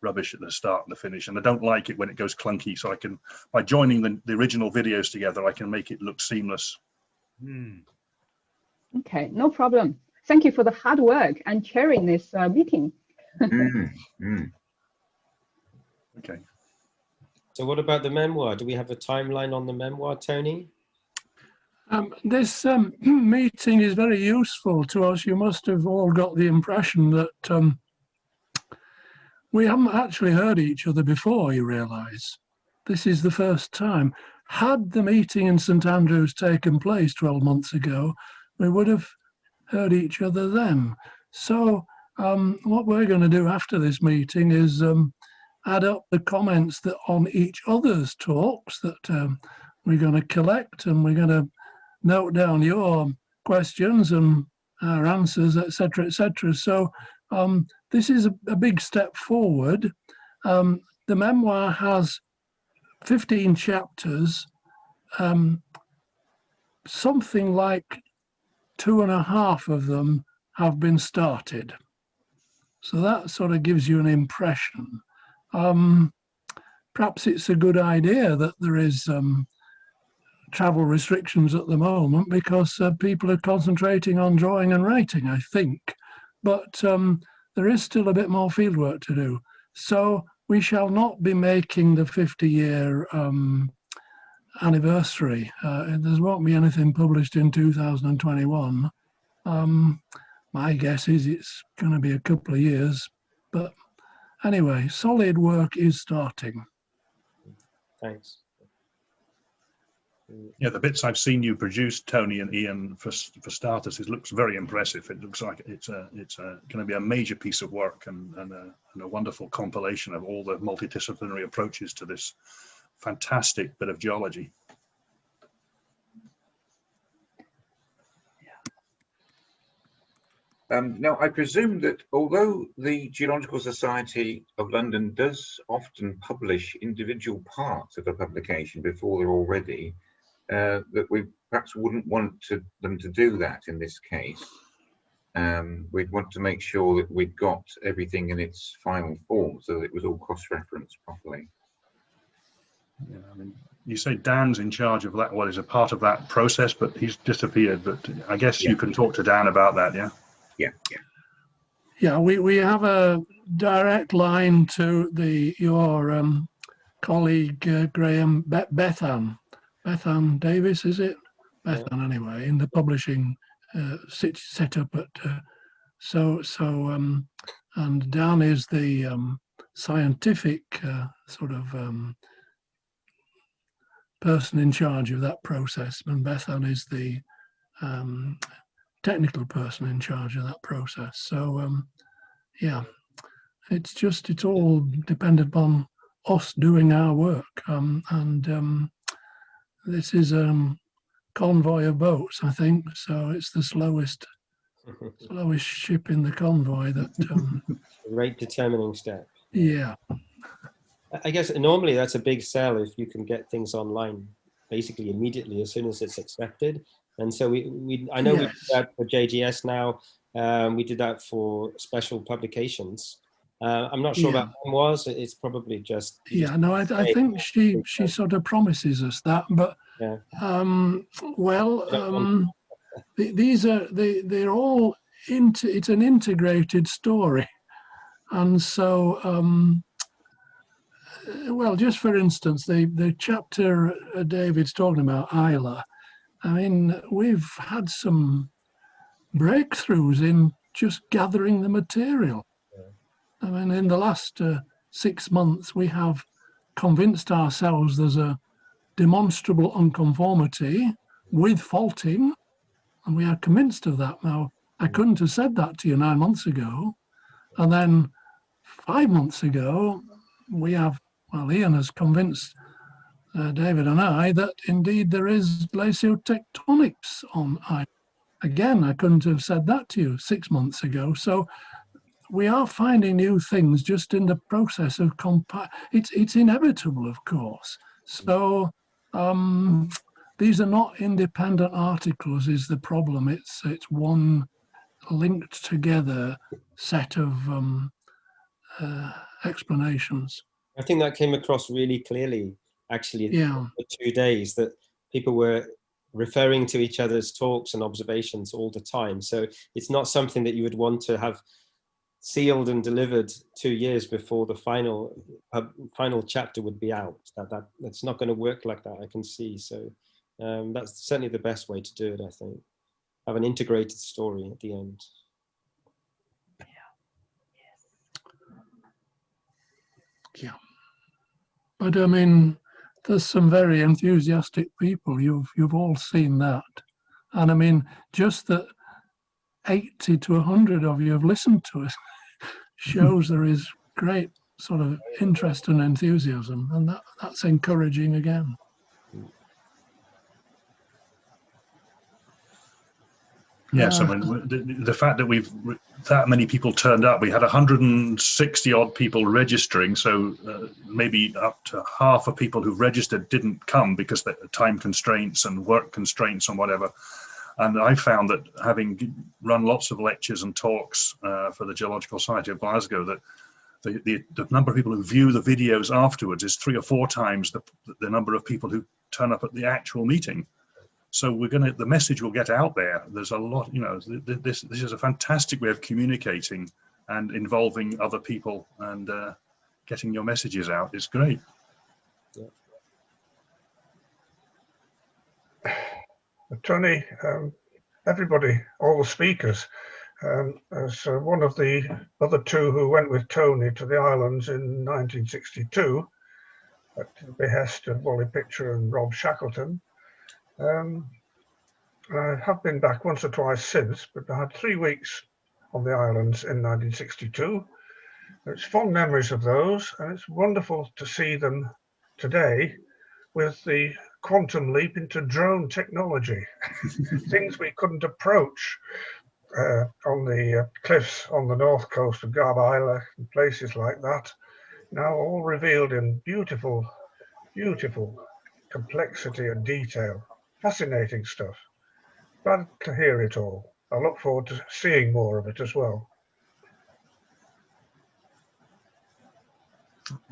rubbish at the start and the finish. And I don't like it when it goes clunky. So I can, by joining the original videos together, I can make it look seamless. Okay, no problem. Thank you for the hard work and chairing this meeting. Okay. So what about the memoir? Do we have a timeline on the memoir, Tony? This meeting is very useful to us. You must have all got the impression that we haven't actually heard each other before, you realise. This is the first time. Had the meeting in St Andrews taken place 12 months ago, we would have heard each other then. So what we're going to do after this meeting is add up the comments that on each other's talks that we're going to collect, and we're going to note down your questions and our answers, etc., etc. So this is a big step forward. The memoir has 15 chapters. Something like 2.5 of them have been started. So that sort of gives you an impression. Perhaps it's a good idea that there is travel restrictions at the moment, because people are concentrating on drawing and writing, I think. But there is still a bit more fieldwork to do. So we shall not be making the 50-year anniversary. There won't be anything published in 2021. My guess is it's going to be a couple of years. But anyway, solid work is starting. Thanks. Yeah, the bits I've seen you produce, Tony and Ian, for starters, it looks very impressive. It looks like it's going to be a major piece of work and a wonderful compilation of all the multidisciplinary approaches to this fantastic bit of geology. Now, I presume that although the Geological Society of London does often publish individual parts of a publication before they're all ready, that we perhaps wouldn't want them to do that in this case. We'd want to make sure that we'd got everything in its final form so that it was all cross-referenced properly. Yeah, I mean, you say Dan's in charge of that, well, is a part of that process, but he's disappeared. But I guess you can talk to Dan about that, yeah? Yeah. Yeah, we have a direct line to your colleague Graham Bethan Davis, is it? Bethan, anyway, in the publishing setup at and Dan is the scientific sort of person in charge of that process, and Bethan is the technical person in charge of that process. So yeah, it's all dependent upon us doing our work, and this is convoy of boats, I think, so it's the slowest ship in the convoy that rate determining step. Yeah, I guess normally that's a big sell if you can get things online basically immediately as soon as it's accepted. And so I know we do that for JGS now. We did that for special publications. I'm not sure about when was. It's probably just. No, I think she sort of promises us that, but they're all it's an integrated story, and so well, just for instance, the chapter David's talking about, Islay. I mean, we've had some breakthroughs in just gathering the material. I mean, in the last 6 months, we have convinced ourselves there's a demonstrable unconformity with faulting, and we are convinced of that now. I couldn't have said that to you 9 months ago. And then 5 months ago, we have, well, Ian has convinced David and I that indeed there is glaciotectonics on Islay. Again, I couldn't have said that to you 6 months ago. So we are finding new things just in the process of it's inevitable, of course. So these are not independent articles is the problem. It's one linked together set of explanations. I think that came across really clearly, actually, for 2 days, that people were referring to each other's talks and observations all the time. So it's not something that you would want to have sealed and delivered 2 years before the final chapter would be out. That's not going to work like that, I can see. So that's certainly the best way to do it, I think. Have an integrated story at the end. Yeah. But I mean, there's some very enthusiastic people. You've all seen that. And I mean, just that 80 to 100 of you have listened to us shows there is great sort of interest and enthusiasm, and that's encouraging again. Yes, I mean, the fact that that many people turned up, we had 160 odd people registering, so maybe up to half of people who registered didn't come because of time constraints and work constraints and whatever. And I found that, having run lots of lectures and talks for the Geological Society of Glasgow, that the number of people who view the videos afterwards is 3 or 4 times the number of people who turn up at the actual meeting. So the message will get out there. There's a lot, this is a fantastic way of communicating and involving other people, and getting your messages out is great. Tony, everybody, all the speakers, as one of the other 2 who went with Tony to the islands in 1962, at the behest of Wally Pitcher and Rob Shackleton, I have been back once or twice since, but I had 3 weeks on the islands in 1962. It's fond memories of those, and it's wonderful to see them today with the quantum leap into drone technology. Things we couldn't approach on the cliffs on the north coast of Garvellachs and places like that, now all revealed in beautiful, beautiful complexity and detail. Fascinating stuff. Glad to hear it all. I look forward to seeing more of it as well.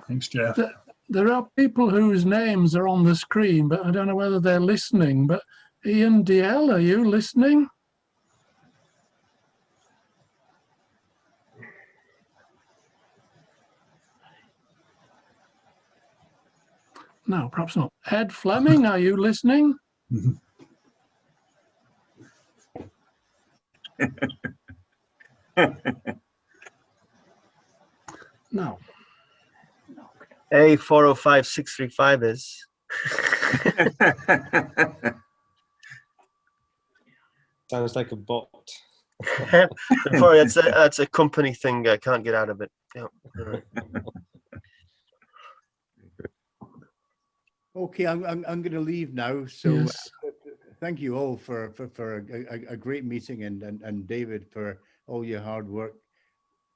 Thanks, Jeff. There are people whose names are on the screen, but I don't know whether they're listening. But Ian DL, are you listening? No, perhaps not. Ed Fleming, are you listening? No. A405635 is. Sounds like a bot. Sorry, that's a company thing. I can't get out of it. Yeah. Right. Okay, I'm going to leave now. So Yes. Thank you all for a great meeting, and David for all your hard work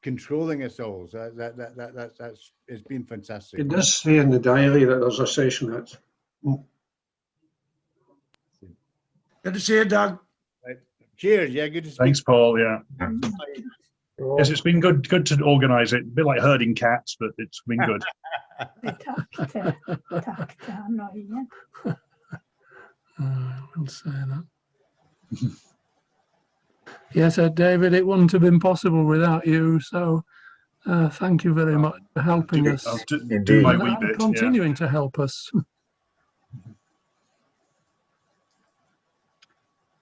controlling us all. So that's it's been fantastic. It does say in the diary that there's a session at. Good to see you, Doug. Right. Cheers. Yeah, good to speak. Thanks, Paul. Yeah. Yes, it's been good to organise it. A bit like herding cats, but it's been good. We'll say that. Yes, David, it wouldn't have been possible without you. So thank you very much for helping us. I'll do my wee and bit. continuing to help us.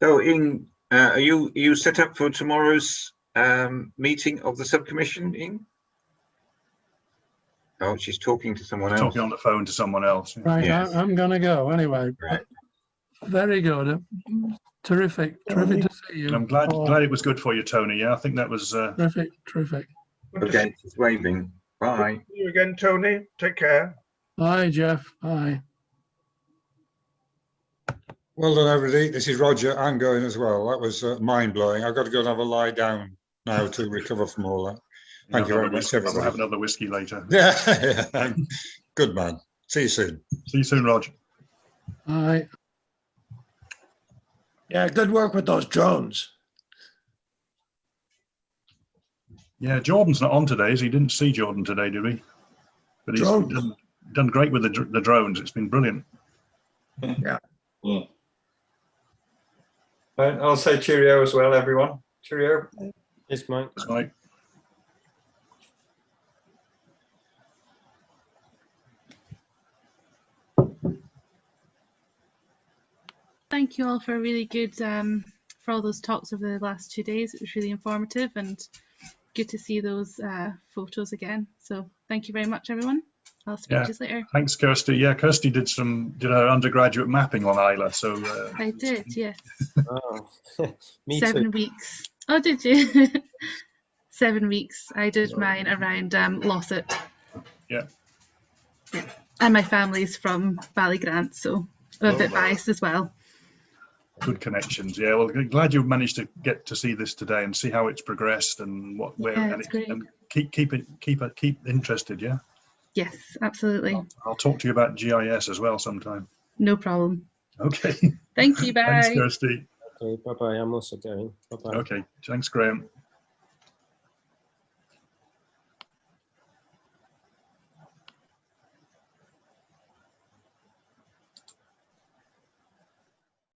So, Ian, are you set up for tomorrow's meeting of the subcommission, Ian? Oh, she's talking to someone else. Talking on the phone to someone else. Right, Yes. I'm going to go anyway. Right. Very good. Terrific to see you. I'm glad it was good for you, Tony. Yeah, I think that was terrific. Okay, she's waving. Bye. See you again, Tony. Take care. Bye, Jeff. Bye. Well done, everybody. This is Roger. I'm going as well. That was mind-blowing. I've got to go and have a lie down now to recover from all that. Thank you very much, I'll everybody. have another whiskey later. Yeah. Good man. See you soon. See you soon, Roger. Bye. Yeah, good work with those drones. Yeah, Jordan's not on today. He didn't see Jordan today, did we? But he's done great with the drones. It's been brilliant. Yeah. Right, I'll say cheerio as well, everyone. Cheerio. Yes, Mike. That's right. Thank you all for really good for all those talks over the last 2 days. It was really informative and good to see those photos again. So thank you very much, everyone. I'll speak to you later. Thanks, Kirsty. Yeah, Kirsty did her undergraduate mapping on Islay. So I did, yes. Oh, me 7 too. weeks. Oh, did you? 7 weeks. I did mine around Lossett. Yeah. And my family's from Ballygrant, so I'm a bit biased as well. Good connections. Yeah, well, glad you managed to get to see this today and see how it's progressed and and keep interested. Yeah. Yes, absolutely. I'll talk to you about GIS as well sometime. No problem. Okay. Thank you. Bye. Thanks, Kirsty. Okay, bye-bye. I'm also going. Bye-bye. Okay. Thanks, Graham.